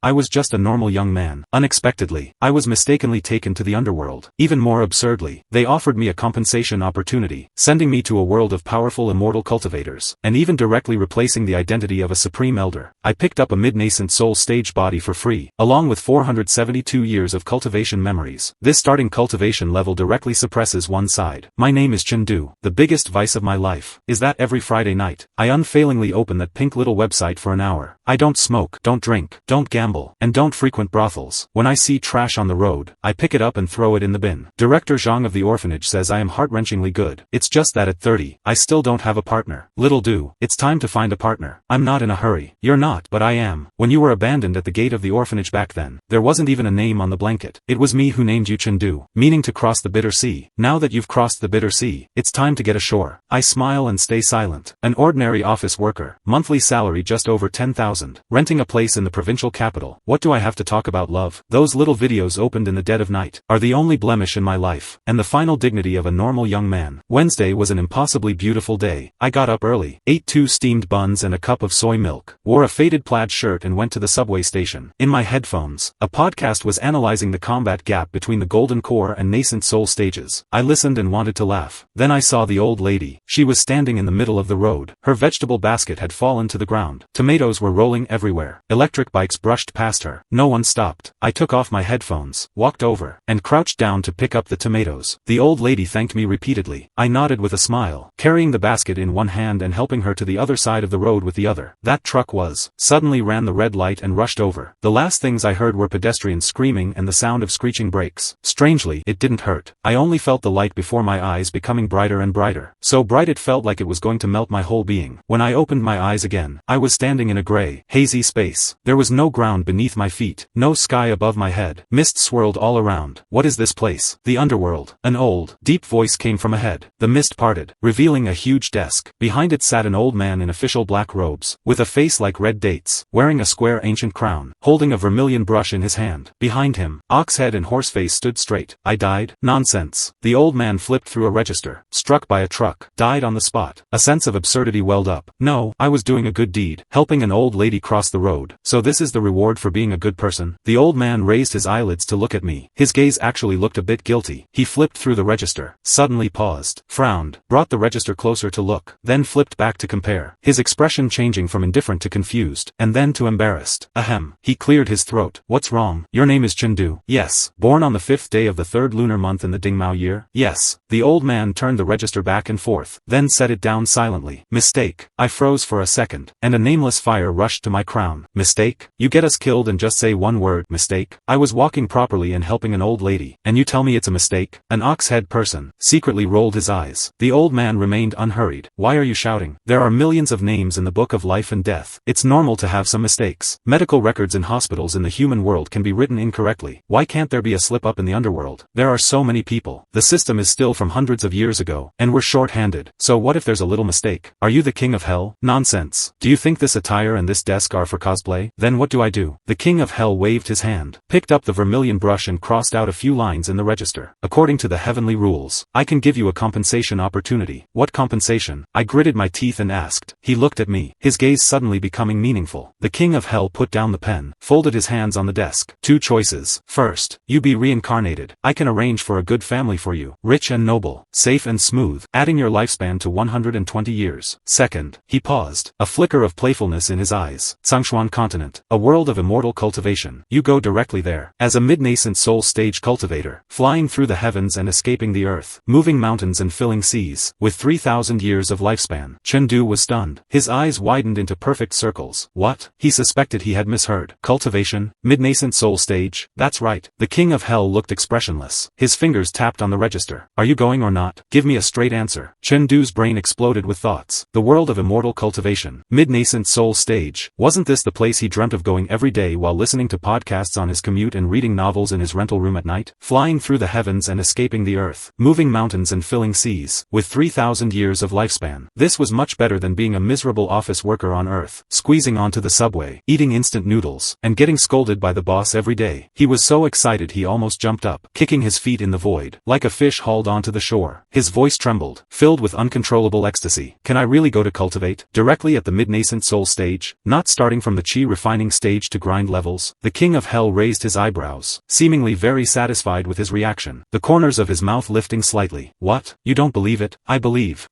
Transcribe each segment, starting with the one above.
I was just a normal young man. Unexpectedly, I was mistakenly taken to the underworld. Even more absurdly, they offered me a compensation opportunity, sending me to a world of powerful immortal cultivators, and even directly replacing the identity of a supreme elder. I picked up a mid-nascent soul stage body for free, along with 472 years of cultivation memories. This starting cultivation level directly suppresses one side. My name is Chengdu, the biggest vice of my life. Is that every Friday night, I unfailingly open that pink little website for an hour. I don't smoke, don't drink, don't gamble, and don't frequent brothels. When I see trash on the road, I pick it up and throw it in the bin. Director Zhang of the orphanage says I am heart-wrenchingly good. It's just that at 30, I still don't have a partner. Little do, it's time to find a partner. I'm not in a hurry. You're not, but I am. When you were abandoned at the gate of the orphanage back then, there wasn't even a name on the blanket. It was me who named you Chengdu, meaning to cross the bitter sea. Now that you've crossed the bitter sea, it's time to get ashore. I smile and stay silent. An ordinary office worker, monthly salary just over 10,000, renting a place in the provincial capital. What do I have to talk about love? Those little videos opened in the dead of night are the only blemish in my life, and the final dignity of a normal young man. Wednesday was an impossibly beautiful day. I got up early, ate 2 steamed buns and a cup of soy milk, wore a faded plaid shirt and went to the subway station. In my headphones, a podcast was analyzing the combat gap between the golden core and nascent soul stages. I listened and wanted to laugh. Then I saw the old lady. She was standing in the middle of the road. Her vegetable basket had fallen to the ground. Tomatoes were rolling everywhere. Electric bikes brushed past her. No one stopped. I took off my headphones, walked over, and crouched down to pick up the tomatoes. The old lady thanked me repeatedly. I nodded with a smile, carrying the basket in one hand and helping her to the other side of the road with the other. That truck suddenly ran the red light and rushed over. The last things I heard were pedestrians screaming and the sound of screeching brakes. Strangely, it didn't hurt. I only felt the light before my eyes becoming brighter and brighter. So bright it felt like it was going to melt my whole being. When I opened my eyes again, I was standing in a gray, hazy space. There was no ground beneath my feet, no sky above my head. Mist swirled all around. What is this place? The underworld. An old, deep voice came from ahead. The mist parted, revealing a huge desk. Behind it sat an old man in official black robes, with a face like red dates, wearing a square ancient crown, holding a vermilion brush in his hand. Behind him, Oxhead and Horseface stood straight. I died? Nonsense. The old man flipped through a register. Struck by a truck. Died on the spot. A sense of absurdity welled up. No, I was doing a good deed, helping an old lady cross the road. So this is the reward for being a good person? The old man raised his eyelids to look at me. His gaze actually looked a bit guilty. He flipped through the register, suddenly paused, frowned, brought the register closer to look, then flipped back to compare, his expression changing from indifferent to confused, and then to embarrassed. Ahem. He cleared his throat. What's wrong? Your name is Chengdu? Yes. Born on the 5th day of the 3rd lunar month in the Dingmao year? Yes. The old man turned the register back and forth, then set it down silently. Mistake. I froze for a second, and a nameless fire rushed to my crown. Mistake? You get us killed and just say one word, mistake? I was walking properly and helping an old lady, and you tell me it's a mistake? An ox-head person secretly rolled his eyes. The old man remained unhurried. Why are you shouting? There are millions of names in the book of life and death. It's normal to have some mistakes. Medical records in hospitals in the human world can be written incorrectly. Why can't there be a slip-up in the underworld? There are so many people. The system is still from hundreds of years ago, and we're short-handed. So what if there's a little mistake? Are you the king of hell? Nonsense. Do you think this attire and this desk are for cosplay? Then what do I do? The king of hell waved his hand, picked up the vermilion brush and crossed out a few lines in the register. According to the heavenly rules, I can give you a compensation opportunity. What compensation? I gritted my teeth and asked. He looked at me, his gaze suddenly becoming meaningful. The king of hell put down the pen, folded his hands on the desk. 2 choices. First, you be reincarnated. I can arrange for a good family for you, rich and noble, safe and smooth, adding your lifespan to 120 years. Second, he paused, a flicker of playfulness in his eyes. Sangshuan continent, a world of immortal cultivation. You go directly there, as a mid-nascent soul stage cultivator, flying through the heavens and escaping the earth, moving mountains and filling seas, with 3,000 years of lifespan. Chengdu was stunned. His eyes widened into perfect circles. What? He suspected he had misheard. Cultivation? Mid-nascent soul stage? That's right. The king of hell looked expressionless. His fingers tapped on the register. Are you going or not? Give me a straight answer. Chengdu's brain exploded with thoughts. The world of immortal cultivation. Mid-nascent soul stage. Wasn't this the place he dreamt of going every day while listening to podcasts on his commute and reading novels in his rental room at night? Flying through the heavens and escaping the earth, moving mountains and filling seas, with 3,000 years of lifespan. This was much better than being a miserable office worker on earth, squeezing onto the subway, eating instant noodles, and getting scolded by the boss every day. He was so excited he almost jumped up, kicking his feet in the void, like a fish hauled onto the shore. His voice trembled, filled with uncontrollable ecstasy. Can I really go to cultivate? Directly at the mid-nascent soul stage? Not starting from the chi refining stage to grind levels? The king of hell raised his eyebrows, seemingly very satisfied with his reaction, the corners of his mouth lifting slightly. What? You don't believe it? I believe,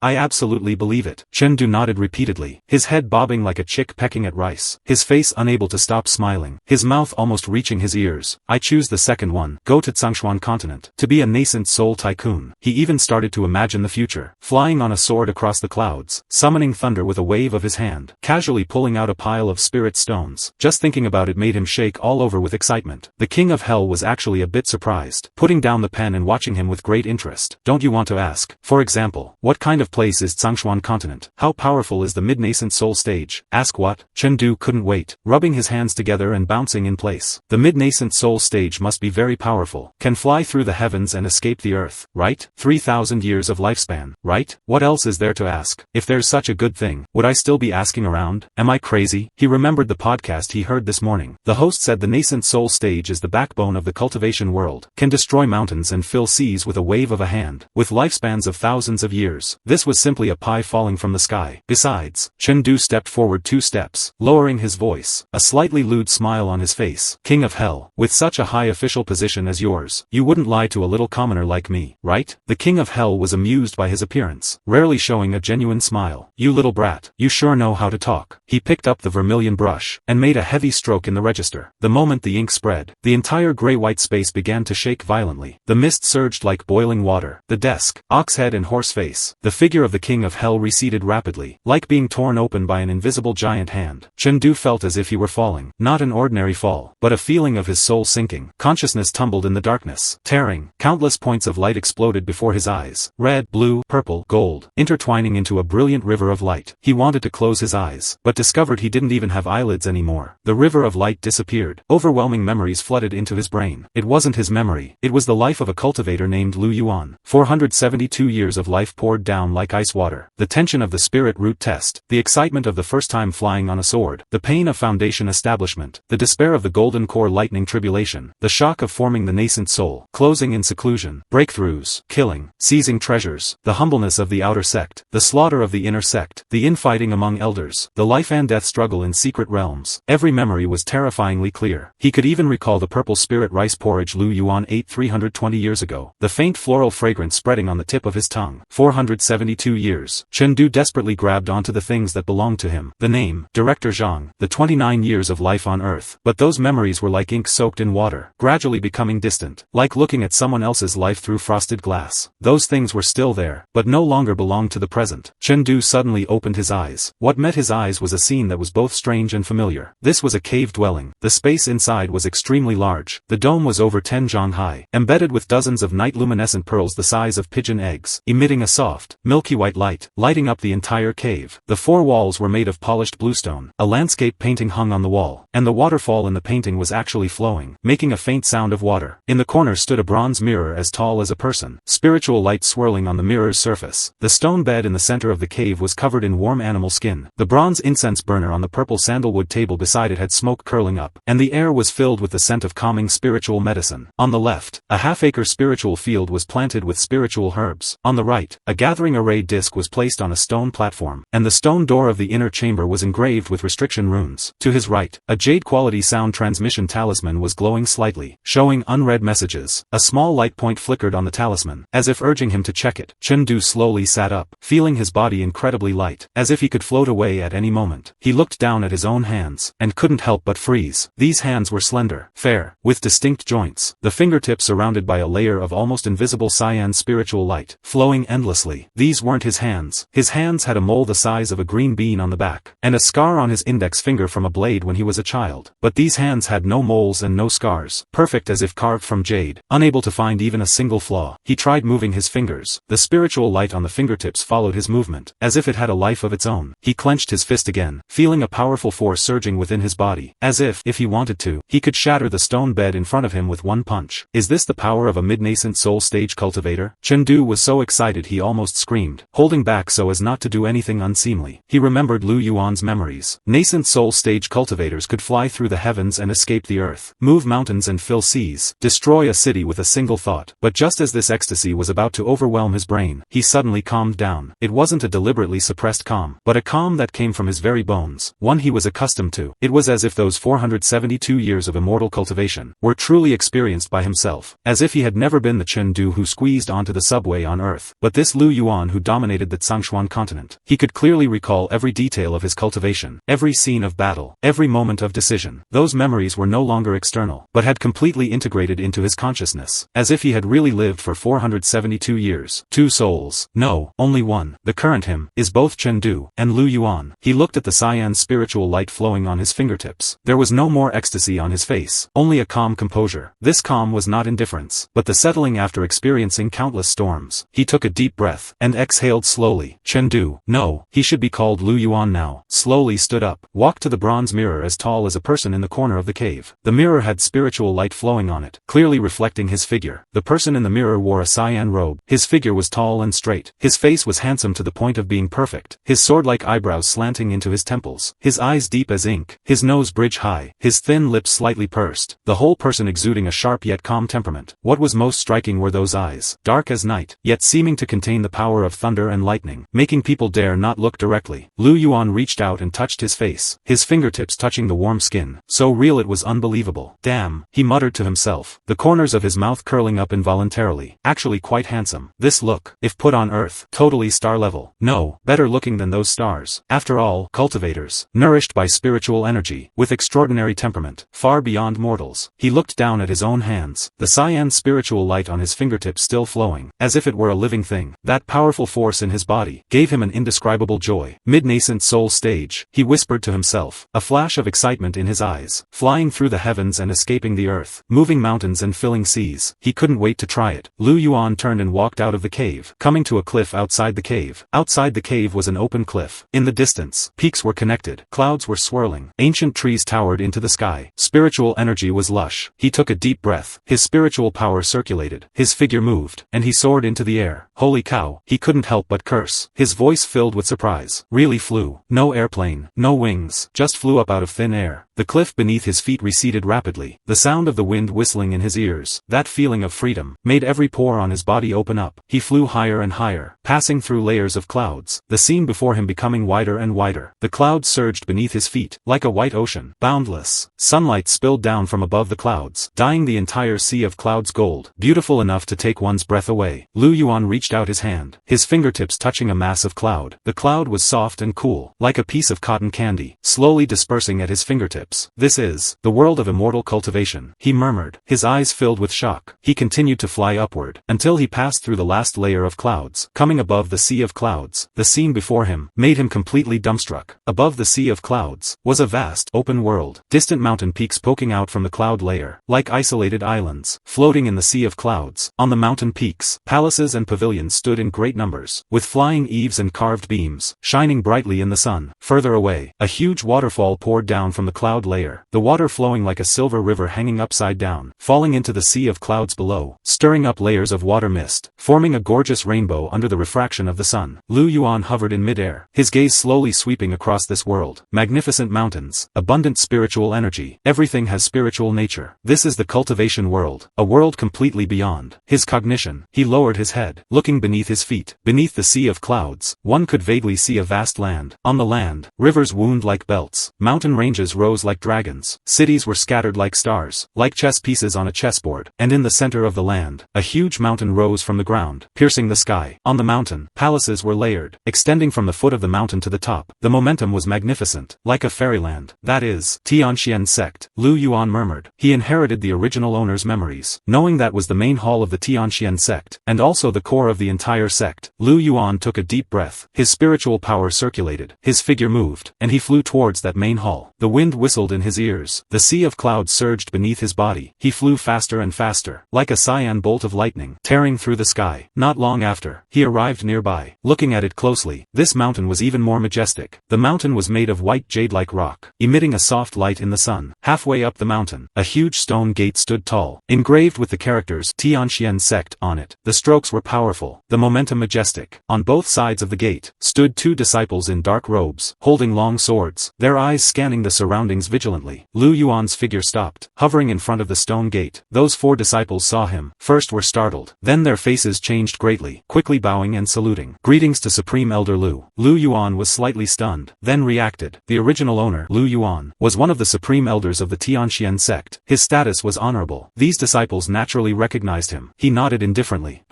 I absolutely believe it. Chengdu nodded repeatedly, his head bobbing like a chick pecking at rice, his face unable to stop smiling, his mouth almost reaching his ears. I choose the second one, go to Tsangshuan continent, to be a nascent soul tycoon. He even started to imagine the future, flying on a sword across the clouds, summoning thunder with a wave of his hand, casually pulling out a pile of spirit stones. Just thinking about it made him shake all over with excitement. The king of hell was actually a bit surprised, putting down the pen and watching him with great interest. Don't you want to ask? For example, what kind of place is Tsangshuan continent? How powerful is the mid-nascent soul stage? Ask what? Chengdu couldn't wait, rubbing his hands together and bouncing in place. The mid-nascent soul stage must be very powerful, can fly through the heavens and escape the earth, right? 3,000 years of lifespan, right? What else is there to ask? If there's such a good thing, would I still be asking around? Am I crazy? He remembered the podcast he heard this morning. The host said the nascent soul stage is the backbone of the cultivation world, can destroy mountains and fill seas with a wave of a hand, with lifespans of thousands of years. This was simply a pie falling from the sky. Besides, Chengdu stepped forward 2 steps, lowering his voice, a slightly lewd smile on his face. King of hell, with such a high official position as yours, you wouldn't lie to a little commoner like me, right? The king of hell was amused by his appearance, rarely showing a genuine smile. You little brat, you sure know how to talk. He picked up the vermilion brush, and made a heavy stroke in the register. The moment the ink spread, the entire gray-white space began to shake violently. The mist surged like boiling water. The desk, ox head and horse face. The figure of the king of hell receded rapidly, like being torn open by an invisible giant hand. Chengdu felt as if he were falling, not an ordinary fall, but a feeling of his soul sinking. Consciousness tumbled in the darkness, tearing. Countless points of light exploded before his eyes, red, blue, purple, gold, intertwining into a brilliant river of light. He wanted to close his eyes, but discovered he didn't even have eyelids anymore. The river of light disappeared. Overwhelming memories flooded into his brain. It wasn't his memory, it was the life of a cultivator named Lu Yuan. 472 years of life poured down like ice water. The tension of the spirit root test, the excitement of the first time flying on a sword, the pain of foundation establishment, the despair of the golden core lightning tribulation, the shock of forming the nascent soul, closing in seclusion, breakthroughs, killing, seizing treasures, the humbleness of the outer sect, the slaughter of the inner sect, the infighting among elders, the life and death struggle in secret realms. Every memory was terrifyingly clear. He could even recall the purple spirit rice porridge Lu Yuan ate 320 years ago, the faint floral fragrance spreading on the tip of his tongue. 472 years. Chengdu desperately grabbed onto the things that belonged to him. The name, Director Zhang, the 29 years of life on Earth. But those memories were like ink soaked in water, gradually becoming distant, like looking at someone else's life through frosted glass. Those things were still there, but no longer belonged to the present. Chengdu suddenly opened his eyes. What met his eyes was a scene that was both strange and familiar. This was a cave dwelling. The space inside was extremely large. The dome was over 10 zhang high, embedded with dozens of night-luminescent pearls the size of pigeon eggs, emitting a soft, milky white light, lighting up the entire cave. The 4 walls were made of polished bluestone. A landscape painting hung on the wall, and the waterfall in the painting was actually flowing, making a faint sound of water. In the corner stood a bronze mirror as tall as a person, spiritual light swirling on the mirror's surface. The stone bed in the center of the cave was covered in warm animal skin. The bronze incense burner on the purple sandalwood table beside it had smoke curling up, and the air was filled with the scent of calming spiritual medicine. On the left, a half-acre spiritual field was planted with spiritual herbs. On the right, a gathering array disc was placed on a stone platform, and the stone door of the inner chamber was engraved with restriction runes. To his right, a jade-quality sound transmission talisman was glowing slightly, showing unread messages. A small light point flickered on the talisman, as if urging him to check it. Chengdu slowly sat up, feeling his body incredibly light, as if he could float away at any moment. He looked down at his own hands, and couldn't help but freeze. These hands were slender, fair, with distinct joints, the fingertips surrounded by a layer of almost invisible cyan spiritual light, flowing endlessly. These weren't his hands. His hands had a mole the size of a green bean on the back, and a scar on his index finger from a blade when he was a child. But these hands had no moles and no scars, perfect as if carved from jade, unable to find even a single flaw. He tried moving his fingers. The spiritual light on the fingertips followed his movement, as if it had a life of its own. He clenched his fist again, feeling a powerful force surging within his body, as if he wanted to, he could shatter the stone bed in front of him with one punch. Is this the power of a mid-nascent soul stage cultivator? Chengdu was so excited he almost screamed, holding back so as not to do anything unseemly. He remembered Lu Yuan's memories. Nascent soul stage cultivators could fly through the heavens and escape the earth, move mountains and fill seas, destroy a city with a single thought. But just as this ecstasy was about to overwhelm his brain, he suddenly calmed down. It wasn't a deliberately suppressed calm, but a calm that came from his very bones, one he was accustomed to. It was as if those 472 years of immortal cultivation were truly experienced by himself, as if he had never been the Chengdu who squeezed onto the subway on Earth, but this Lu Yuan who dominated the Tsangshuan continent. He could clearly recall every detail of his cultivation, every scene of battle, every moment of decision. Those memories were no longer external, but had completely integrated into his consciousness, as if he had really lived for 472 years. Two souls. No, only one. The current him is both Chengdu and Lu Yuan. He looked at the cyan spiritual light flowing on his fingertips. There was no more ecstasy on his face, only a calm composure. This calm was not indifference, but the settling after experiencing countless storms. He took a deep breath, and exhaled slowly. Chengdu, no, he should be called Lu Yuan now. Slowly stood up, walked to the bronze mirror as tall as a person in the corner of the cave. The mirror had spiritual light flowing on it, clearly reflecting his figure. The person in the mirror wore a cyan robe. His figure was tall and straight. His face was handsome to the point of being perfect, his sword-like eyebrows slanting into his temples, his eyes deep as ink, his nose bridge high, his thin lips slightly pursed, the whole person exuding a sharp yet calm temperament. What was most striking were those eyes, dark as night, yet seeming to contain the power of thunder and lightning, making people dare not look directly. Lu Yuan reached out and touched his face, his fingertips touching the warm skin. So real it was unbelievable. Damn, he muttered to himself, the corners of his mouth curling up involuntarily. Actually quite handsome. This look, if put on Earth, totally star level. No, better looking than those stars. After all, cultivators, nourished by spiritual energy, with extraordinary temperament, far beyond mortals. He looked down at his own hands, the cyan spiritual light on his fingertips still flowing, as if it were a living thing. That powerful force in his body gave him an indescribable joy. Mid-nascent soul stage, he whispered to himself, a flash of excitement in his eyes, flying through the heavens and escaping the earth, moving mountains and filling seas. He couldn't wait to try it. Lu Yuan turned and walked out of the cave, coming to a cliff outside the cave. Outside the cave was an open cliff. In the distance, peaks were connected, clouds were swirling, ancient trees towered into the sky. Spiritual energy was lush. He took a deep breath, his spiritual power circulated, his figure moved, and he soared into the air. Holy cow, he couldn't help but curse. His voice filled with surprise. Really flew. No airplane, no wings, just flew up out of thin air. The cliff beneath his feet receded rapidly, the sound of the wind whistling in his ears, that feeling of freedom, made every pore on his body open up. He flew higher and higher, passing through layers of clouds, the scene before him becoming wider and wider. The clouds surged beneath his feet, like a white ocean, boundless. Sunlight spilled down from above the clouds, dyeing the entire sea of clouds gold, beautiful enough to take one's breath away. Lu Yuan reached out his hand, his fingertips touching a mass of cloud. The cloud was soft and cool, like a piece of cotton candy, slowly dispersing at his fingertips. This is the world of immortal cultivation, he murmured, his eyes filled with shock. He continued to fly upward, until he passed through the last layer of clouds, coming above the sea of clouds. The scene before him made him completely dumbstruck. Above the sea of clouds was a vast, open world, distant mountain peaks poking out from the cloud layer, like isolated islands, floating in the sea of clouds. On the mountain peaks, palaces and pavilions stood in great numbers, with flying eaves and carved beams, shining brightly in the sun. Further away, a huge waterfall poured down from the cloud layer, the water flowing like a silver river hanging upside down, falling into the sea of clouds below, stirring up layers of water mist, forming a gorgeous rainbow under the refraction of the sun. Lu Yuan hovered in midair, his gaze slowly sweeping across this world. Magnificent mountains, abundant spiritual energy, everything has spiritual nature. This is the cultivation world, a world completely beyond his cognition. He lowered his head, looking beneath his feet. Beneath the sea of clouds, one could vaguely see a vast land. On the land, rivers wound like belts, mountain ranges rose like dragons, cities were scattered like stars, like chess pieces on a chessboard, and in the center of the land, a huge mountain rose from the ground, piercing the sky. On the mountain, palaces were layered, extending from the foot of the mountain to the top. The momentum was magnificent, like a fairyland. That is, Tianxian sect, Lu Yuan murmured. He inherited the original owner's memories, knowing that was the main hall of the Tianxian sect, and also the core of the entire sect. Lu Yuan took a deep breath, his spiritual power circulated, his figure moved, and he flew towards that main hall. The wind whistled in his ears, the sea of clouds surged beneath his body. He flew faster and faster, like a cyan bolt of lightning, tearing through the sky. Not long after, he arrived nearby. Looking at it closely, this mountain was even more majestic. The mountain was made of white jade-like rock, emitting a soft light in the sun. Halfway up the mountain, a huge stone gate stood tall, engraved with the characters Tianxian sect on it. The strokes were powerful, the momentum majestic. On both sides of the gate, stood two disciples in dark robes, holding long swords, their eyes scanning the surroundings vigilantly. Lu Yuan's figure stopped, hovering in front of the stone gate. Those four disciples saw him, first were startled, then their faces changed greatly, quickly bowing and saluting. Greetings to Supreme Elder Lu. Lu Yuan was slightly stunned, then reacted. The original original owner, Lu Yuan, was one of the supreme elders of the Tianxian sect. His status was honorable. These disciples naturally recognized him. He nodded indifferently.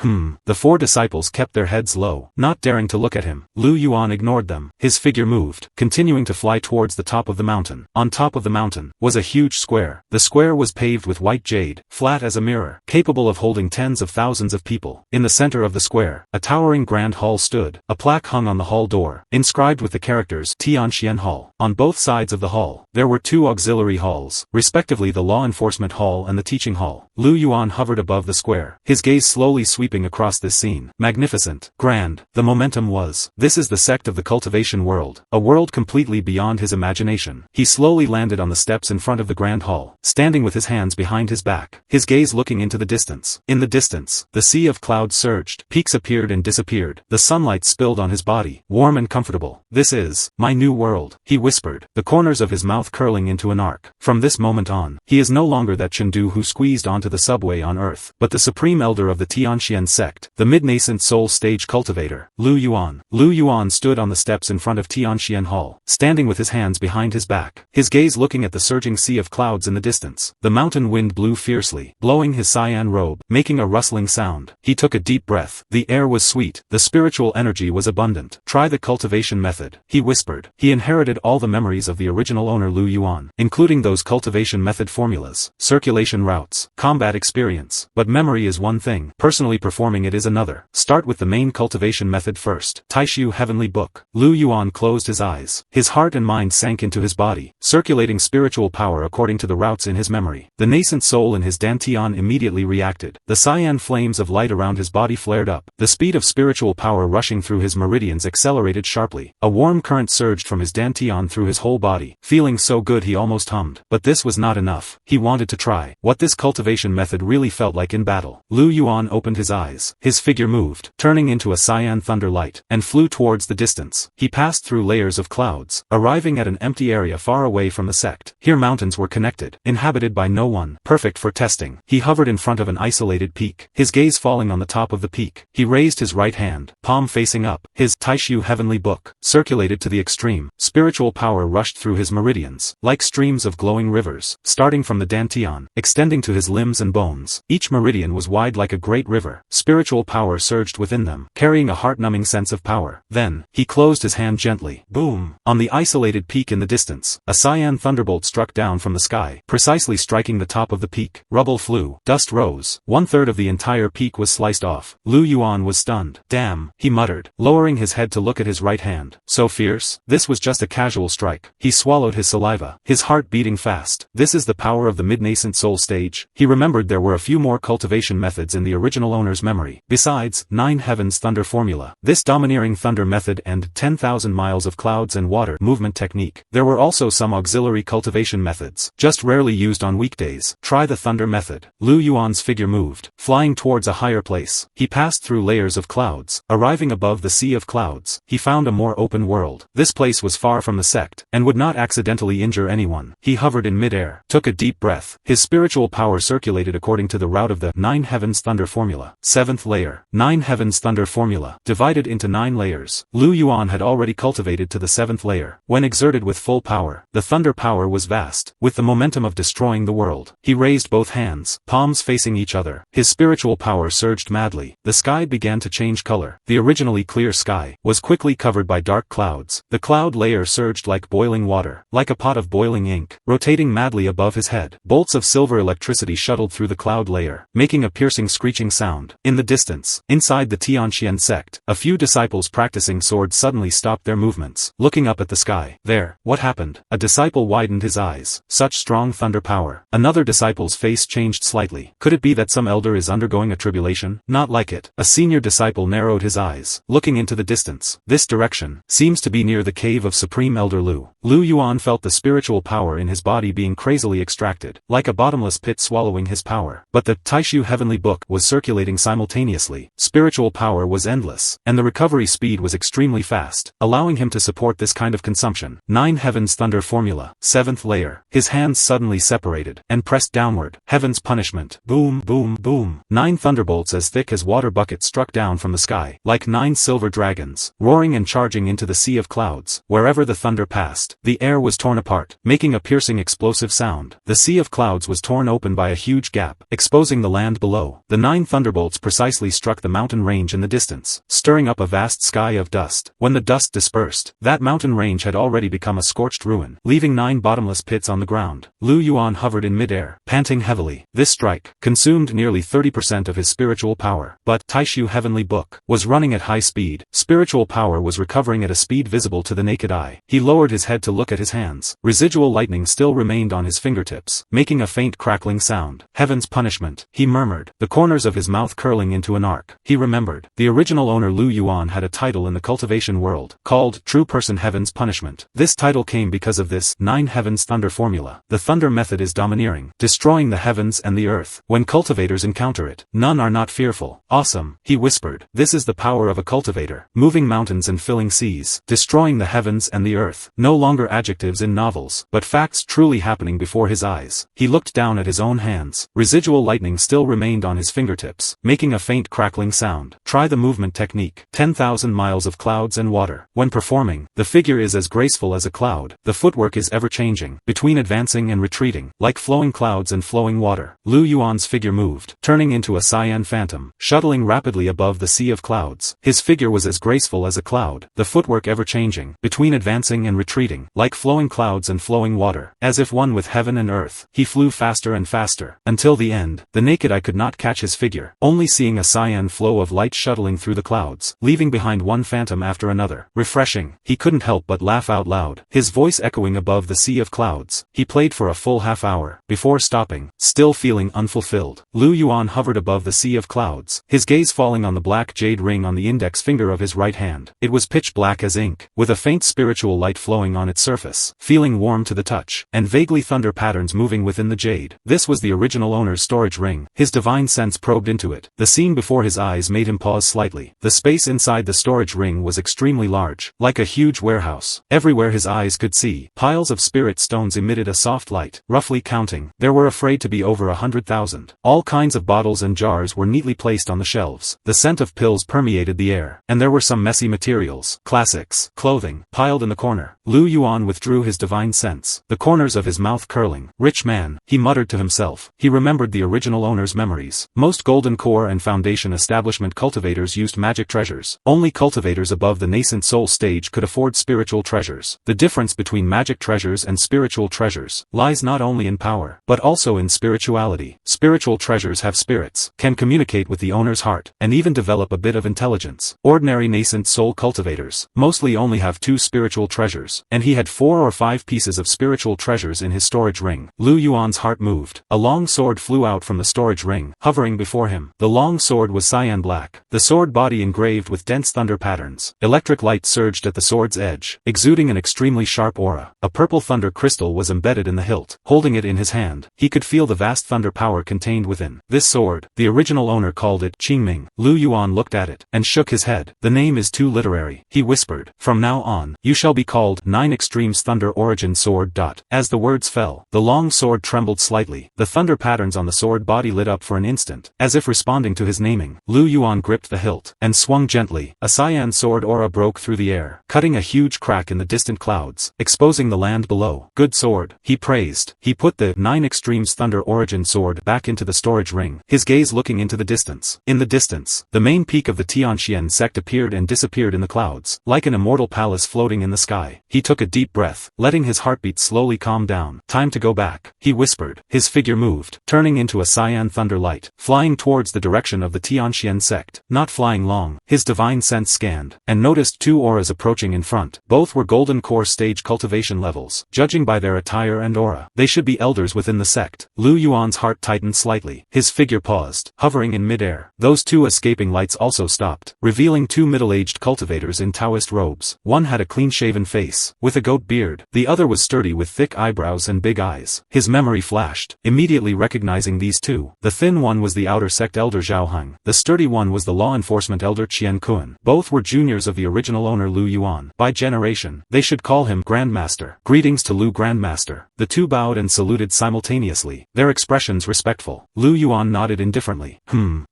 The 4 disciples kept their heads low, not daring to look at him. Lu Yuan ignored them. His figure moved, continuing to fly towards the top of the mountain. On top of the mountain was a huge square. The square was paved with white jade, flat as a mirror, capable of holding tens of thousands of people. In the center of the square, a towering grand hall stood. A plaque hung on the hall door, inscribed with the characters Tianxian Hall. On both sides of the hall, there were 2 auxiliary halls, respectively the Law Enforcement Hall and the Teaching Hall. Lu Yuan hovered above the square, his gaze slowly sweeping across this scene. Magnificent, grand, the momentum was. This is the sect of the cultivation world, a world completely beyond his imagination. He slowly landed on the steps in front of the grand hall, standing with his hands behind his back, his gaze looking into the distance. In the distance, the sea of clouds surged, peaks appeared and disappeared. The sunlight spilled on his body, warm and comfortable. This is my new world, he whispered, the corners of his mouth curling into an arc. From this moment on, he is no longer that Chengdu who squeezed onto the subway on Earth, but the supreme elder of the Tianxian sect, the mid-nascent soul stage cultivator, Lu Yuan. Lu Yuan stood on the steps in front of Tianxian Hall, standing with his hands behind his back, his gaze looking at the surging sea of clouds in the distance. The mountain wind blew fiercely, blowing his cyan robe, making a rustling sound. He took a deep breath. The air was sweet, the spiritual energy was abundant. Try the cultivation method, he whispered. He inherited all the memories of the original owner Lu Yuan, including those cultivation method formulas, circulation routes, combat experience. But memory is one thing, personally performing it is another. Start with the main cultivation method first. Taishu Heavenly Book. Lu Yuan closed his eyes. His heart and mind sank into his body, circulating spiritual power according to the routes in his memory. The nascent soul in his dantian immediately reacted. The cyan flames of light around his body flared up. The speed of spiritual power rushing through his meridians accelerated sharply. A warm current surged from his dantian through his whole body, feeling so good he almost hummed. But this was not enough. He wanted to try what this cultivation method really felt like in battle. Lu Yuan opened his eyes. His figure moved, turning into a cyan thunder light, and flew towards the distance. He passed through layers of clouds, arriving at an empty area far away from the sect. Here mountains were connected, inhabited by no one, perfect for testing. He hovered in front of an isolated peak, his gaze falling on the top of the peak. He raised his right hand, palm facing up. His Taishu Heavenly Book circulated to the extreme. Spiritual power rushed through his meridians, like streams of glowing rivers, starting from the dantian, extending to his limbs and bones. Each meridian was wide like a great river. Spiritual power surged within them, carrying a heart-numbing sense of power. Then, he closed his hand gently. Boom! On the isolated peak in the distance, a cyan thunderbolt struck down from the sky, precisely striking the top of the peak. Rubble flew, dust rose. 1/3 of the entire peak was sliced off. Lu Yuan was stunned. Damn, he muttered, lowering his head to look at his right hand. So fierce? This was just a casual strike. He swallowed his saliva, his heart beating fast. This is the power of the mid-nascent soul stage. He remembered there were a few more cultivation methods in the original owner's memory. Besides, 9 heavens thunder formula, this domineering thunder method and 10,000 miles of clouds and water movement technique. There were also some auxiliary cultivation methods, just rarely used on weekdays. Try the thunder method. Lu Yuan's figure moved, flying towards a higher place. He passed through layers of clouds, arriving above the sea of clouds. He found a more open world. This place was far from the sect, and would not accidentally injure anyone. He hovered in mid-air, took a deep breath. His spiritual power circulated according to the route of the 9 heavens thunder formula. 7th layer. 9 heavens thunder formula, divided into 9 layers. Lu Yuan had already cultivated to the 7th layer. When exerted with full power, the thunder power was vast, with the momentum of destroying the world. He raised both hands, palms facing each other. His spiritual power surged madly. The sky began to change color. The originally clear sky was quickly covered by dark clouds. The cloud layer surged like boiling water, like a pot of boiling ink, rotating madly above his head. Bolts of silver electricity shuttled through the cloud layer, making a piercing screeching sound. In the distance, inside the Tianxian sect, a few disciples practicing swords suddenly stopped their movements, looking up at the sky. There, what happened? A disciple widened his eyes. Such strong thunder power. Another disciple's face changed slightly. Could it be that some elder is undergoing a tribulation? Not like it. A senior disciple narrowed his eyes, looking into the distance. This direction seems to be near the cave of Supreme Elder Lu. Lu Yuan felt the spiritual power in his body being crazily extracted, like a bottomless pit swallowing his power. But the Taishu Heavenly Book was circulating simultaneously. Spiritual power was endless, and the recovery speed was extremely fast, allowing him to support this kind of consumption. 9 heavens thunder formula, 7th layer. His hands suddenly separated, and pressed downward. Heaven's punishment. Boom, boom, boom. 9 thunderbolts as thick as water buckets struck down from the sky, like 9 silver dragons, roaring and charging into the sea of clouds. Wherever the thunder thunder passed, the air was torn apart, making a piercing explosive sound. The sea of clouds was torn open by a huge gap, exposing the land below. The 9 thunderbolts precisely struck the mountain range in the distance, stirring up a vast sky of dust. When the dust dispersed, that mountain range had already become a scorched ruin, leaving 9 bottomless pits on the ground. Lu Yuan hovered in midair, panting heavily. This strike consumed nearly 30% of his spiritual power. But Taishu Heavenly Book was running at high speed. Spiritual power was recovering at a speed visible to the naked eye. He lowered his head to look at his hands. Residual lightning still remained on his fingertips, making a faint crackling sound. Heaven's punishment, he murmured, the corners of his mouth curling into an arc. He remembered. The original owner Lu Yuan had a title in the cultivation world, called True Person Heaven's Punishment. This title came because of this 9 Heavens Thunder formula. The thunder method is domineering, destroying the heavens and the earth. When cultivators encounter it, none are not fearful. Awesome, he whispered. This is the power of a cultivator, moving mountains and filling seas, destroying the heavens and the earth. No longer adjectives in novels, but facts truly happening before his eyes. He looked down at his own hands. Residual lightning still remained on his fingertips, making a faint crackling sound. Try the movement technique. 10,000 miles of clouds and water. When performing, the figure is as graceful as a cloud. The footwork is ever-changing, between advancing and retreating, like flowing clouds and flowing water. Lu Yuan's figure moved, turning into a cyan phantom, shuttling rapidly above the sea of clouds. His figure was as graceful as a cloud, the footwork ever-changing, between advancing and retreating, like flowing clouds and flowing water. As if one with heaven and earth, he flew faster and faster, until the end. The naked eye could not catch his figure, only seeing a cyan flow of light shuttling through the clouds, leaving behind one phantom after another. Refreshing. He couldn't help but laugh out loud, his voice echoing above the sea of clouds. He played for a full half-hour, before stopping, still feeling unfulfilled. Lu Yuan hovered above the sea of clouds, his gaze falling on the black jade ring on the index finger of his right hand. It was pitch black as ink, with a faint spiritual light flowing on its surface, feeling warm to the touch, and vaguely thunder patterns moving within the jade. This was the original owner's storage ring. His divine sense probed into it. The scene before his eyes made him pause slightly. The space inside the storage ring was extremely large, like a huge warehouse. Everywhere his eyes could see, piles of spirit stones emitted a soft light. Roughly counting, there were afraid to be over 100,000. All kinds of bottles and jars were neatly placed on the shelves. The scent of pills permeated the air, and there were some messy materials, classics, clothing, piled in the corner. Lu Yuan withdrew his divine sense, the corners of his mouth curling. Rich man, he muttered to himself. He remembered the original owner's memories. Most Golden Core and Foundation establishment cultivators used magic treasures. Only cultivators above the nascent soul stage could afford spiritual treasures. The difference between magic treasures and spiritual treasures lies not only in power, but also in spirituality. Spiritual treasures have spirits, can communicate with the owner's heart, and even develop a bit of intelligence. Ordinary nascent soul cultivators mostly only have 2 spiritual treasures, and he had 4 or 5 pieces of spiritual treasures in his storage ring. Lu Yuan's heart moved. A long sword flew out from the storage ring, hovering before him. The long sword was cyan black, the sword body engraved with dense thunder patterns. Electric light surged at the sword's edge, exuding an extremely sharp aura. A purple thunder crystal was embedded in the hilt. Holding it in his hand, he could feel the vast thunder power contained within. This sword, the original owner called it Qingming. Lu Yuan looked at it, and shook his head. The name is too literary, he whispered. From now on, you shall be called 9 Extremes Thunder Origin Sword. As the words fell, the long sword trembled slightly. The thunder patterns on the sword body lit up for an instant, as if responding to his naming. Lu Yuan gripped the hilt, and swung gently. A cyan sword aura broke through the air, cutting a huge crack in the distant clouds, exposing the land below. Good sword, he praised. He put the 9 Extremes Thunder Origin Sword back into the storage ring, his gaze looking into the distance. In the distance, the main peak of the Tianxian sect appeared and disappeared in the clouds, like an immortal palace floating in the sky. He took a deep breath, letting his heartbeat slowly calm down. Time to go back, he whispered. His figure moved, turning into a cyan thunder light, flying towards the direction of the Tianxian sect. Not flying long, his divine sense scanned, and noticed 2 auras approaching in front. Both were Golden Core stage cultivation levels. Judging by their attire and aura, they should be elders within the sect. Lu Yuan's heart tightened slightly. His figure paused, hovering in midair. Those 2 escaping lights also stopped, revealing 2 middle-aged cultivators in Taoist robes. One had a clean-shaven face, with a goat beard. The other was sturdy with thick eyebrows and big eyes. His memory flashed, immediately recognizing these 2. The thin one was the outer sect elder Zhao Heng. The sturdy one was the law enforcement elder Qian Kun. Both were juniors of the original owner Lu Yuan. By generation, they should call him Grandmaster. Greetings to Lu Grandmaster. The 2 bowed and saluted simultaneously. simultaneously, their expressions respectful. Lu Yuan nodded indifferently.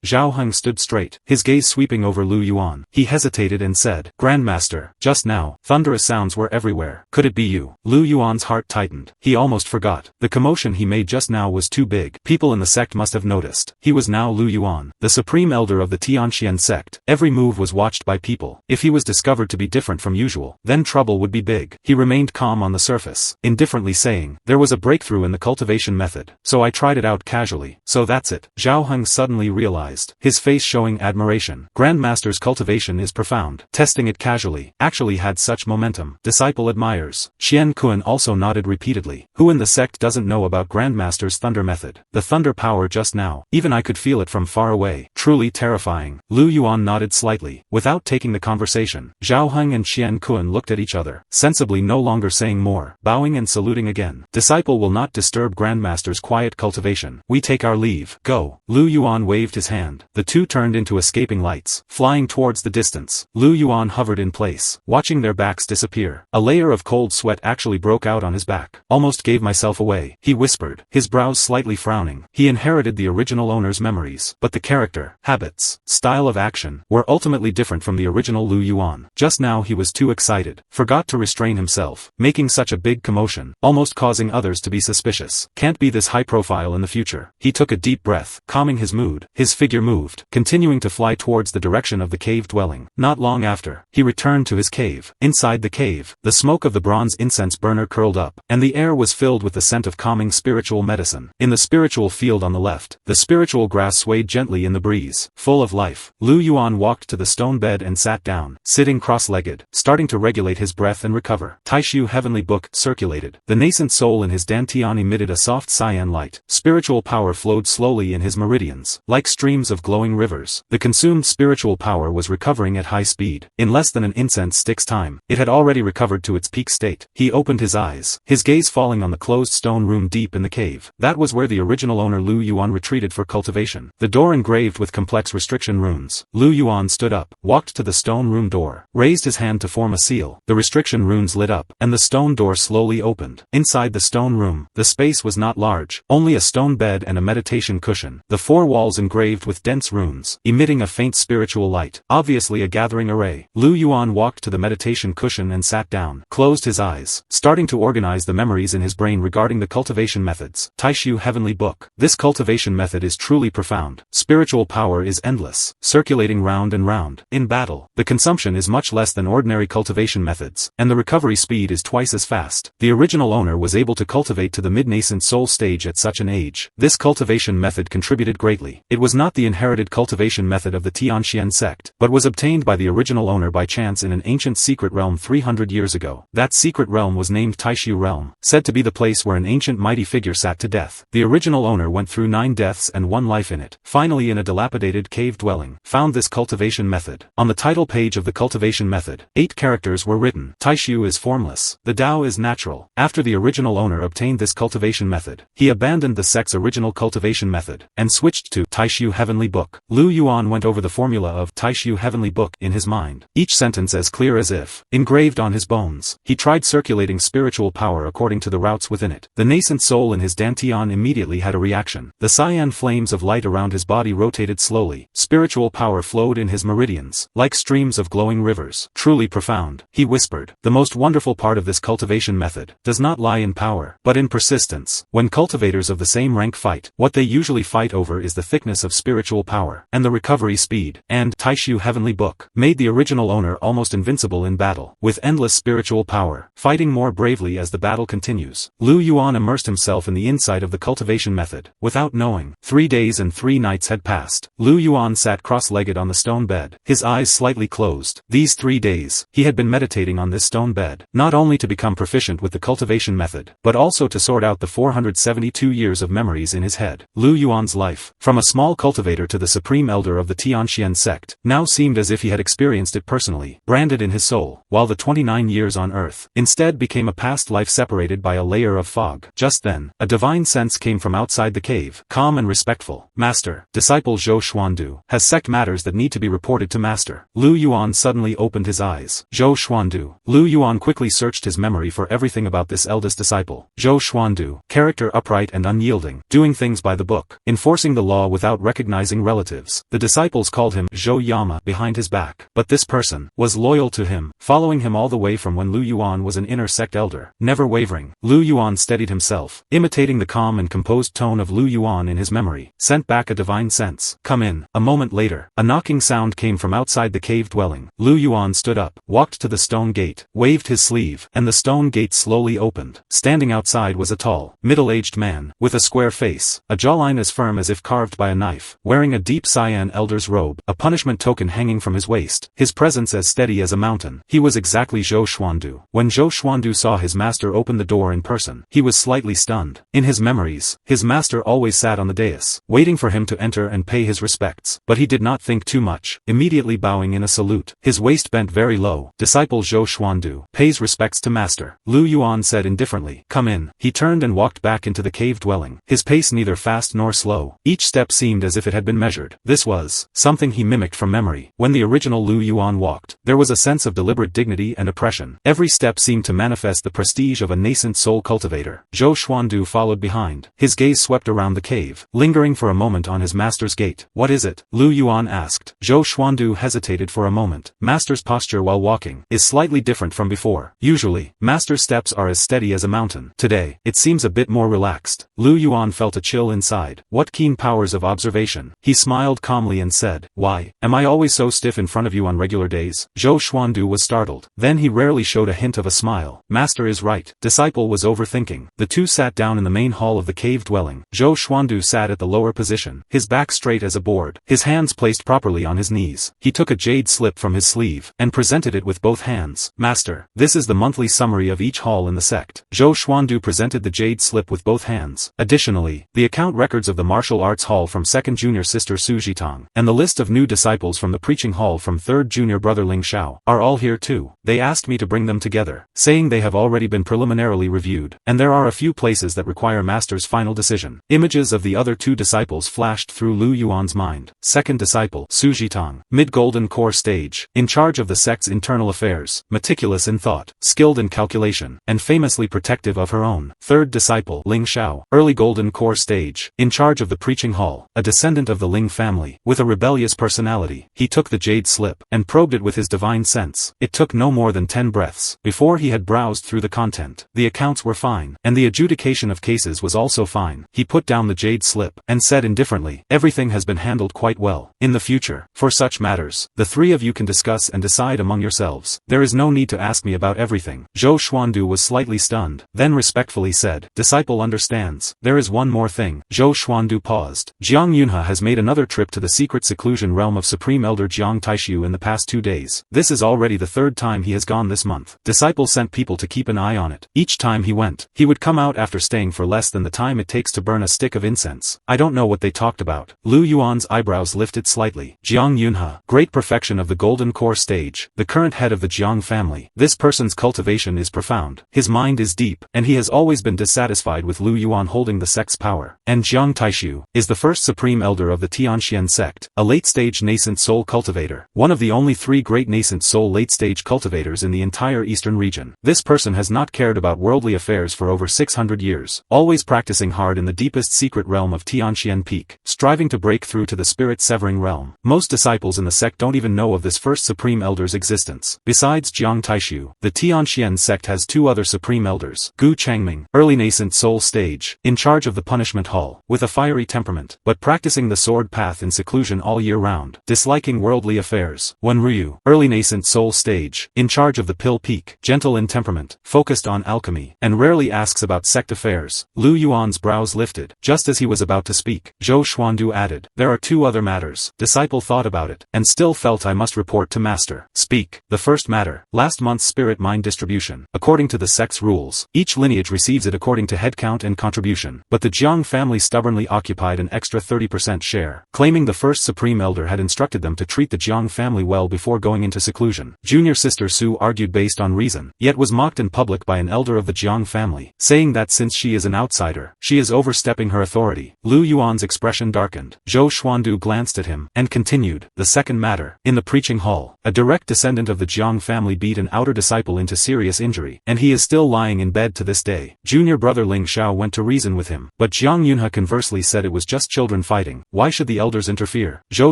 Zhao Heng stood straight, his gaze sweeping over Lu Yuan. He hesitated and said, Grandmaster, just now, thunderous sounds were everywhere. Could it be you? Lu Yuan's heart tightened. He almost forgot. The commotion he made just now was too big. People in the sect must have noticed. He was now Lu Yuan, the supreme elder of the Tianxian sect. Every move was watched by people. If he was discovered to be different from usual, then trouble would be big. He remained calm on the surface, indifferently saying, there was a breakthrough in the cultivation method, so I tried it out casually. So that's it. Zhao Heng suddenly realized, his face showing admiration. Grandmaster's cultivation is profound. Testing it casually actually had such momentum. Disciple admires. Qian Kun also nodded repeatedly. Who in the sect doesn't know about Grandmaster's thunder method? The thunder power just now, even I could feel it from far away. Truly terrifying. Lu Yuan nodded slightly, without taking the conversation. Zhao Heng and Qian Kun looked at each other, sensibly no longer saying more, bowing and saluting again. Disciple will not disturb Grandmaster's quiet cultivation. We take our leave. Go. Lu Yuan waved his hand. The two turned into escaping lights, flying towards the distance. Lu Yuan hovered in place, watching their backs disappear. A layer of cold sweat actually broke out on his back. Almost gave myself away, he whispered, his brows slightly frowning. He inherited the original owner's memories, but the character, habits, style of action, were ultimately different from the original Lu Yuan. Just now he was too excited, forgot to restrain himself, making such a big commotion, almost causing others to be suspicious. Can't be this high profile in the future. He took a deep breath, calming his mood. His figure moved, continuing to fly towards the direction of the cave dwelling. Not long after, he returned to his cave. Inside the cave, the smoke of the bronze incense burner curled up, and the air was filled with the scent of calming spiritual medicine. In the spiritual field on the left, the spiritual grass swayed gently in the breeze, full of life. Lu Yuan walked to the stone bed and sat down, sitting cross-legged, starting to regulate his breath and recover. Taishu Heavenly Book circulated. The nascent soul in his dantian emitted a soft cyan light. Spiritual power flowed slowly in his meridians, like streams of glowing rivers. The consumed spiritual power was recovering at high speed. In less than an incense stick's time, it had already recovered to its peak state. He opened his eyes, his gaze falling on the closed stone room deep in the cave. That was where the original owner Lu Yuan retreated for cultivation. The door engraved with complex restriction runes. Lu Yuan stood up, walked to the stone room door, raised his hand to form a seal. The restriction runes lit up, and the stone door slowly opened. Inside the stone room, the space was not large, only a stone bed and a meditation cushion. The four walls engraved with dense runes, emitting a faint spiritual light, obviously a gathering array. Lu Yuan walked to the meditation cushion and sat down, closed his eyes, starting to organize the memories in his brain regarding the cultivation methods. Taishu Heavenly Book. This cultivation method is truly profound. Spiritual power is endless, circulating round and round. In battle, the consumption is much less than ordinary cultivation methods, and the recovery speed is twice as fast. The original owner was able to cultivate to the mid-nascent soul stage at such an age. This cultivation method contributed greatly. It was not the inherited cultivation method of the Tianxian sect, but was obtained by the original owner by chance in an ancient secret realm 300 years ago. That secret realm was named Taishu Realm, said to be the place where an ancient mighty figure sat to death. The original owner went through 9 deaths and 1 life in it. Finally, in a dilapidated cave dwelling, found this cultivation method. On the title page of the cultivation method, 8 characters were written. Taishu is formless. The Tao is natural. After the original owner obtained this cultivation method, he abandoned the sect's original cultivation method, and switched to Taishu Heavenly Book. Lu Yuan went over the formula of Taishu Heavenly Book in his mind, each sentence as clear as if engraved on his bones. He tried circulating spiritual power according to the routes within it. The nascent soul in his dantian immediately had a reaction. The cyan flames of light around his body rotated slowly. Spiritual power flowed in his meridians, like streams of glowing rivers. Truly profound, he whispered. The most wonderful part of this cultivation method does not lie in power, but in persistence. When cultivators of the same rank fight, what they usually fight over is the thickness of spiritual power, and the recovery speed. And Taishu Heavenly Book made the original owner almost invincible in battle, with endless spiritual power, fighting more bravely as the battle continues. Lu Yuan immersed himself in the insight of the cultivation method, without knowing. 3 days and 3 nights had passed. Lu Yuan sat cross-legged on the stone bed, his eyes slightly closed. These 3 days, he had been meditating on this stone bed, not only to become proficient with the cultivation method, but also to sort out the 472 years of memories in his head. Lu Yuan's life, from a small cultivator to the supreme elder of the Tianxian sect, now seemed as if he had experienced it personally, branded in his soul, while the 29 years on earth instead became a past life separated by a layer of fog. Just then, a divine sense came from outside the cave, calm and respectful. Master, disciple Zhou Xuandu, has sect matters that need to be reported to Master. Lu Yuan suddenly opened his eyes. Zhou Xuandu. Lu Yuan quickly searched his memory for everything about this eldest disciple. Zhou Xuandu, character master upright and unyielding, doing things by the book, enforcing the law without recognizing relatives. The disciples called him Zhou Yama behind his back, but this person was loyal to him, following him all the way from when Lu Yuan was an inner sect elder, never wavering. Lu Yuan steadied himself, imitating the calm and composed tone of Lu Yuan in his memory, sent back a divine sense. Come in. A moment later, a knocking sound came from outside the cave dwelling. Lu Yuan stood up, walked to the stone gate, waved his sleeve, and the stone gate slowly opened. Standing outside was a tall, middle-aged man, with a square face, a jawline as firm as if carved by a knife, wearing a deep cyan elder's robe, a punishment token hanging from his waist, his presence as steady as a mountain. He was exactly Zhou Xuandu. When Zhou Xuandu saw his master open the door in person, he was slightly stunned. In his memories, his master always sat on the dais, waiting for him to enter and pay his respects, but he did not think too much, immediately bowing in a salute. His waist bent very low. Disciple Zhou Xuandu pays respects to master. Lu Yuan said indifferently, come in. He turned and walked back into the cave dwelling, his pace neither fast nor slow. Each step seemed as if it had been measured. This was something he mimicked from memory. When the original Lu Yuan walked, there was a sense of deliberate dignity and oppression. Every step seemed to manifest the prestige of a nascent soul cultivator. Zhou Xuandu followed behind. His gaze swept around the cave, lingering for a moment on his master's gate. What is it? Lu Yuan asked. Zhou Xuandu hesitated for a moment. Master's posture while walking is slightly different from before. Usually, master's steps are as steady as a mountain. Today, it seems a bit more relaxed. Lu Yuan felt a chill inside. What keen powers of observation. He smiled calmly and said, why, am I always so stiff in front of you on regular days? Zhou Xuandu was startled. Then he rarely showed a hint of a smile. Master is right. Disciple was overthinking. The two sat down in the main hall of the cave dwelling. Zhou Xuandu sat at the lower position, his back straight as a board, his hands placed properly on his knees. He took a jade slip from his sleeve, and presented it with both hands. Master, this is the monthly summary of each hall in the sect. Zhou Xuandu presented the jade slip with both hands. Additionally, the account records of the martial arts hall from 2nd junior sister Su Jitang, and the list of new disciples from the preaching hall from 3rd junior brother Ling Xiao, are all here too. They asked me to bring them together, saying they have already been preliminarily reviewed, and there are a few places that require master's final decision. Images of the other two disciples flashed through Lu Yuan's mind. Second disciple, Su Jitang, mid-golden core stage, in charge of the sect's internal affairs, meticulous in thought, skilled in calculation, and famously protective of her own. Third disciple, Ling Xiao, early golden core stage, in charge of the preaching hall, a descendant of the Ling family, with a rebellious personality. He took the jade slip, and probed it with his divine sense. It took no more than 10 breaths, before he had browsed through the content. The accounts were fine, and the adjudication of cases was also fine. He put down the jade slip, and said indifferently, everything has been handled quite well. In the future, for such matters, the three of you can discuss and decide among yourselves. There is no need to ask me about everything. Zhou Xuandu was slightly stunned, then respectfully said, disciple understands. There is one more thing. Zhou Xuandu paused. Jiang Yunhe has made another trip to the secret seclusion realm of Supreme Elder Jiang Taishu in the past 2 days. This is already the 3rd time he has gone this month. Disciple sent people to keep an eye on it. Each time he went, he would come out after staying for less than the time it takes to burn a stick of incense. I don't know what they talked about. Lu Yuan's eyebrows lifted slightly. Jiang Yunhe, great perfection of the golden core stage, the current head of the Jiang family. This person's cultivation is profound. His mind is deep, and he has always been dissatisfied with Lu Yuan holding the sect's power. And Jiang Taishu is the first supreme elder of the Tianxian sect, a late-stage nascent soul cultivator, one of the only 3 great nascent soul late-stage cultivators in the entire eastern region. This person has not cared about worldly affairs for over 600 years, always practicing hard in the deepest secret realm of Tianxian Peak, striving to break through to the spirit-severing realm. Most disciples in the sect don't even know of this first supreme elder's existence. Besides Jiang Taishu, the Tianxian sect has 2 other supreme elders. Gu Changming, early nascent soul stage, in charge of the punishment hall, with a fiery temperament, but practicing the sword path in seclusion all year round, disliking worldly affairs. Wen Ryu, early nascent soul stage, in charge of the Pill Peak, gentle in temperament, focused on alchemy, and rarely asks about sect affairs. Lu Yuan's brows lifted. Just as he was about to speak, Zhou Xuandu added, there are 2 other matters. Disciple thought about it, and still felt I must report to master. Speak. The first matter, last month's spirit mine distribution. According to the sect's rules, each lineage receives it according to headcount and contribution, but the Jiang family stubbornly occupied an extra 30% share, claiming the first supreme elder had instructed them to treat the Jiang family well before going into seclusion. Junior sister Su argued based on reason, yet was mocked in public by an elder of the Jiang family, saying that since she is an outsider, she is overstepping her authority. Lu Yuan's expression darkened. Zhou Xuandu glanced at him, and continued, the second matter, in the preaching hall, a direct descendant of the Jiang family beat an outer disciple into serious injury, and he is still lying in bed to this day. Junior brother Ling Shao went to reason with him, but Jiang Yunhe conversely said it was just children fighting. Why should the elders interfere? Zhou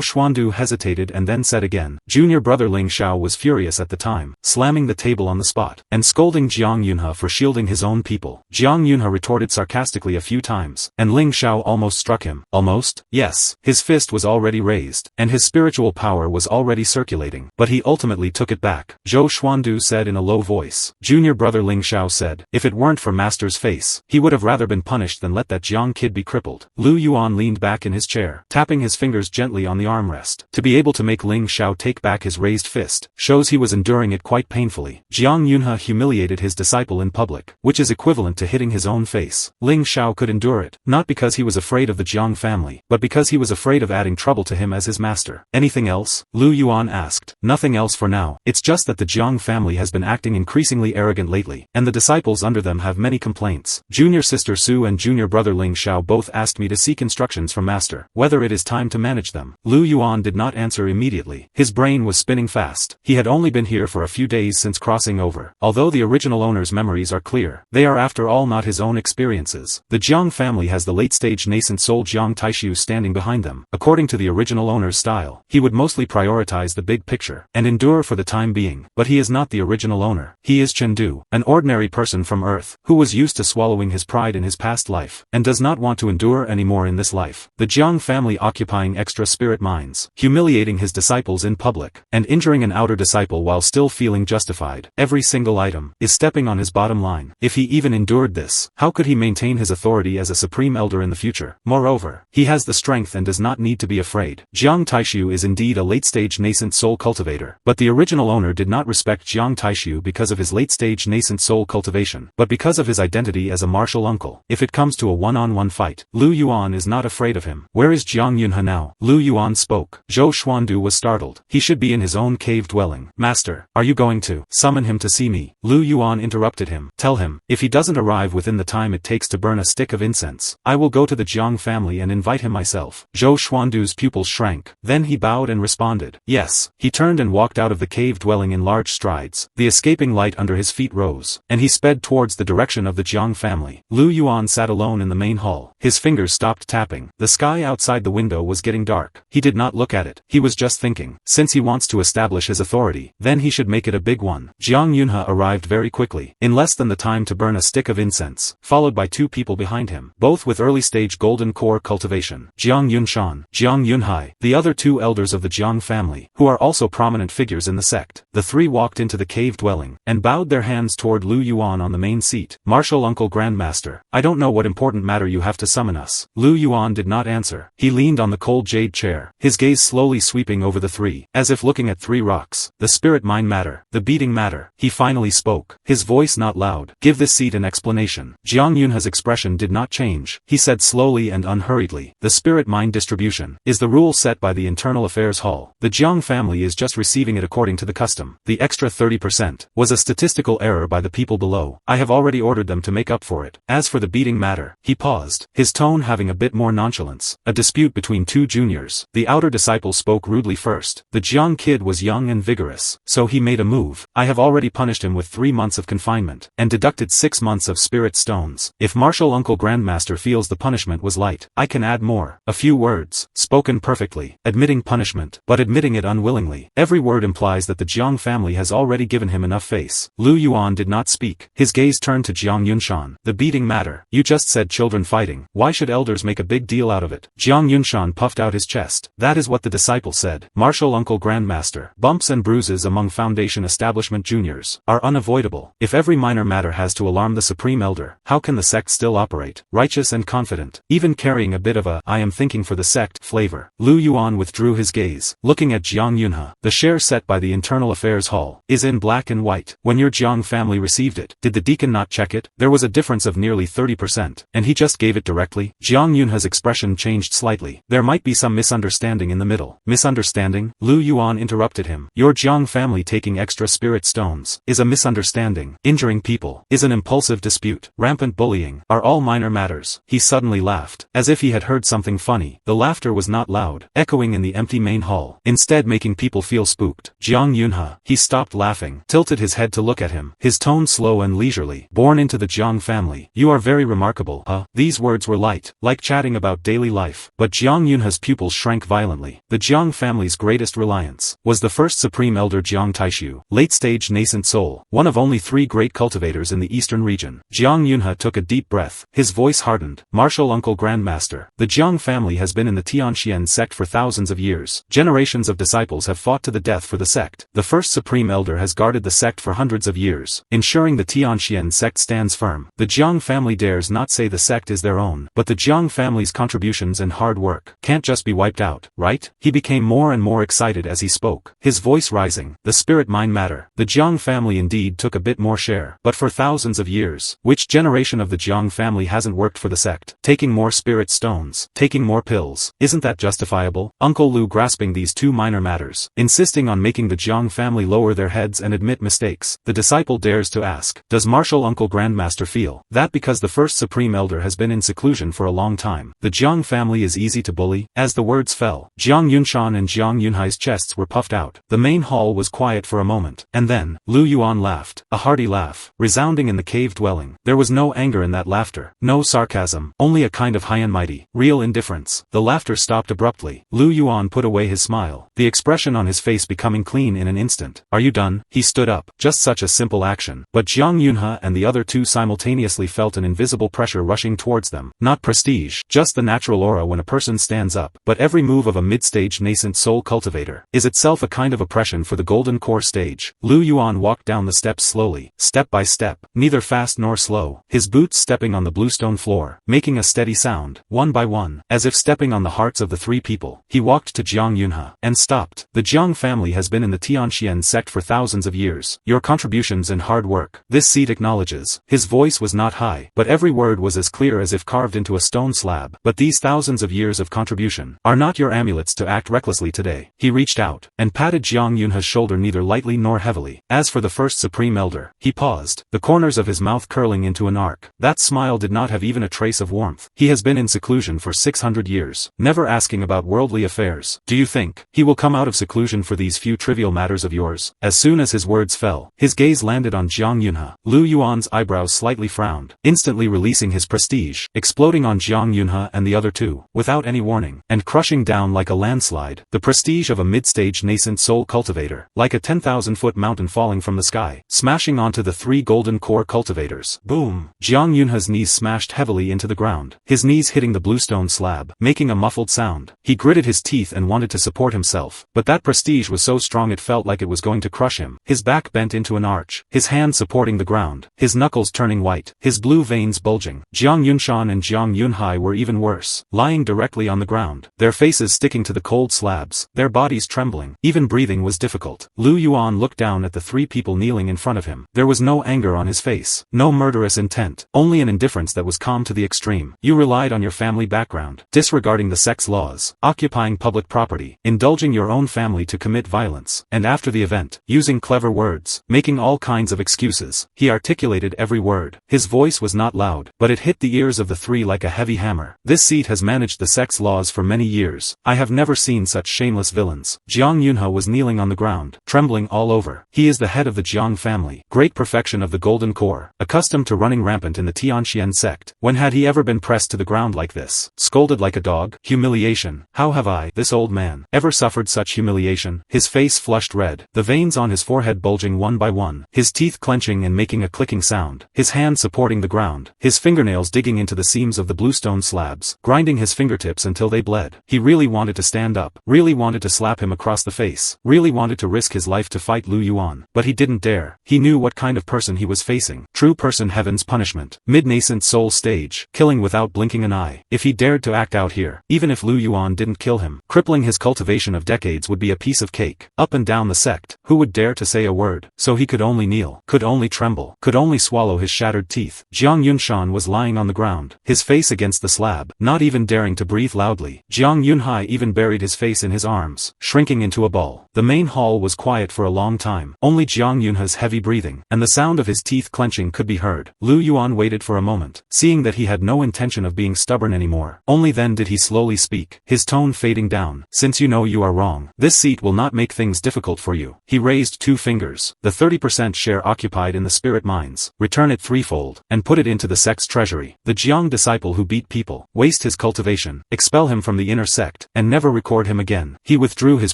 Xuandu hesitated and then said again. Junior brother Ling Shao was furious at the time, slamming the table on the spot, and scolding Jiang Yunhe for shielding his own people. Jiang Yunhe retorted sarcastically a few times, and Ling Shao almost struck him. Almost? Yes. His fist was already raised, and his spiritual power was already circulating, but he ultimately took it back. Zhou Xuandu said in a low voice. Junior brother Ling Shao said, if it weren't for master's face, he would have rather been punished than let that Jiang kid be crippled. Lu Yuan leaned back in his chair, tapping his fingers gently on the armrest. To be able to make Ling Shao take back his raised fist, shows he was enduring it quite painfully. Jiang Yunhe humiliated his disciple in public, which is equivalent to hitting his own face. Ling Shao could endure it, not because he was afraid of the Jiang family, but because he was afraid of adding trouble to him as his master. Anything else? Lu Yuan asked. Nothing else for now. It's just that the Jiang family has been acting increasingly arrogant lately, and the disciples under them have many complaints. Junior sister Su and junior brother Ling Shao both asked me to seek instructions from master, whether it is time to manage them. Lu Yuan did not answer immediately. His brain was spinning fast. He had only been here for a few days since crossing over. Although the original owner's memories are clear, they are after all not his own experiences. The Jiang family has the late-stage nascent soul Jiang Taishu standing behind them. According to the original owner's style, he would mostly prioritize the big picture, and endure for the time being. But he is not the original owner. He is Chengdu, an ordinary person from Earth, who was used to swallowing his pride in his past life, and does not want to endure anymore in this life. The Jiang family occupying extra spirit mines, humiliating his disciples in public, and injuring an outer disciple while still feeling justified. Every single item is stepping on his bottom line. If he even endured this, how could he maintain his authority as a supreme elder in the future? Moreover, he has the strength and does not need to be afraid. Jiang Taishu is indeed a late-stage nascent soul cultivator, but the original owner did not respect Jiang Taishu because of his late-stage nascent soul cultivation, but because of his identity as a martial uncle. If it comes to a one-on-one fight, Lu Yuan is not afraid of him. Where is Jiang Yunhe now? Lu Yuan spoke. Zhou Xuandu was startled. He should be in his own cave dwelling. Master, are you going to summon him to see me? Lu Yuan interrupted him. Tell him, if he doesn't arrive within the time it takes to burn a stick of incense, I will go to the Jiang family and invite him myself. Zhou Xuandu's pupils shrank. Then he bowed and responded. Yes. He turned and walked out of the cave dwelling in large strides. The escaping light under his feet rose, and he sped towards the direction of the Jiang family. Lu Yuan sat alone in the main hall. His fingers stopped tapping. The sky outside the window was getting dark. He did not look at it. He was just thinking. Since he wants to establish his authority, then he should make it a big one. Jiang Yunhe arrived very quickly, in less than the time to burn a stick of incense, followed by two people behind him, both with early-stage golden core cultivation. Jiang Yunshan, Jiang Yunhai, the other two elders of the Jiang family, who are also prominent figures in the sect. The three walked into the cave dwelling, and bowed their hands toward Lu Yuan on the main seat. Martial Uncle Grandmaster, I don't know what important matter you have to summon us. Lu Yuan did not answer. He leaned on the cold jade chair, his gaze slowly sweeping over the three, as if looking at three rocks. The spirit mind matter, the beating matter. He finally spoke, his voice not loud. Give this seat an explanation. Jiang Yunhe's expression did not change. He said slowly and unhurriedly, the spirit mind distribution is the rule set by the Internal Affairs Hall. The Jiang family is just receiving it according to the custom. The extra 30% was a statistical error by the people below. I have already ordered them to make up for it. As for the beating matter, he paused, his tone having a bit more nonchalance. A dispute between two juniors. The outer disciple spoke rudely first. The Jiang kid was young and vigorous, so he made a move. I have already punished him with 3 months of confinement, and deducted 6 months of spirit stones. If Martial Uncle Grandmaster feels the punishment was light, I can add more. A few words, spoken perfectly, admitting punishment, but admitting it unwillingly. Every word implies that the Jiang family has already given him enough face. Lu Yuan did not speak. His gaze turned to Jiang Yunshan. The beating matter. You just said children fighting. Why should elders make a big deal out of it? Jiang Yunshan puffed out his chest. That is what the disciple said. Martial Uncle Grandmaster. Bumps and bruises among Foundation Establishment juniors are unavoidable. If every minor matter has to alarm the Supreme Elder, how can the sect still operate? Righteous and confident, even carrying a bit of a I am thinking for the sect flavor. Lu Yuan withdrew his gaze, looking at Jiang Yunhe. The share set by the Internal Affairs Hall is in black and white. When your Jiang family received it, did the deacon not check it? There was a difference of nearly 30%, and he just gave it directly. Jiang Yunhe's expression changed slightly. There might be some misunderstanding in the middle. Misunderstanding? Lu Yuan interrupted him. Your Jiang family taking extra spirit spirit stones? Is a misunderstanding, injuring people? Is an impulsive dispute, rampant bullying, are all minor matters? He suddenly laughed, as if he had heard something funny. The laughter was not loud, echoing in the empty main hall, instead making people feel spooked. Jiang Yunhe. He stopped laughing, tilted his head to look at him, his tone slow and leisurely. Born into the Jiang family. You are very remarkable, huh? These words were light, like chatting about daily life. But Jiang Yunhe's pupils shrank violently. The Jiang family's greatest reliance was the first supreme elder Jiang Taishu, late-stage nascent soul, one of only 3 great cultivators in the eastern region. Jiang Yunhe took a deep breath, his voice hardened. Martial Uncle Grandmaster. The Jiang family has been in the Tianxian sect for thousands of years. Generations of disciples have fought to the death for the sect. The first supreme elder has guarded the sect for hundreds of years, ensuring the Tianxian sect stands firm. The Jiang family dares not say the sect is their own, but the Jiang family's contributions and hard work can't just be wiped out, right? He became more and more excited as he spoke, his voice rising. The spirit-mind matter. The Jiang family indeed took a bit more share, but for thousands of years, which generation of the Jiang family hasn't worked for the sect? Taking more spirit stones, taking more pills, isn't that justifiable? Uncle Lu grasping these 2 minor matters, insisting on making the Jiang family lower their heads and admit mistakes. The disciple dares to ask, does Martial Uncle Grandmaster feel that because the first supreme elder has been in seclusion for a long time, the Jiang family is easy to bully? As the words fell, Jiang Yunshan and Jiang Yunhai's chests were puffed out. The main hall was quiet for a moment, and then, Lu Yuan laughed, a hearty laugh, resounding in the cave dwelling. There was no anger in that laughter, no sarcasm, only a kind of high and mighty, real indifference. The laughter stopped abruptly. Lu Yuan put away his smile, the expression on his face becoming clean in an instant. Are you done? He stood up, just such a simple action. But Jiang Yunhe and the other 2 simultaneously felt an invisible pressure rushing towards them. Not prestige, just the natural aura when a person stands up. But every move of a mid-stage nascent soul cultivator is itself a kind of oppression for the golden core stage. Lu Yuan walked down the steps slowly, step by step, neither fast nor slow, his boots stepping on the bluestone floor, making a steady sound, one by one, as if stepping on the hearts of the 3 people. He walked to Jiang Yunhe, and stopped. The Jiang family has been in the Tianxian sect for thousands of years. Your contributions and hard work, this seat acknowledges. His voice was not high, but every word was as clear as if carved into a stone slab. But these thousands of years of contribution are not your amulets to act recklessly today. He reached out, and patted Jiang Yunhe's shoulder neither lightly nor heavily. As for the first supreme elder, he paused, the corners of his mouth curling into an arc. That smile did not have even a trace of warmth. He has been in seclusion for 600 years, never asking about worldly affairs. Do you think he will come out of seclusion for these few trivial matters of yours? As soon as his words fell, his gaze landed on Jiang Yunhe. Lu Yuan's eyebrows slightly frowned, instantly releasing his prestige, exploding on Jiang Yunhe and the other 2, without any warning, and crushing down like a landslide. The prestige of a mid-stage nascent soul cultivator, like a 10,000-foot mountain falling from the sky, smashing onto the 3 golden core cultivators. Boom! Jiang Yunhe's knees smashed heavily into the ground, his knees hitting the bluestone slab, making a muffled sound. He gritted his teeth and wanted to support himself, but that prestige was so strong it felt like it was going to crush him. His back bent into an arch, his hand supporting the ground, his knuckles turning white, his blue veins bulging. Jiang Yunshan and Jiang Yunhai were even worse, lying directly on the ground, their faces sticking to the cold slabs, their bodies trembling. Even breathing was difficult. Lu Yuan looked down at the 3 people kneeling in front of him. There was no anger on his face, no murderous intent, only an indifference that was calm to the extreme. You relied on your family background, disregarding the sect's laws, occupying public property, indulging your own family to commit violence, and after the event, using clever words, making all kinds of excuses. He articulated every word. His voice was not loud, but it hit the ears of the 3 like a heavy hammer. This seat has managed the sect's laws for many years. I have never seen such shameless villains. Jiang Yunhe was kneeling on the ground, trembling all over. He is the head of the Jiang family, great perfection of the golden core, accustomed to running rampant in the Tianxian sect. When had he ever been pressed to the ground like this? Scolded like a dog? Humiliation. How have I, this old man, ever suffered such humiliation? His face flushed red, the veins on his forehead bulging one by one, his teeth clenching and making a clicking sound, his hand supporting the ground, his fingernails digging into the seams of the bluestone slabs, grinding his fingertips until they bled. He really wanted to stand up, really wanted to slap him across the face, really wanted to risk his life to fight Lu Yuan, but he didn't dare. He knew what kind of person he was facing. True person, heaven's punishment. Mid-nascent soul stage, killing without blinking an eye. If he dared to act out here, even if Lu Yuan didn't kill him, crippling his cultivation of decades would be a piece of cake. Up and down the sect, who would dare to say a word? So he could only kneel, could only tremble, could only swallow his shattered teeth. Jiang Yunshan was lying on the ground, his face against the slab, not even daring to breathe loudly. Jiang Yunhai even buried his face in his arms, shrinking into a ball. The main hall was quiet for a long time. him. Only Jiang Yunhe's heavy breathing, and the sound of his teeth clenching could be heard. Lu Yuan waited for a moment, seeing that he had no intention of being stubborn anymore. Only then did he slowly speak, his tone fading down. Since you know you are wrong, this seat will not make things difficult for you. He raised 2 fingers, the 30% share occupied in the spirit mines, return it threefold, and put it into the sect's treasury. The Jiang disciple who beat people, waste his cultivation, expel him from the inner sect, and never record him again. He withdrew his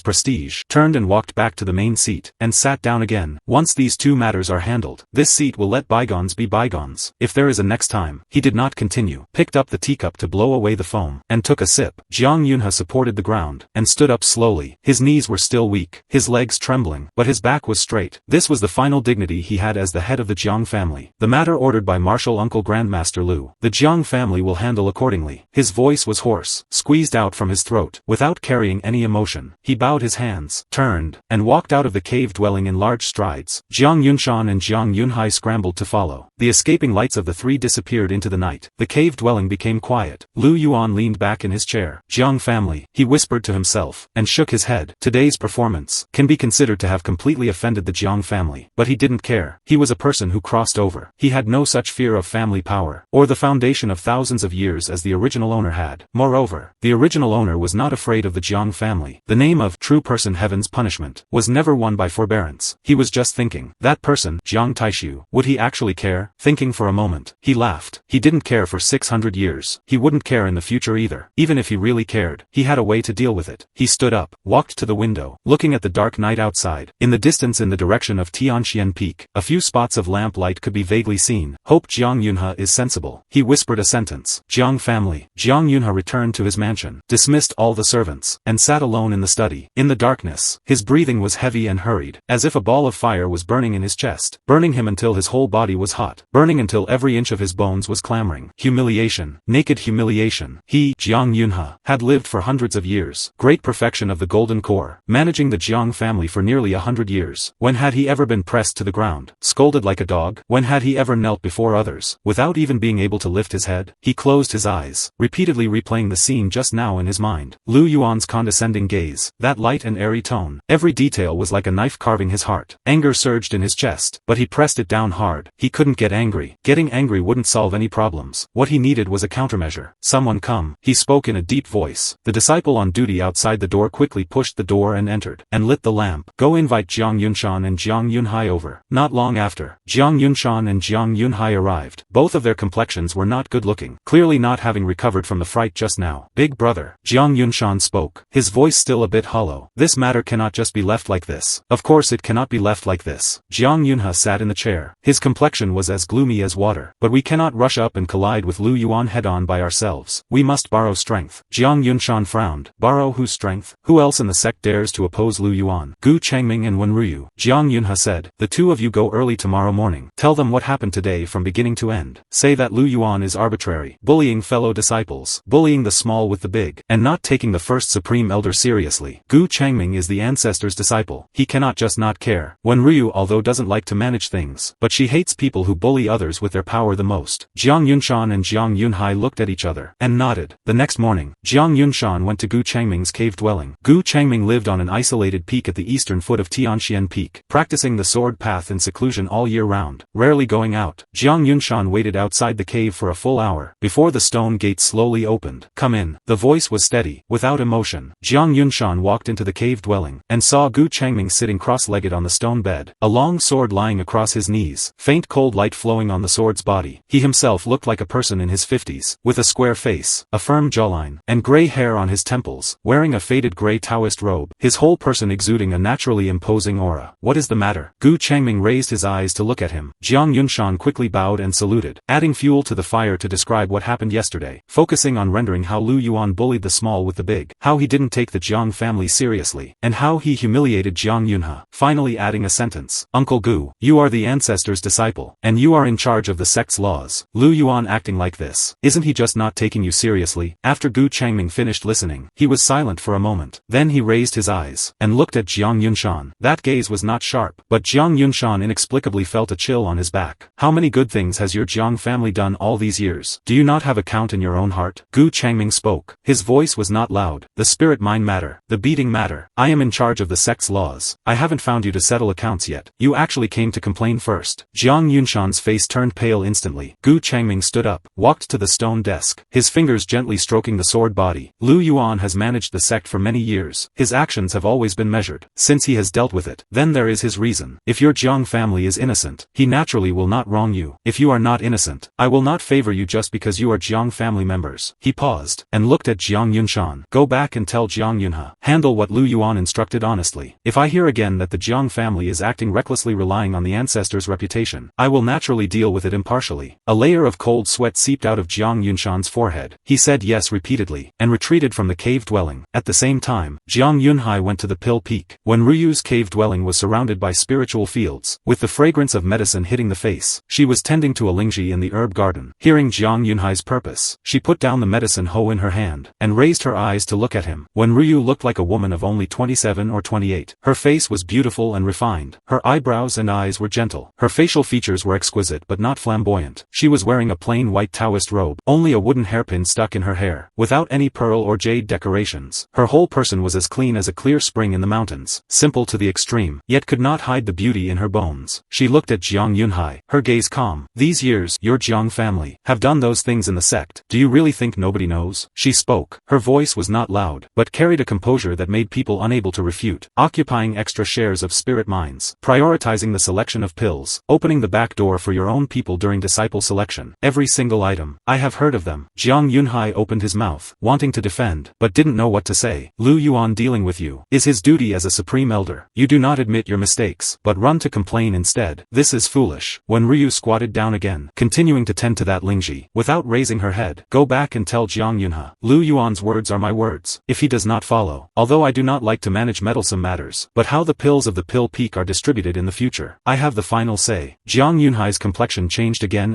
prestige, turned and walked back to the main seat, and sat down again. Once these 2 matters are handled, this seat will let bygones be bygones. If there is a next time, he did not continue, picked up the teacup to blow away the foam, and took a sip. Jiang Yunhe supported the ground, and stood up slowly. His knees were still weak, his legs trembling, but his back was straight. This was the final dignity he had as the head of the Jiang family. The matter ordered by Martial Uncle Grandmaster Lu, the Jiang family will handle accordingly. His voice was hoarse, squeezed out from his throat, without carrying any emotion. He bowed his hands, turned, and walked out of the cave dwelling in large strides. Jiang Yunshan and Jiang Yunhai scrambled to follow. The escaping lights of the 3 disappeared into the night. The cave dwelling became quiet. Lu Yuan leaned back in his chair. Jiang family, he whispered to himself, and shook his head. Today's performance can be considered to have completely offended the Jiang family, but he didn't care. He was a person who crossed over. He had no such fear of family power, or the foundation of thousands of years as the original owner had. Moreover, the original owner was not afraid of the Jiang family. The name of true person heaven's punishment was never won by forbearance. He was just thinking, that person, Jiang Taishu, would he actually care? Thinking for a moment, he laughed. He didn't care for 600 years. He wouldn't care in the future either. Even if he really cared, he had a way to deal with it. He stood up, walked to the window, looking at the dark night outside. In the distance in the direction of Tianxian Peak, a few spots of lamp light could be vaguely seen. Hope Jiang Yunhe is sensible. He whispered a sentence. Jiang family. Jiang Yunhe returned to his mansion, dismissed all the servants, and sat alone in the study. In the darkness, his breathing was heavy and hurried, as if a ball of fire was burning in his chest, burning him until his whole body was hot, burning until every inch of his bones was clamoring. Humiliation, naked humiliation. He, Jiang Yunhe, had lived for hundreds of years, great perfection of the golden core, managing the Jiang family for nearly 100 years. When had he ever been pressed to the ground, scolded like a dog? When had he ever knelt before others, without even being able to lift his head? He closed his eyes, repeatedly replaying the scene just now in his mind. Lu Yuan's condescending gaze, that light and airy tone, every detail was like a knife carving his heart. Anger surged in his chest, but he pressed it down hard. He couldn't get angry. Getting angry wouldn't solve any problems. What he needed was a countermeasure. Someone come. He spoke in a deep voice. The disciple on duty outside the door quickly pushed the door and entered, and lit the lamp. Go invite Jiang Yunshan and Jiang Yunhai over. Not long after, Jiang Yunshan and Jiang Yunhai arrived. Both of their complexions were not good looking, clearly not having recovered from the fright just now. Big brother, Jiang Yunshan spoke, his voice still a bit hollow. This matter cannot just be left like this. Of course it cannot be left like this. Jiang Yunhe sat in the chair. His complexion was as gloomy as water. But we cannot rush up and collide with Lu Yuan head-on by ourselves. We must borrow strength. Jiang Yunshan frowned. Borrow whose strength? Who else in the sect dares to oppose Lu Yuan? Gu Changming and Wenruyu. Jiang Yunhe said, the 2 of you go early tomorrow morning. Tell them what happened today from beginning to end. Say that Lu Yuan is arbitrary, bullying fellow disciples, bullying the small with the big, and not taking the first supreme elder seriously. Gu Changming is the ancestor's disciple. He cannot just not care. Wenruyu although doesn't like to manage things, but she hates people who bully others with their power the most. Jiang Yunshan and Jiang Yunhai looked at each other, and nodded. The next morning, Jiang Yunshan went to Gu Changming's cave dwelling. Gu Changming lived on an isolated peak at the eastern foot of Tianxian Peak, practicing the sword path in seclusion all year round, rarely going out. Jiang Yunshan waited outside the cave for a full hour, before the stone gate slowly opened. Come in. The voice was steady, without emotion. Jiang Yunshan walked into the cave dwelling, and saw Gu Changming sitting cross-legged on the stone bed, a long sword lying across his knees, faint cold light flowing on the sword's body. He himself looked like a person in his 50s, with a square face, a firm jawline, and gray hair on his temples, wearing a faded gray Taoist robe, his whole person exuding a naturally imposing aura. What is the matter? Gu Changming raised his eyes to look at him. Jiang Yunshan quickly bowed and saluted, adding fuel to the fire to describe what happened yesterday, focusing on rendering how Lu Yuan bullied the small with the big, how he didn't take the Jiang family seriously, and how he humiliated Jiang Yunhe, finally adding a sentence. Uncle Gu, you are the ancestor's disciple, and you are in charge of the sect's laws. Lu Yuan acting like this, isn't he just not taking you seriously? After Gu Changming finished listening, he was silent for a moment. Then he raised his eyes, and looked at Jiang Yunshan. That gaze was not sharp, but Jiang Yunshan inexplicably felt a chill on his back. How many good things has your Jiang family done all these years? Do you not have a count in your own heart? Gu Changming spoke. His voice was not loud. The spirit mind matter, the beating matter. I am in charge of the sect's laws. I haven't found you to settle accounts yet. You actually came to complain first. Jiang Yunshan's face turned pale instantly. Gu Changming stood up, walked to the stone desk, his fingers gently stroking the sword body. Lu Yuan has managed the sect for many years. His actions have always been measured. Since he has dealt with it, then there is his reason. If your Jiang family is innocent, he naturally will not wrong you. If you are not innocent, I will not favor you just because you are Jiang family members. He paused, and looked at Jiang Yunshan. Go back and tell Jiang Yunhe. Handle what Lu Yuan instructed honestly. If I hear again that the Jiang family is acting recklessly relying on the ancestors' reputation, I will naturally deal with it impartially. A layer of cold sweat seeped out of Jiang Yunshan's forehead. He said yes repeatedly, and retreated from the cave dwelling. At the same time, Jiang Yunhe went to the Pill Peak. When Ryu's cave dwelling was surrounded by spiritual fields, with the fragrance of medicine hitting the face, she was tending to a lingji in the herb garden. Hearing Jiang Yunhe's purpose, she put down the medicine hoe in her hand, and raised her eyes to look at him. When Ryu looked like a woman of only 27 or 28, her face was beautiful and refined. Her eyebrows and eyes were gentle. Her facial features were exquisite but not flamboyant. She was wearing a plain white Taoist robe, only a wooden hairpin stuck in her hair, without any pearl or jade decorations. Her whole person was as clean as a clear spring in the mountains, simple to the extreme, yet could not hide the beauty in her bones. She looked at Jiang Yunhe, her gaze calm. These years, your Jiang family have done those things in the sect. Do you really think nobody knows? She spoke. Her voice was not loud, but carried a composure that made people unable to refute. Occupying extra shares of spirit mines, prioritizing the selection of pills, opening the back door for your own people during disciple selection. Every single item. I have heard of them. Jiang Yunhe opened his mouth, wanting to defend, but didn't know what to say. Lu Yuan dealing with you is his duty as a supreme elder. You do not admit your mistakes, but run to complain instead. This is foolish. When Ryu squatted down again, continuing to tend to that lingji, without raising her head, go back and tell Jiang Yunhe. Lu Yuan's words are my words. If he does not follow, although I do not like to manage meddlesome matters, but how the pills of the Pill Peak are distributed in the future, I have the final say. Jiang Yunhe's complexion changed again,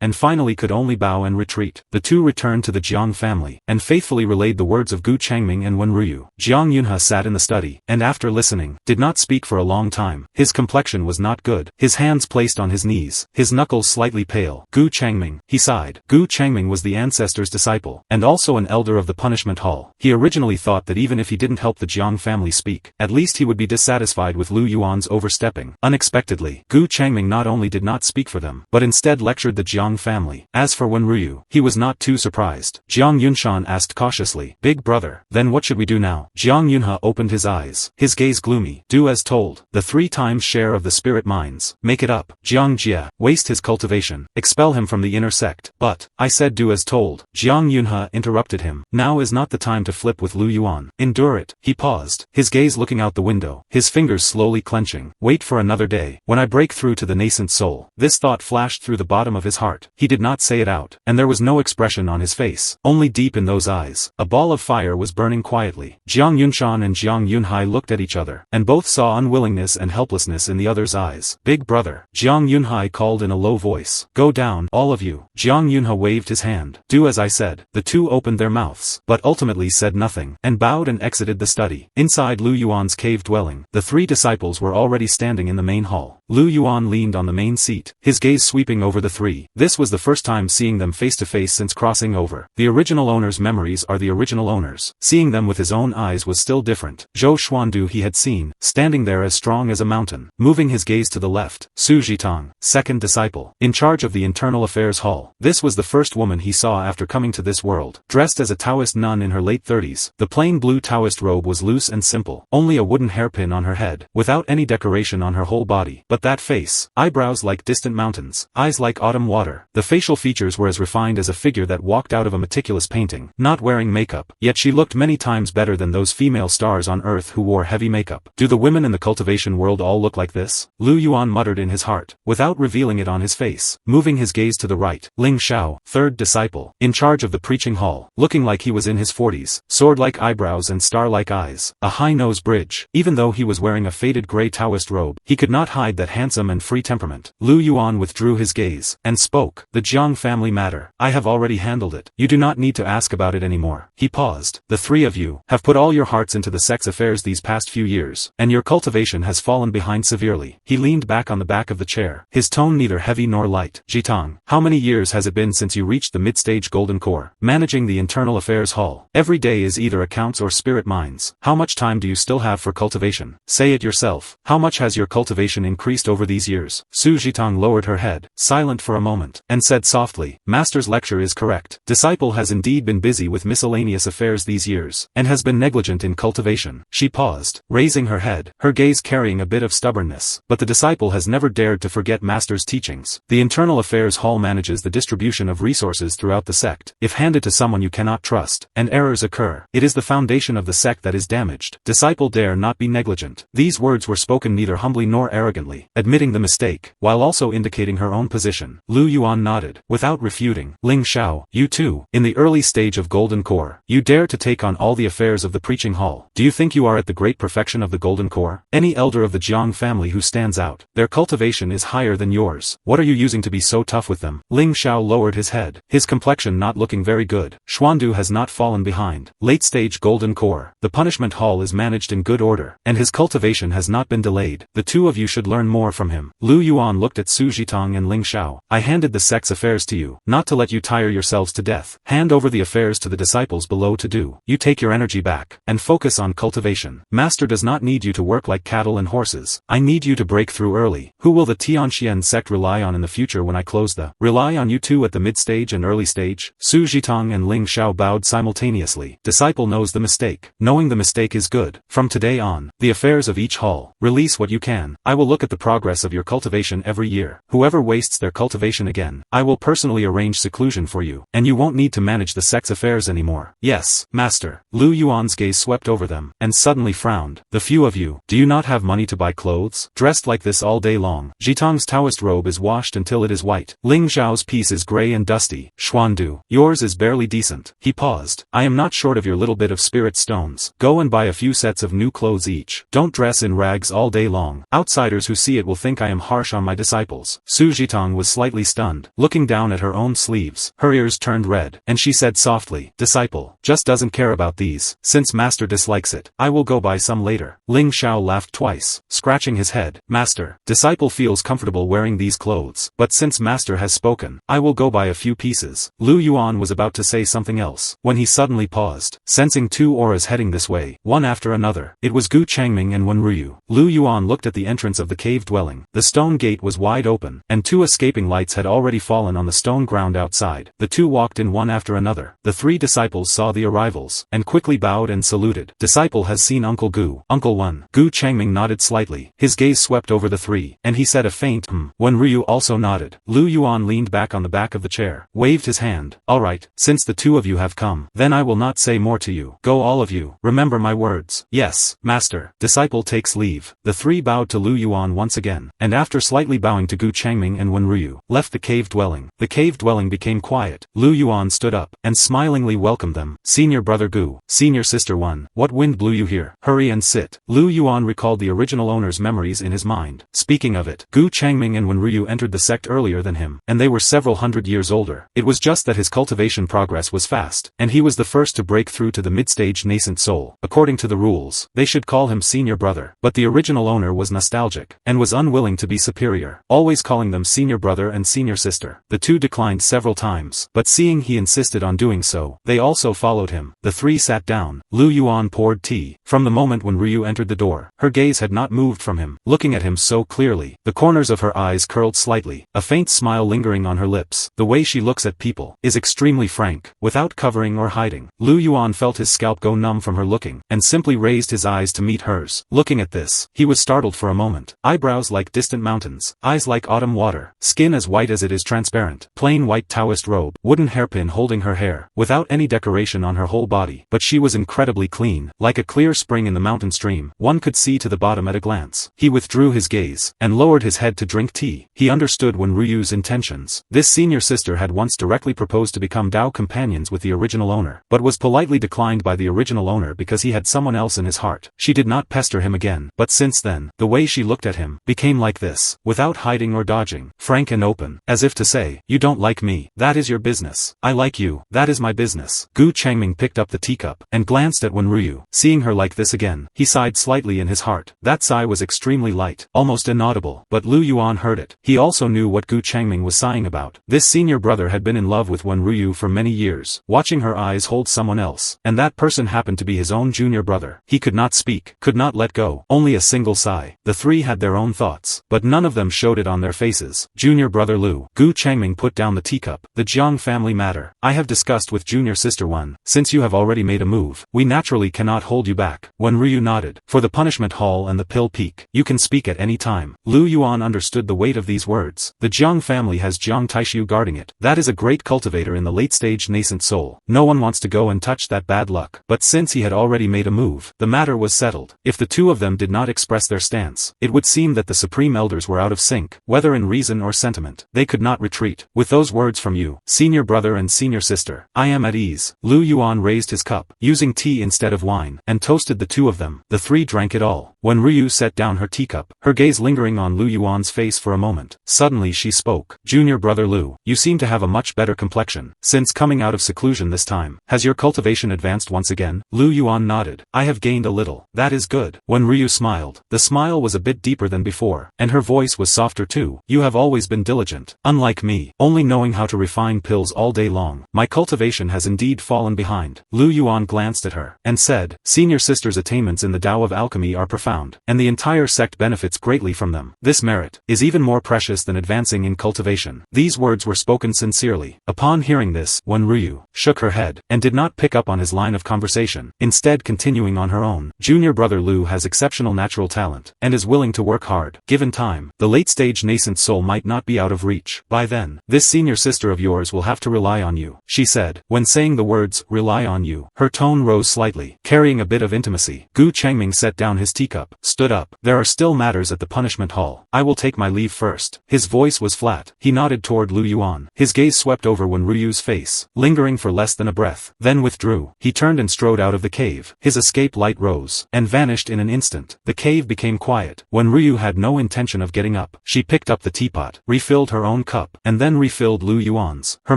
and finally could only bow and retreat. The two returned to the Jiang family, and faithfully relayed the words of Gu Changming and Wen Ryu. Jiang Yunhe sat in the study, and after listening, did not speak for a long time. His complexion was not good, his hands placed on his knees, his knuckles slightly pale. Gu Changming, he sighed. Gu Changming was the ancestor's disciple, and also an elder of the punishment hall. He originally thought that even if he didn't help the Jiang family speak, at least he would be dissatisfied with Lu Yuan's overstepping. Unexpectedly, Gu Changming not only did not speak for them, but instead lectured the Jiang family. As for Wen Ryu, he was not too surprised. Jiang Yunshan asked cautiously, Big brother, then what should we do now? Jiang Yunhe opened his eyes, his gaze gloomy. Do as told. The 3 times share of the spirit mines. Make it up. Jiang Jie, waste his cultivation. Expel him from the inner sect. But, I said do as told. Jiang Yunhe interrupted him. Now is not the time to flip with Lu Yuan. Endure it. He paused, his gaze looking out the window, his fingers slowly clenching. Wait for another day, when I break through to the nascent soul. This thought flashed through the bottom of his heart. He did not say it out, and there was no expression on his face, only deep in those eyes. A ball of fire was burning quietly. Jiang Yunshan and Jiang Yunhe looked at each other, and both saw unwillingness and helplessness in the other's eyes. Big brother, Jiang Yunhe called in a low voice. Go down, all of you. Jiang Yunhe waved his hand. Do as I said. The two opened their mouths, but ultimately said nothing, and bowed and exited the study. Inside Lu Yuan's cave dwelling, the 3 disciples were already standing in the main hall. Lu Yuan leaned on the main seat, his gaze sweeping over the 3. This was the first time seeing them face to face since crossing over. The original owner's memories are the original owners. Seeing them with his own eyes was still different. Zhou Xuandu he had seen, standing there as strong as a mountain. Moving his gaze to the left, Su Jitang, second disciple, in charge of the internal affairs hall. This was the first woman he saw after coming to this world. Dressed as a Taoist nun in her late 30s, the plain blue Taoist robe was loose and simple, only a wooden hairpin on her head, without any decoration on her whole body. But that face, eyebrows like distant mountains, eyes like autumn water. The facial features were as refined as a figure that walked out of a meticulous painting. Not wearing makeup, yet she looked many times better than those female stars on earth who wore heavy makeup. Do the women in the cultivation world all look like this? Lu Yuan muttered in his heart, without revealing it on his face. Moving his gaze to the right, Ling Xiao, third disciple, in charge of the preaching hall, looking like he was in his 40s, sword-like eyebrows and star-like eyes, a high nose bridge. Even though he was wearing a faded gray Taoist robe, he could not hide the that handsome and free temperament. Lu Yuan withdrew his gaze, and spoke. The Jiang family matter. I have already handled it. You do not need to ask about it anymore. He paused. The three of you have put all your hearts into the sex affairs these past few years, and your cultivation has fallen behind severely. He leaned back on the back of the chair, his tone neither heavy nor light. Jitang, how many years has it been since you reached the mid-stage golden core? Managing the internal affairs hall. Every day is either accounts or spirit mines. How much time do you still have for cultivation? Say it yourself. How much has your cultivation increased over these years? Su Jitang lowered her head, silent for a moment, and said softly, Master's lecture is correct. Disciple has indeed been busy with miscellaneous affairs these years, and has been negligent in cultivation. She paused, raising her head, her gaze carrying a bit of stubbornness, but the disciple has never dared to forget Master's teachings. The internal affairs hall manages the distribution of resources throughout the sect. If handed to someone you cannot trust, and errors occur, it is the foundation of the sect that is damaged. Disciple dare not be negligent. These words were spoken neither humbly nor arrogantly, admitting the mistake, while also indicating her own position. Lu Yuan nodded, without refuting. Ling Xiao, you too, in the early stage of Golden Core, you dare to take on all the affairs of the preaching hall. Do you think you are at the great perfection of the Golden Core? Any elder of the Jiang family who stands out, their cultivation is higher than yours. What are you using to be so tough with them? Ling Xiao lowered his head, his complexion not looking very good. Xuandu has not fallen behind. Late stage Golden Core. The punishment hall is managed in good order, and his cultivation has not been delayed. The two of you should learn more from him. Lu Yuan looked at Su Jitang and Ling Xiao. I handed the sect's affairs to you, not to let you tire yourselves to death. Hand over the affairs to the disciples below to do. You take your energy back, and focus on cultivation. Master does not need you to work like cattle and horses. I need you to break through early. Who will the Tianxian sect rely on in the future when I close the rely on you two at the mid-stage and early stage? Su Jitang and Ling Xiao bowed simultaneously. Disciple knows the mistake. Knowing the mistake is good. From today on, the affairs of each hall, release what you can. I will look at the progress of your cultivation every year. Whoever wastes their cultivation again, I will personally arrange seclusion for you, and you won't need to manage the sect's affairs anymore. Yes, master. Lu Yuan's gaze swept over them, and suddenly frowned. The few of you, do you not have money to buy clothes? Dressed like this all day long. Jitang's Taoist robe is washed until it is white. Ling Xiao's piece is gray and dusty. Xuandu, yours is barely decent. He paused. I am not short of your little bit of spirit stones. Go and buy a few sets of new clothes each. Don't dress in rags all day long. Outsiders who see it will think I am harsh on my disciples. Su Jitang was slightly stunned, looking down at her own sleeves. Her ears turned red, and she said softly, Disciple just doesn't care about these. Since master dislikes it, I will go buy some later. Ling Xiao laughed twice, scratching his head. Master, disciple feels comfortable wearing these clothes, but since master has spoken, I will go buy a few pieces. Lu Yuan was about to say something else, when he suddenly paused, sensing two auras heading this way, one after another. It was Gu Changming and Wen Ruyu. Lu Yuan looked at the entrance of the cave dwelling. The stone gate was wide open, and two escaping lights had already fallen on the stone ground outside. The two walked in one after another. The three disciples saw the arrivals, and quickly bowed and saluted. Disciple has seen Uncle Gu. Uncle Wen. Gu Changming nodded slightly. His gaze swept over the three, and he said a faint Wen Ruyu also nodded. Lu Yuan leaned back on the back of the chair, waved his hand. All right, since the two of you have come, then I will not say more to you. Go all of you. Remember my words. Yes, master. Disciple takes leave. The three bowed to Lu Yuan once again, and after slightly bowing to Gu Changming and Wen Ruyu, left the cave dwelling. The cave dwelling became quiet. Lu Yuan stood up, and smilingly welcomed them. Senior brother Gu, senior sister Wen, what wind blew you here? Hurry and sit. Lu Yuan recalled the original owner's memories in his mind. Speaking of it, Gu Changming and Wen Ruyu entered the sect earlier than him, and they were several hundred years older. It was just that his cultivation progress was fast, and he was the first to break through to the mid-stage nascent soul. According to the rules, they should call him senior brother, but the original owner was nostalgic, and was unwilling to be superior, always calling them senior brother and senior sister. The two declined several times, but seeing he insisted on doing so, they also followed him. The three sat down. Lu Yuan poured tea. From the moment when Ryu entered the door, her gaze had not moved from him, looking at him so clearly. The corners of her eyes curled slightly, a faint smile lingering on her lips. The way she looks at people is extremely frank, without covering or hiding. Lu Yuan felt his scalp go numb from her looking, and simply raised his eyes to meet hers. Looking at this, he was startled for a moment. Eyebrows like distant mountains, eyes like autumn water, skin as white as it is transparent, plain white Taoist robe, wooden hairpin holding her hair, without any decoration on her whole body, but she was incredibly clean, like a clear spring in the mountain stream. One could see to the bottom at a glance. He withdrew his gaze, and lowered his head to drink tea. He understood Wen Ruyu's intentions. This senior sister had once directly proposed to become Dao companions with the original owner, but was politely declined by the original owner because he had someone else in his heart. She did not pester him again, but since then, the way she looked at him, him, became like this, without hiding or dodging, frank and open, as if to say, you don't like me, that is your business. I like you, that is my business. Gu Changming picked up the teacup, and glanced at Wenryu. Seeing her like this again, he sighed slightly in his heart. That sigh was extremely light, almost inaudible, but Lu Yuan heard it. He also knew what Gu Changming was sighing about. This senior brother had been in love with Wenryu for many years, watching her eyes hold someone else, and that person happened to be his own junior brother. He could not speak, could not let go, only a single sigh. The three had their own thoughts, but none of them showed it on their faces. Junior brother Lu. Gu Changming put down the teacup. The Jiang family matter. I have discussed with junior sister Wen. Since you have already made a move, we naturally cannot hold you back. Wenryu nodded. For the punishment hall and the pill peak, you can speak at any time. Lu Yuan understood the weight of these words. The Jiang family has Jiang Taishu guarding it. That is a great cultivator in the late-stage nascent soul. No one wants to go and touch that bad luck. But since he had already made a move, the matter was settled. If the two of them did not express their stance, it would seem that the supreme elders were out of sync, whether in reason or sentiment. They could not retreat. With those words from you, senior brother and senior sister, I am at ease. Lu Yuan raised his cup, using tea instead of wine, and toasted the two of them. The three drank it all. When Ryu set down her teacup, her gaze lingering on Lu Yuan's face for a moment, suddenly she spoke. Junior brother Lu, you seem to have a much better complexion, since coming out of seclusion this time. Has your cultivation advanced once again? Lu Yuan nodded. I have gained a little. That is good. When Ryu smiled, the smile was a bit deeper than before, and her voice was softer too. You have always been diligent. Unlike me, only knowing how to refine pills all day long, my cultivation has indeed fallen behind. Lu Yuan glanced at her, and said, Senior sister's attainments in the Tao of alchemy are profound, and the entire sect benefits greatly from them. This merit is even more precious than advancing in cultivation. These words were spoken sincerely. Upon hearing this, Wen Ryu shook her head, and did not pick up on his line of conversation, instead continuing on her own. Junior brother Lu has exceptional natural talent, and is willing to work hard. Given time, the late-stage nascent soul might not be out of reach. By then, this senior sister of yours will have to rely on you, she said. When saying the words, rely on you, her tone rose slightly, carrying a bit of intimacy. Gu Changming set down his teacup, stood up. There are still matters at the punishment hall. I will take my leave first. His voice was flat. He nodded toward Lu Yuan. His gaze swept over Wen Ryu's face, lingering for less than a breath, then withdrew. He turned and strode out of the cave. His escape light rose, and vanished in an instant. The cave became quiet. Wen Ryu had no intention of getting up. She picked up the teapot, refilled her own cup, and then refilled Lu Yuan's. Her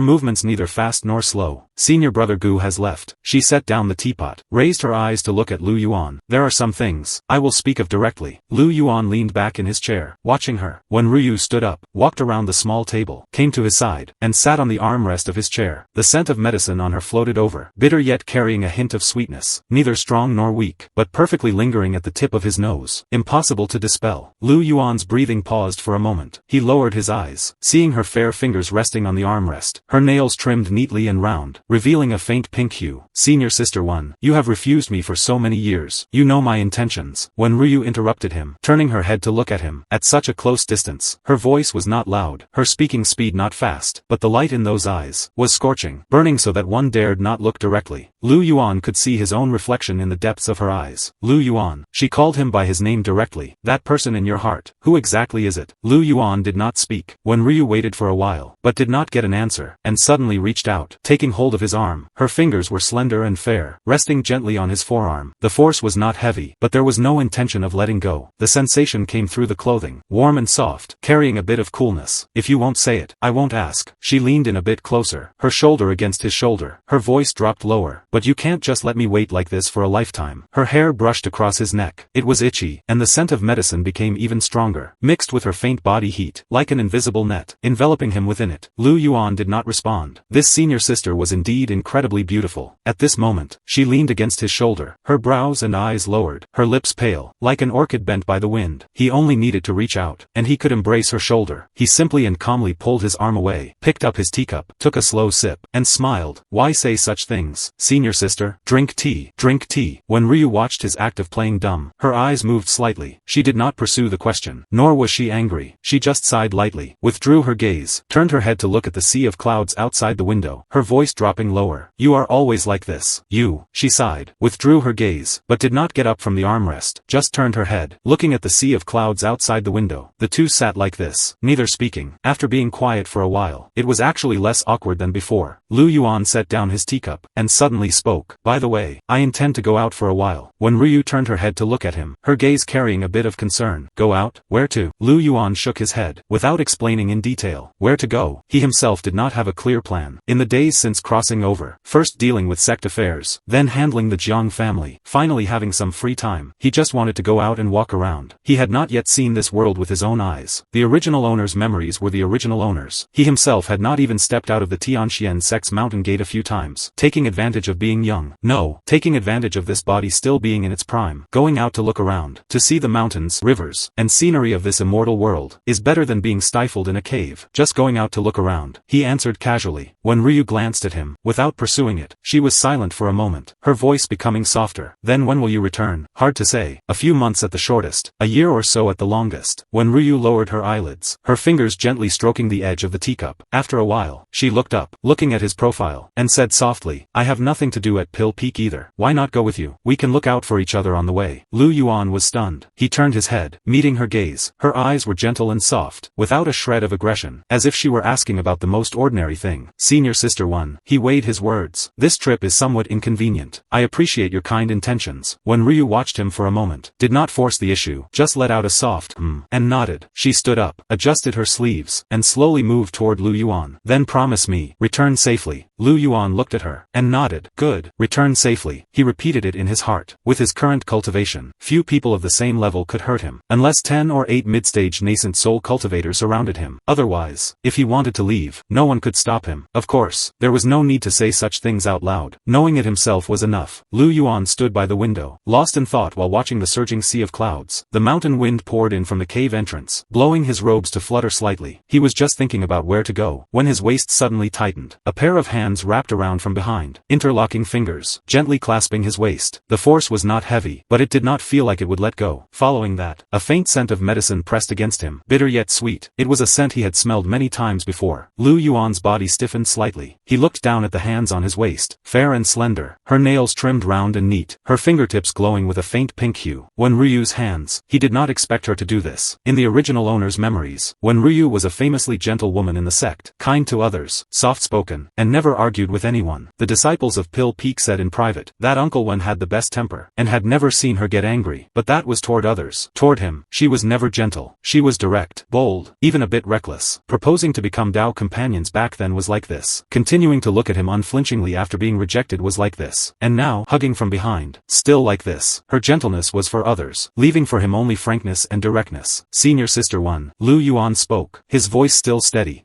movements neither fast nor slow. Senior brother Gu has left. She set down the teapot, raised her eyes to look at Lu Yuan. There are some things I will speak of directly. Lu Yuan leaned back in his chair, watching her. When Ryu stood up, walked around the small table, came to his side, and sat on the armrest of his chair. The scent of medicine on her floated over, bitter yet carrying a hint of sweetness, neither strong nor weak, but perfectly lingering at the tip of his nose, impossible to dispel. Lu Yuan's breathing paused for a moment. He lowered his eyes, seeing her fair fingers resting on the armrest, her nails trimmed neatly and round, revealing a faint pink hue. Senior sister Wen, you have refused me for so many years. You know my intentions. When Ryu interrupted him, turning her head to look at him, at such a close distance, her voice was not loud, her speaking speed not fast, but the light in those eyes was scorching, burning so that one dared not look directly. Lu Yuan could see his own reflection in the depths of her eyes. Lu Yuan. She called him by his name directly. That person in your heart, who exactly is it? Lu Yuan did not speak. When Ryu waited for a while, but did not get an answer, and suddenly reached out, taking hold of his arm. Her fingers were slender and fair, resting gently on his forearm. The force was not heavy, but there was no intention of letting go. The sensation came through the clothing, warm and soft, carrying a bit of coolness. If you won't say it, I won't ask. She leaned in a bit closer, her shoulder against his shoulder. Her voice dropped lower. But you can't just let me wait like this for a lifetime. Her hair brushed across his neck. It was itchy, and the scent of medicine became even stronger, mixed with her faint body heat, like an invisible net, enveloping him within it. Lu Yuan did not respond. This senior sister was indeed incredibly beautiful. At this moment, she leaned against his shoulder, her brows and eyes lowered, her lips pale, like an orchid bent by the wind. He only needed to reach out, and he could embrace her shoulder. He simply and calmly pulled his arm away, picked up his teacup, took a slow sip, and smiled. Why say such things? Senior sister, drink tea, drink tea. When Ryu watched his act of playing dumb, her eyes moved slightly. She did not pursue the question, nor was she angry. She just sighed lightly, withdrew her gaze, turned her head to look at the sea of clouds outside the window, her voice dropping lower. You are always like this. You, she sighed, withdrew her gaze, but did not get up from the armrest, just turned her head, looking at the sea of clouds outside the window. The two sat like this, neither speaking. After being quiet for a while, it was actually less awkward than before. Lu Yuan set down his teacup, and suddenly Suddenly spoke, "By the way, I intend to go out for a while." When Ryu turned her head to look at him, her gaze carrying a bit of concern. "Go out? Where to?" Lu Yuan shook his head, without explaining in detail where to go. He himself did not have a clear plan. In the days since crossing over, first dealing with sect affairs, then handling the Jiang family, finally having some free time, he just wanted to go out and walk around. He had not yet seen this world with his own eyes. The original owner's memories were the original owners. He himself had not even stepped out of the Tianxian sect's mountain gate a few times, taking advantage of being young. No, taking advantage of this body still being in its prime. Going out to look around, to see the mountains, rivers, and scenery of this immortal world, is better than being stifled in a cave. Just going out to look around, he answered casually. When Ryu glanced at him, without pursuing it, she was silent for a moment, her voice becoming softer. "Then when will you return?" "Hard to say. A few months at the shortest, a year or so at the longest." When Ryu lowered her eyelids, her fingers gently stroking the edge of the teacup, after a while, she looked up, looking at his profile, and said softly, "I have nothing to do at Pill Peak either. Why not go with you? We can look out for each other on the way." Lu Yuan was stunned. He turned his head, meeting her gaze. Her eyes were gentle and soft, without a shred of aggression, as if she were asking about the most ordinary thing. "Senior Sister One." He weighed his words. "This trip is somewhat inconvenient. I appreciate your kind intentions." When Ryu watched him for a moment, did not force the issue, just let out a soft and nodded. She stood up, adjusted her sleeves, and slowly moved toward Lu Yuan. "Then promise me, return safely." Lu Yuan looked at her, and nodded. "Good. Return safely." He repeated it in his heart. With his current cultivation, few people of the same level could hurt him, unless 10 or 8 mid-stage nascent soul cultivators surrounded him. Otherwise, if he wanted to leave, no one could stop him. Of course, there was no need to say such things out loud. Knowing it himself was enough. Lu Yuan stood by the window, lost in thought while watching the surging sea of clouds. The mountain wind poured in from the cave entrance, blowing his robes to flutter slightly. He was just thinking about where to go, when his waist suddenly tightened. A pair of hands wrapped around from behind, interlocking fingers, gently clasping his waist. The force was not heavy, but it did not feel like it would let go. Following that, a faint scent of medicine pressed against him, bitter yet sweet. It was a scent he had smelled many times before. Lu Yuan's body stiffened slightly. He looked down at the hands on his waist, fair and slender, her nails trimmed round and neat, her fingertips glowing with a faint pink hue. When Ryu's hands, he did not expect her to do this. In the original owner's memories, when Ryu was a famously gentle woman in the sect, kind to others, soft-spoken, and never argued with anyone. The disciples of Pill Peak said in private, that Uncle Wen had the best temper, and had never seen her get angry, but that was toward others. Toward him, she was never gentle. She was direct, bold, even a bit reckless. Proposing to become Dao companions back then was like this. Continuing to look at him unflinchingly after being rejected was like this. And now, hugging from behind, still like this. Her gentleness was for others, leaving for him only frankness and directness. Senior Sister One, Lu Yuan spoke, his voice still steady.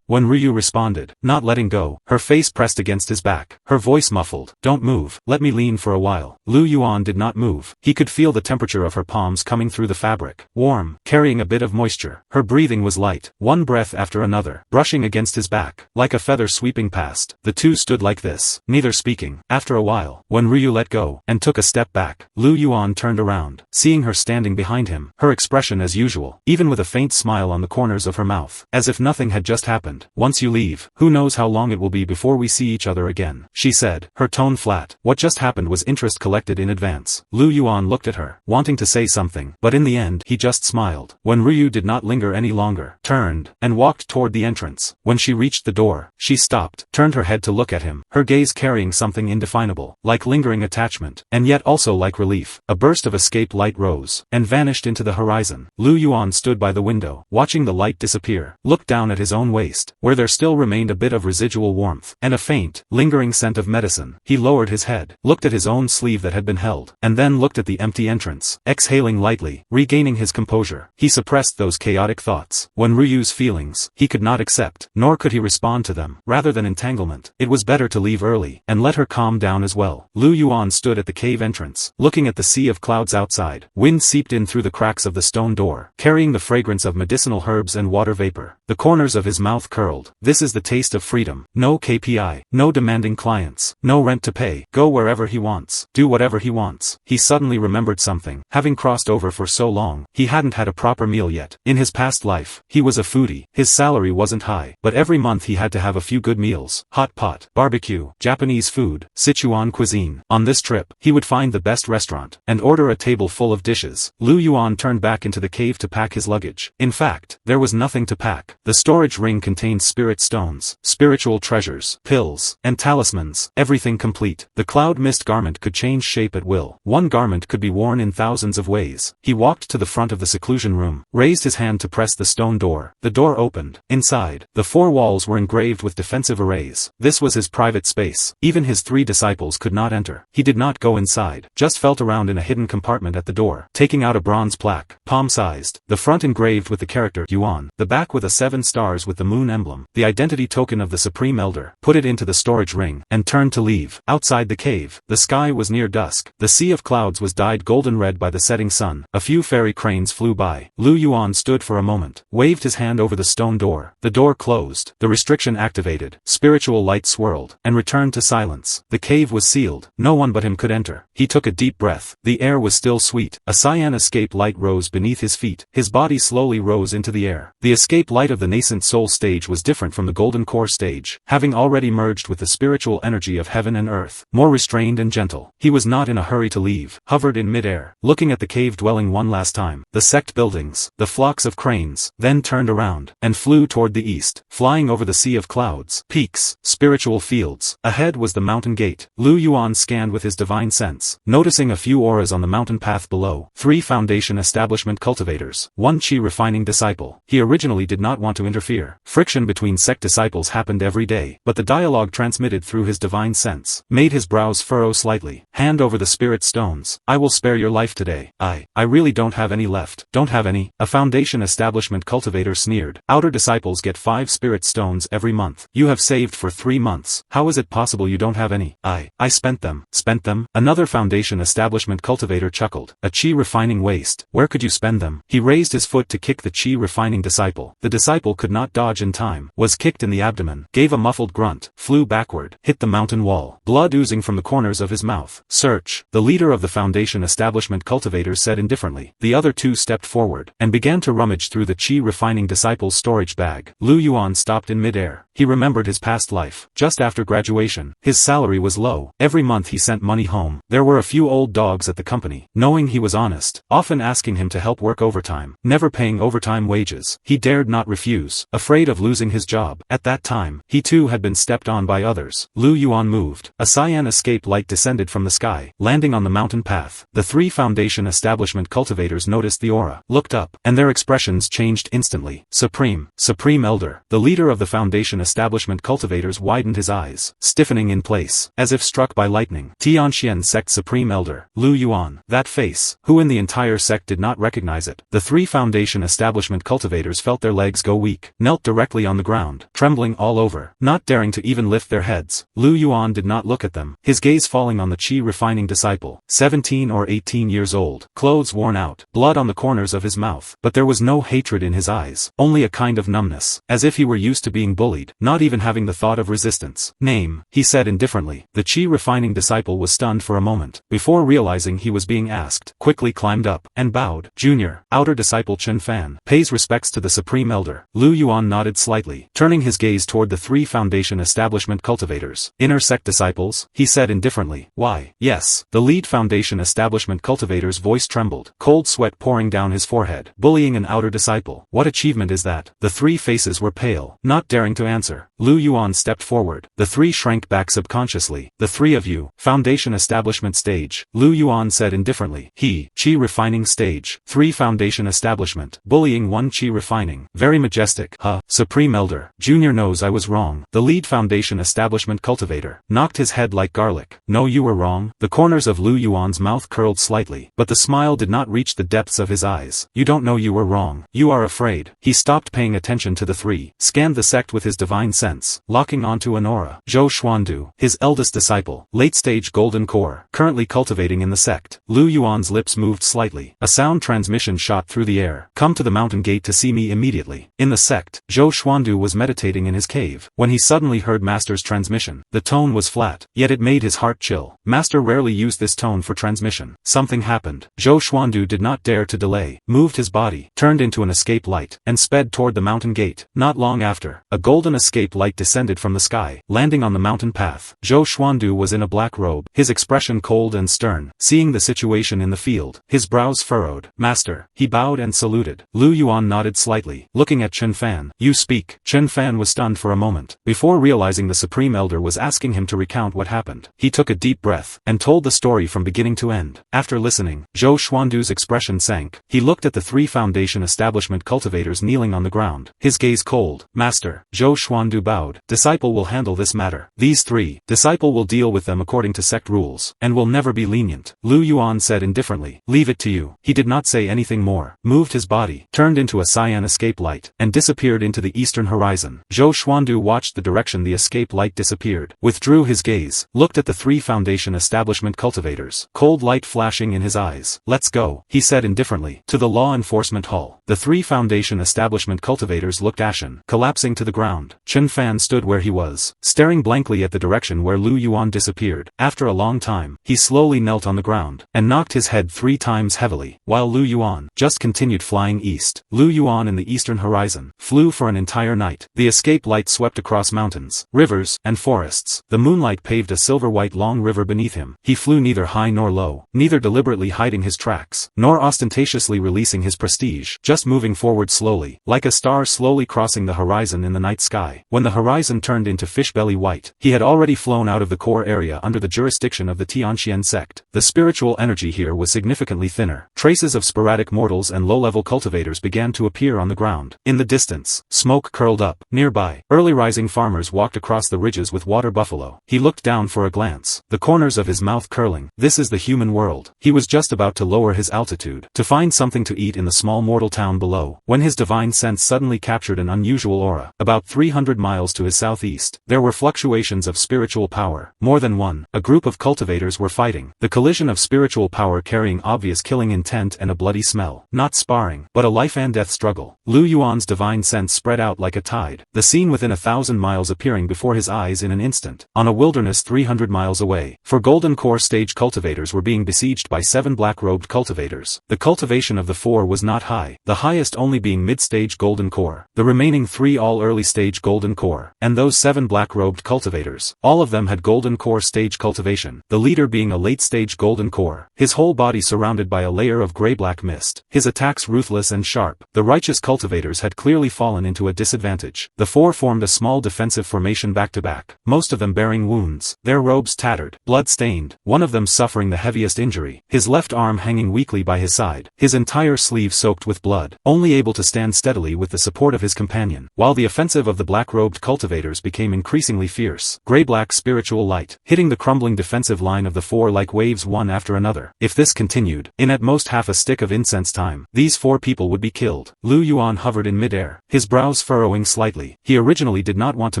When Ryu responded, not letting go, her face pressed against his back, her voice muffled. Don't move, let me lean for a while. Lu Yuan did not move. He could feel the temperature of her palms coming through the fabric, warm, carrying a bit of moisture. Her breathing was light, one breath after another, brushing against his back, like a feather sweeping past. The two stood like this, neither speaking. After a while, when Ryu let go, and took a step back, Lu Yuan turned around, seeing her standing behind him, her expression as usual, even with a faint smile on the corners of her mouth, as if nothing had just happened. Once you leave, who knows how long it will be before we see each other again, she said, her tone flat. What just happened was interest collected in advance. Lu Yuan looked at her, wanting to say something, but in the end, he just smiled. When Ryu did not linger any longer, turned, and walked toward the entrance. When she reached the door, she stopped, turned her head to look at him, her gaze carrying something indefinable, like lingering attachment, and yet also like relief. A burst of escaped light rose, and vanished into the horizon. Lu Yuan stood by the window, watching the light disappear, looked down at his own waist, where there still remained a bit of residual warmth, and a faint, lingering scent of medicine. He lowered his head, looked at his own sleeve that had been held, and then looked at the empty entrance, exhaling lightly, regaining his composure. He suppressed those chaotic thoughts. When Ryu's feelings, he could not accept, nor could he respond to them. Rather than entanglement, it was better to leave early, and let her calm down as well. Lu Yuan stood at the cave entrance, looking at the sea of clouds outside. Wind seeped in through the cracks of the stone door, carrying the fragrance of medicinal herbs and water vapor. The corners of his mouth curled. This is the taste of freedom. No KPI, no demanding clients, no rent to pay. Go wherever he wants, do whatever he wants. He suddenly remembered something. Having crossed over for so long, he hadn't had a proper meal yet. In his past life, he was a foodie. His salary wasn't high, but every month he had to have a few good meals. Hot pot, barbecue, Japanese food, Sichuan cuisine. On this trip, he would find the best restaurant, and order a table full of dishes. Lu Yuan turned back into the cave to pack his luggage. In fact, there was nothing to pack. The storage ring contained spirit stones, spiritual treasures, powders, pills, and talismans, everything complete. The cloud mist garment could change shape at will. One garment could be worn in thousands of ways. He walked to the front of the seclusion room, raised his hand to press the stone door. The door opened. Inside, the four walls were engraved with defensive arrays. This was his private space. Even his 3 disciples could not enter. He did not go inside, just felt around in a hidden compartment at the door, taking out a bronze plaque, palm-sized, the front engraved with the character Yuan, the back with a 7 stars with the moon emblem, the identity token of the Supreme Elder, put it into the storage ring, and turned to leave. Outside the cave, the sky was near dusk. The sea of clouds was dyed golden red by the setting sun. A few fairy cranes flew by. Lu Yuan stood for a moment, waved his hand over the stone door. The door closed. The restriction activated. Spiritual light swirled, and returned to silence. The cave was sealed. No one but him could enter. He took a deep breath. The air was still sweet. A cyan escape light rose beneath his feet. His body slowly rose into the air. The escape light of the Nascent Soul stage was different from the Golden Core stage, having already merged with the spiritual energy of heaven and earth, more restrained and gentle. He was not in a hurry to leave, hovered in mid-air, looking at the cave dwelling one last time, the sect buildings, the flocks of cranes, then turned around, and flew toward the east, flying over the sea of clouds, peaks, spiritual fields. Ahead was the mountain gate. Lu Yuan scanned with his divine sense, noticing a few auras on the mountain path below. 3 Foundation Establishment cultivators, 1 Qi refining disciple. He originally did not want to interfere. Friction between sect disciples happened every day, but the dialogue transmitted through his divine sense made his brows furrow slightly. Hand over the spirit stones. I will spare your life today. I really don't have any left. Don't have any? A Foundation Establishment cultivator sneered. Outer disciples get 5 spirit stones every month. You have saved for 3 months. How is it possible you don't have any? I spent them. Spent them? Another Foundation Establishment cultivator chuckled. A Qi refining waste. Where could you spend them? He raised his foot to kick the Qi refining disciple. The disciple could not dodge in time, was kicked in the abdomen, gave a muffled grunt, flew backward, hit the mountain wall, blood oozing from the corners of his mouth. Search. The leader of the Foundation Establishment cultivators said indifferently. The other 2 stepped forward, and began to rummage through the Qi refining disciple's storage bag. Lu Yuan stopped in midair. He remembered his past life. Just after graduation, his salary was low. Every month he sent money home. There were a few old dogs at the company, knowing he was honest, often asking him to help work overtime, never paying overtime wages. He dared not refuse, afraid of losing his job. At that time, he too had been stepped on by others. Lu Yuan moved. A cyan escape light descended from the sky, landing on the mountain path. The 3 Foundation Establishment cultivators noticed the aura, looked up, and their expressions changed instantly. Supreme Elder. The leader of the Foundation Establishment cultivators widened his eyes, stiffening in place, as if struck by lightning. Tianxian Sect Supreme Elder, Lu Yuan. That face, who in the entire sect did not recognize it. The 3 Foundation Establishment cultivators felt their legs go weak, knelt directly on the ground, trembling all over, not daring to even lift their heads. Lu Yuan did not look at them, his gaze falling on the Qi refining disciple, 17 or 18 years old, clothes worn out, blood on the corners of his mouth, but there was no hatred in his eyes, only a kind of numbness, as if he were used to being bullied, not even having the thought of resistance. Name, he said indifferently. The Qi refining disciple was stunned for a moment, before realizing he was being asked, quickly climbed up, and bowed. Junior, outer disciple Chen Fan, pays respects to the Supreme Elder. Lu Yuan nodded slightly, turning his gaze toward the 3 Foundation Establishment cultivators. Inner sect disciples, he said indifferently. Why? Yes. The lead Foundation Establishment cultivator's voice trembled, cold sweat pouring down his forehead. Bullying an outer disciple. What achievement is that? The 3 faces were pale, not daring to answer. Lu Yuan stepped forward. The 3 shrank back subconsciously. The 3 of you. Foundation Establishment stage. Lu Yuan said indifferently. Qi refining stage. 3 Foundation Establishment. Bullying 1 Qi refining. Very majestic. Supreme Elder. Junior knows I was wrong. The lead Foundation Establishment cultivator knocked his head like garlic. No, you were wrong. The corners of Lu Yuan's mouth curled slightly, but the smile did not reach the depths of his eyes. You don't know you were wrong. You are afraid. He stopped paying attention to the 3, scanned the sect with his divine sense, locking onto an aura. Zhou Xuandu, his eldest disciple, late-stage golden core, currently cultivating in the sect. Lu Yuan's lips moved slightly. A sound transmission shot through the air. Come to the mountain gate to see me immediately. In the sect, Zhou Xuandu was meditating in his cave, when he suddenly heard Master's transmission. The tone was flat, yet it made his heart chill. Master rarely used this tone for transmission. Something happened. Zhou Xuandu did not dare to delay, moved his body, turned into an escape light, and sped toward the mountain gate. Not long after, a golden escape light descended from the sky, landing on the mountain path. Zhou Xuandu was in a black robe, his expression cold and stern. Seeing the situation in the field, his brows furrowed. Master, he bowed and saluted. Lu Yuan nodded slightly, looking at Chen Fan. You speak. Chen Fan was stunned for a moment, before Before realizing the Supreme Elder was asking him to recount what happened, he took a deep breath, and told the story from beginning to end. After listening, Zhou Xuandu's expression sank. He looked at the 3 Foundation establishment cultivators kneeling on the ground, his gaze cold. Master, Zhou Xuandu bowed. Disciple will handle this matter. These 3, disciple will deal with them according to sect rules, and will never be lenient. Lu Yuan said indifferently, leave it to you. He did not say anything more, moved his body, turned into a cyan escape light, and disappeared into the eastern horizon. Zhou Xuandu watched the direction the escape light disappeared, withdrew his gaze, looked at the 3 Foundation establishment cultivators, cold light flashing in his eyes. Let's go, he said indifferently, to the law enforcement hall. The 3 Foundation establishment cultivators looked ashen, collapsing to the ground. Chen Fan stood where he was, staring blankly at the direction where Lu Yuan disappeared. After a long time, he slowly knelt on the ground, and knocked his head 3 times heavily, while Lu Yuan just continued flying east. Lu Yuan in the eastern horizon flew for an entire night. The escape light swept across mountains, rivers, and forests. The moonlight paved a silver-white long river beneath him. He flew neither high nor low, neither deliberately hiding his tracks, nor ostentatiously releasing his prestige, just moving forward slowly, like a star slowly crossing the horizon in the night sky. When the horizon turned into fish-belly white, he had already flown out of the core area under the jurisdiction of the Tianxian sect. The spiritual energy here was significantly thinner. Traces of sporadic mortals and low-level cultivators began to appear on the ground. In the distance, smoke curled up. Nearby, early rising farmers walked across the ridges with water buffalo. He looked down for a glance, the corners of his mouth curling. This is the human world. He was just about to lower his altitude, to find something to eat in the small mortal town below, when his divine sense suddenly captured an unusual aura. About 300 miles to his southeast, there were fluctuations of spiritual power. More than one. A group of cultivators were fighting. The collision of spiritual power carrying obvious killing intent and a bloody smell. Not sparring, but a life and death struggle. Lu Yuan's divine sense spread out like a tide, the scene within 1,000 miles appearing before his eyes in an instant. On a wilderness 300 miles away, 4 golden core stage cultivators were being besieged by 7 black-robed cultivators. The cultivation of the 4 was not high, the highest only being mid-stage golden core, the remaining 3 all early-stage golden core, and those 7 black-robed cultivators. All of them had golden core stage cultivation, the leader being a late-stage golden core, his whole body surrounded by a layer of gray-black mist, his attacks ruthless and sharp. The righteous cultivators had clearly fallen into a disadvantage. The 4 formed a small defensive formation back-to-back, most of them bearing wounds, their robes tattered, blood-stained, one of them suffering the heaviest injury, his left arm hanging weakly by his side, his entire sleeve soaked with blood, only able to stand steadily with the support of his companion, while the offensive of the black-robed cultivators became increasingly fierce. Gray-black spiritual light, hitting the crumbling defensive line of the 4 like waves one after another. If this continued, in at most half a stick of incense time, these 4 people would be killed. Lu Yuan hovered in midair, his brows furrowing slightly. He originally did not want to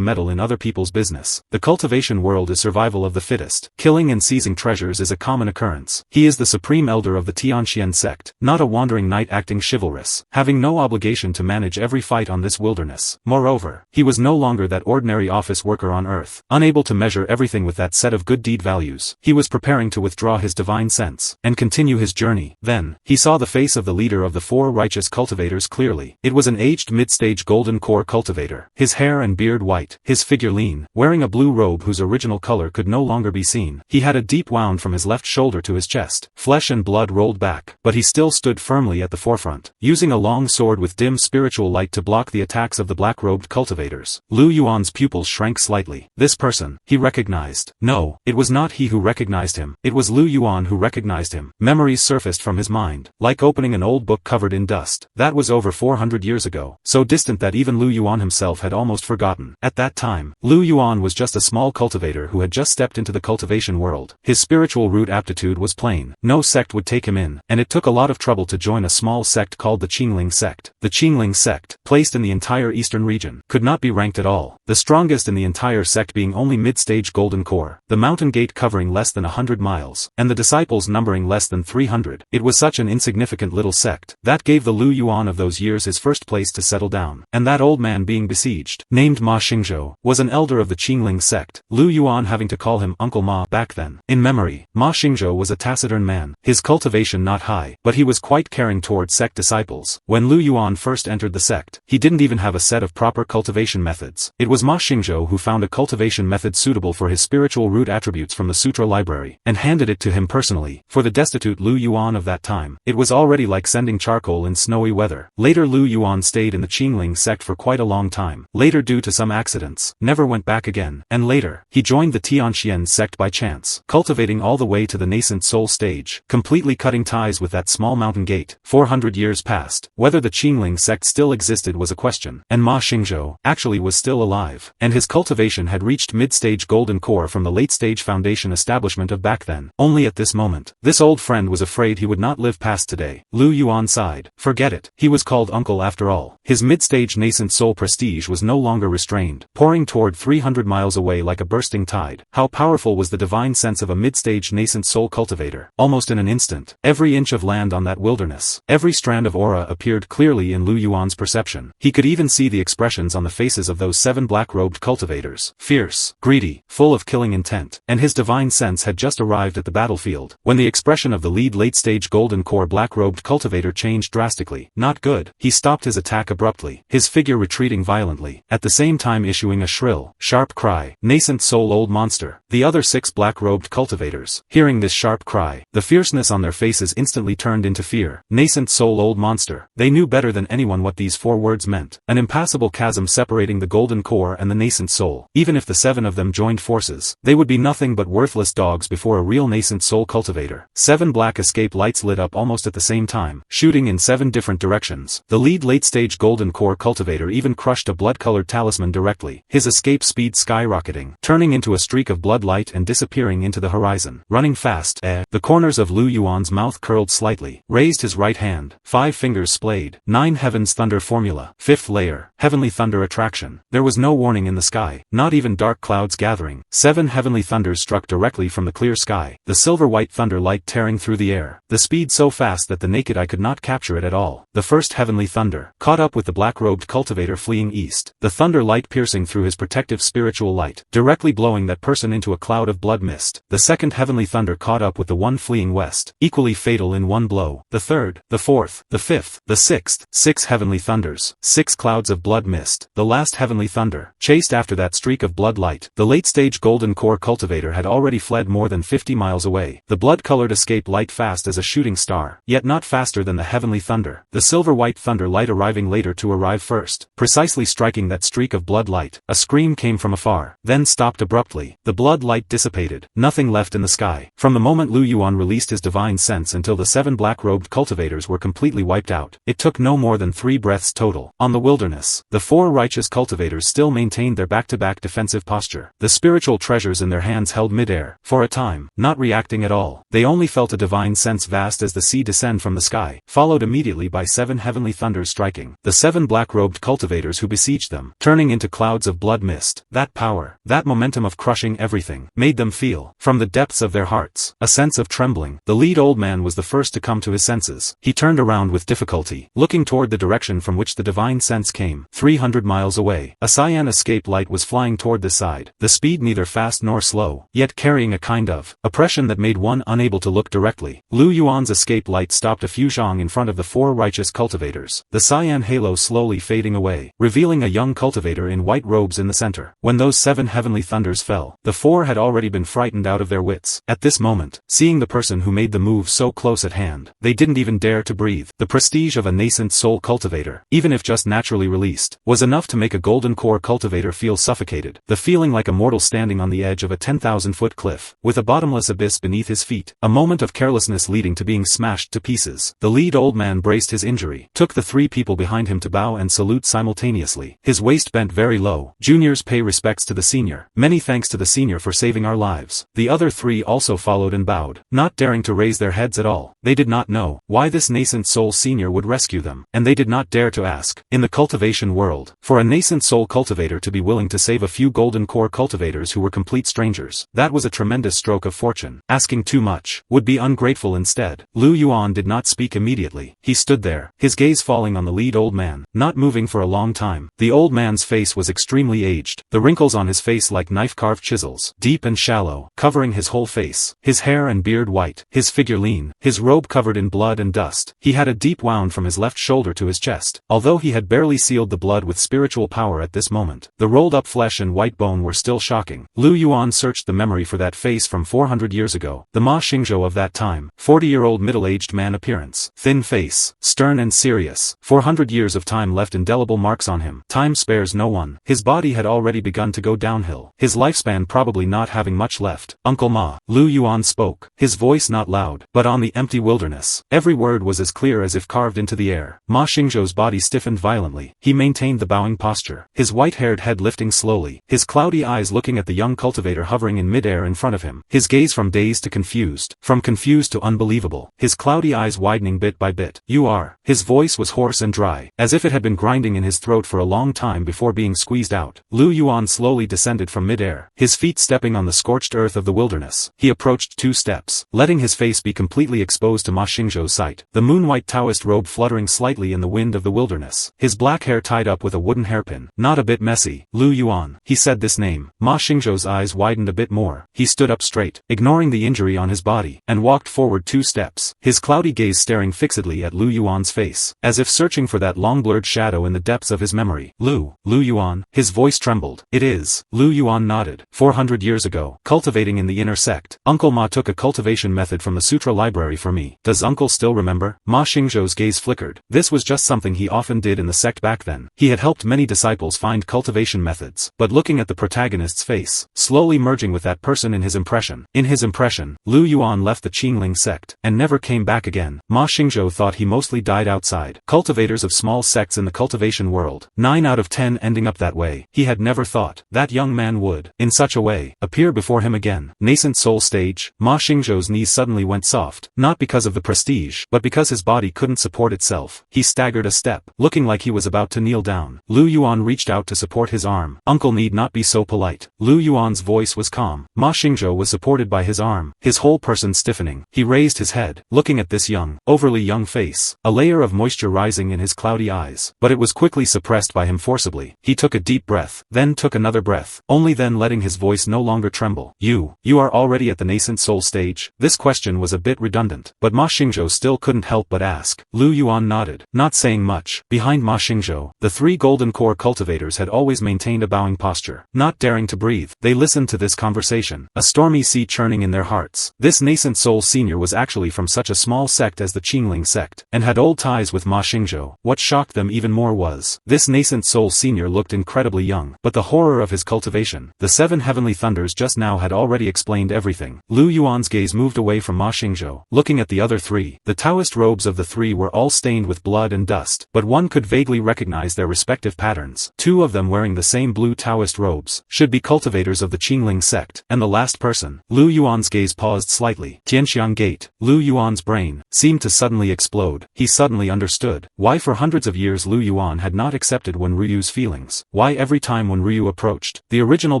meddle in other people's business. The cultivation world is survival of the fittest. Killing and seizing treasures is a common occurrence. He is the supreme elder of the Tianxian sect, not a wandering knight acting chivalrous, having no obligation to manage every fight on this wilderness. Moreover, he was no longer that ordinary office worker on earth, unable to measure everything with that set of good deed values. He was preparing to withdraw his divine sense, and continue his journey. Then, he saw the face of the leader of the 4 righteous cultivators clearly. It was an aged mid-stage golden core cultivator, his hair and beard white, his figure lean, wearing a blue robe whose original color could no longer be seen. He had a deep wound from his left shoulder to his chest. Flesh and blood rolled back, but he still stood firmly at the forefront, using a long sword with dim spiritual light to block the attacks of the black-robed cultivators. Lu Yuan's pupils shrank slightly. This person, he recognized. No, it was not he who recognized him. It was Lu Yuan who recognized him. Memories surfaced from his mind, like opening an old book covered in dust. That was over 400 years ago, so distant that even Lu Yuan himself had almost forgotten. At that time, Lu Yuan was just a small cultivator who had just stepped into the cultivation world. His spiritual root aptitude was plain. No sect would take him in, and it took a lot of trouble to join a small sect called the Qingling sect. The Qingling sect, placed in the entire eastern region, could not be ranked at all, the strongest in the entire sect being only mid-stage golden core, the mountain gate covering less than 100 miles, and the disciples numbering less than 300. It was such an insignificant little sect, that gave the Lu Yuan of those years his first place to settle down. And that old man being besieged, named Ma Xingzhou, was an elder of the Qingling sect, Lu Yuan having to call him Uncle Ma back then. In memory, Ma Xingzhou was a taciturn man, his cultivation not high, but he was quite caring toward sect disciples. When Lu Yuan first entered the sect, he didn't even have a set of proper cultivation methods. It was Ma Xingzhou who found a cultivation method suitable for his spiritual root attributes from the sutra library, and handed it to him personally. For the destitute Lu Yuan of that time, it was already like sending charcoal in snowy weather. Later Lu Yuan stayed in the Qingling sect for quite a long time. Later, due to some accident, residence, never went back again, and later, he joined the Tianxian sect by chance, cultivating all the way to the nascent soul stage, completely cutting ties with that small mountain gate. 400 years passed. Whether the Qingling sect still existed was a question, and Ma Xingzhou actually was still alive, and his cultivation had reached mid-stage golden core from the late-stage foundation establishment of back then. Only at this moment, this old friend was afraid he would not live past today. Lu Yuan sighed. Forget it. He was called uncle after all. His mid-stage nascent soul prestige was no longer restrained, pouring toward 300 miles away like a bursting tide. How powerful was the divine sense of a mid-stage nascent soul cultivator? Almost in an instant, every inch of land on that wilderness, every strand of aura appeared clearly in Lu Yuan's perception. He could even see the expressions on the faces of those 7 black-robed cultivators. Fierce, greedy, full of killing intent. And his divine sense had just arrived at the battlefield, when the expression of the lead late-stage golden core black-robed cultivator changed drastically. Not good. He stopped his attack abruptly, his figure retreating violently, at the same time issuing a shrill, sharp cry. Nascent soul old monster. The other 6 black-robed cultivators, hearing this sharp cry, the fierceness on their faces instantly turned into fear. Nascent soul old monster. They knew better than anyone what these 4 words meant. An impassable chasm separating the golden core and the nascent soul. Even if the 7 of them joined forces, they would be nothing but worthless dogs before a real nascent soul cultivator. 7 black escape lights lit up almost at the same time, shooting in 7 different directions. The lead late-stage golden core cultivator even crushed a blood-colored talisman directly, his escape speed skyrocketing, turning into a streak of blood light and disappearing into the horizon. Running fast, The corners of Lu Yuan's mouth curled slightly, raised his right hand, 5 fingers splayed. 9 Heaven's Thunder Formula. 5th layer, Heavenly Thunder Attraction. There was no warning in the sky, not even dark clouds gathering. 7 heavenly thunders struck directly from the clear sky, the silver-white thunder light tearing through the air, the speed so fast that the naked eye could not capture it at all. The first heavenly thunder caught up with the black-robed cultivator fleeing east, the thunder light piercing through his protective spiritual light, directly blowing that person into a cloud of blood mist. The second heavenly thunder caught up with the one fleeing west, equally fatal in one blow. The third, the fourth, the fifth, the sixth, 6 heavenly thunders, 6 clouds of blood mist. The last heavenly thunder chased after that streak of blood light. The late-stage golden core cultivator had already fled more than 50 miles away, the blood-colored escape light fast as a shooting star, yet not faster than the heavenly thunder. The silver-white thunder light arriving later to arrive first, precisely striking that streak of blood light. A scream came from afar, then stopped abruptly. The blood light dissipated, nothing left in the sky. From the moment Lu Yuan released his divine sense until the 7 black-robed cultivators were completely wiped out, it took no more than 3 breaths total. On the wilderness, the 4 righteous cultivators still maintained their back-to-back defensive posture, the spiritual treasures in their hands held mid-air, for a time, not reacting at all. They only felt a divine sense vast as the sea descend from the sky, followed immediately by 7 heavenly thunders striking the 7 black-robed cultivators who besieged them, turning into clouds of blood mist. That power, that momentum of crushing everything, made them feel, from the depths of their hearts, a sense of trembling. The lead old man was the first to come to his senses. He turned around with difficulty, looking toward the direction from which the divine sense came. 300 miles away, a cyan escape light was flying toward this side, the speed neither fast nor slow, yet carrying a kind of oppression that made one unable to look directly. Lu Yuan's escape light stopped a few zhang in front of the 4 righteous cultivators, the cyan halo slowly fading away, revealing a young cultivator in white robes in the center. When those 7 heavenly thunders fell, the 4 had already been frightened out of their wits. At this moment, seeing the person who made the move so close at hand, they didn't even dare to breathe. The prestige of a nascent soul cultivator, even if just naturally released, was enough to make a golden core cultivator feel suffocated, the feeling like a mortal standing on the edge of a 10,000-foot cliff, with a bottomless abyss beneath his feet, a moment of carelessness leading to being smashed to pieces. The lead old man braced his injury, took the 3 people behind him to bow and salute simultaneously, his waist bent very low. Juniors pay respects to the senior. Many thanks to the senior for saving our lives. The other 3 also followed and bowed, not daring to raise their heads at all. They did not know why this nascent soul senior would rescue them, and they did not dare to ask. In the cultivation world, for a nascent soul cultivator to be willing to save a few golden core cultivators who were complete strangers, that was a tremendous stroke of fortune. Asking too much would be ungrateful instead. Lu Yuan did not speak immediately. He stood there, his gaze falling on the lead old man, not moving for a long time. The old man's face was extremely aged, the wrinkles on his face like knife-carved chisels, deep and shallow, covering his whole face, his hair and beard white, his figure lean, his robe covered in blood and dust. He had a deep wound from his left shoulder to his chest, although he had barely sealed the blood with spiritual power at this moment. The rolled-up flesh and white bone were still shocking. Lu Yuan searched the memory for that face from 400 years ago, the Ma Xingzhou of that time, 40-year-old middle-aged man appearance, thin face, stern and serious. 400 years of time left indelible marks on him. Time spares no one. His His body had already begun to go downhill, his lifespan probably not having much left. "Uncle Ma," Lu Yuan spoke, his voice not loud, but on the empty wilderness. Every word was as clear as if carved into the air. Ma Xingzhou's body stiffened violently. He maintained the bowing posture, his white-haired head lifting slowly, his cloudy eyes looking at the young cultivator hovering in midair in front of him, his gaze from dazed to confused, from confused to unbelievable, his cloudy eyes widening bit by bit. "You are." His voice was hoarse and dry, as if it had been grinding in his throat for a long time before being squeezed out. Lu Yuan slowly descended from midair, his feet stepping on the scorched earth of the wilderness. He approached 2 steps, letting his face be completely exposed to Ma Xingzhou's sight, the moon-white Taoist robe fluttering slightly in the wind of the wilderness, his black hair tied up with a wooden hairpin. "Not a bit messy, Lu Yuan." He said this name. Ma Xingzhou's eyes widened a bit more. He stood up straight, ignoring the injury on his body, and walked forward 2 steps, his cloudy gaze staring fixedly at Lu Yuan's face, as if searching for that long-blurred shadow in the depths of his memory. Lu Yuan." His voice trembled. "It is." Lu Yuan nodded. 400 years ago, cultivating in the inner sect, Uncle Ma took a cultivation method from the sutra library for me. Does Uncle still remember? Ma Xingzhou's gaze flickered. This was just something he often did in the sect back then. He had helped many disciples find cultivation methods, but looking at the protagonist's face, slowly merging with that person in his impression. In his impression, Lu Yuan left the Qingling sect, and never came back again. Ma Xingzhou thought he mostly died outside. Cultivators of small sects in the cultivation world, 9 out of 10 ending up that way. He had never thought that young man would, in such a way, appear before him again. Nascent soul stage. Ma Xingzhou's knees suddenly went soft, not because of the prestige, but because his body couldn't support itself. He staggered a step, looking like he was about to kneel down. Lu Yuan reached out to support his arm. "Uncle need not be so polite." Lu Yuan's voice was calm. Ma Xingzhou was supported by his arm, his whole person stiffening. He raised his head, looking at this overly young face, a layer of moisture rising in his cloudy eyes, but it was quickly suppressed by him forcibly. He took a deep breath, then took another breath, only then letting his voice no longer tremble. You are already at the nascent soul stage?" This question was a bit redundant, but Ma Xingzhou still couldn't help but ask. Lu Yuan nodded, not saying much. Behind Ma Xingzhou, the 3 golden core cultivators had always maintained a bowing posture, not daring to breathe. They listened to this conversation, a stormy sea churning in their hearts. This nascent soul senior was actually from such a small sect as the Qingling sect, and had old ties with Ma Xingzhou. What shocked them even more was, this nascent soul senior looked incredibly young, but the horror of his cultivation, the 7 heavenly thunders just now had already explained everything. Lu Yuan's gaze moved away from Ma Xingzhou, looking at the other 3. The Taoist robes of the 3 were all stained with blood and dust, but one could vaguely recognize their respective patterns. 2 of them wearing the same blue Taoist robes, should be cultivators of the Qingling sect, and the last person. Lu Yuan's gaze paused slightly. Tianxiang Gate. Lu Yuan's brain seemed to suddenly explode. He suddenly understood why for hundreds of years Lu Yuan had not accepted Wen Ruyu's feelings, why every time Wen Ruyu approached, the original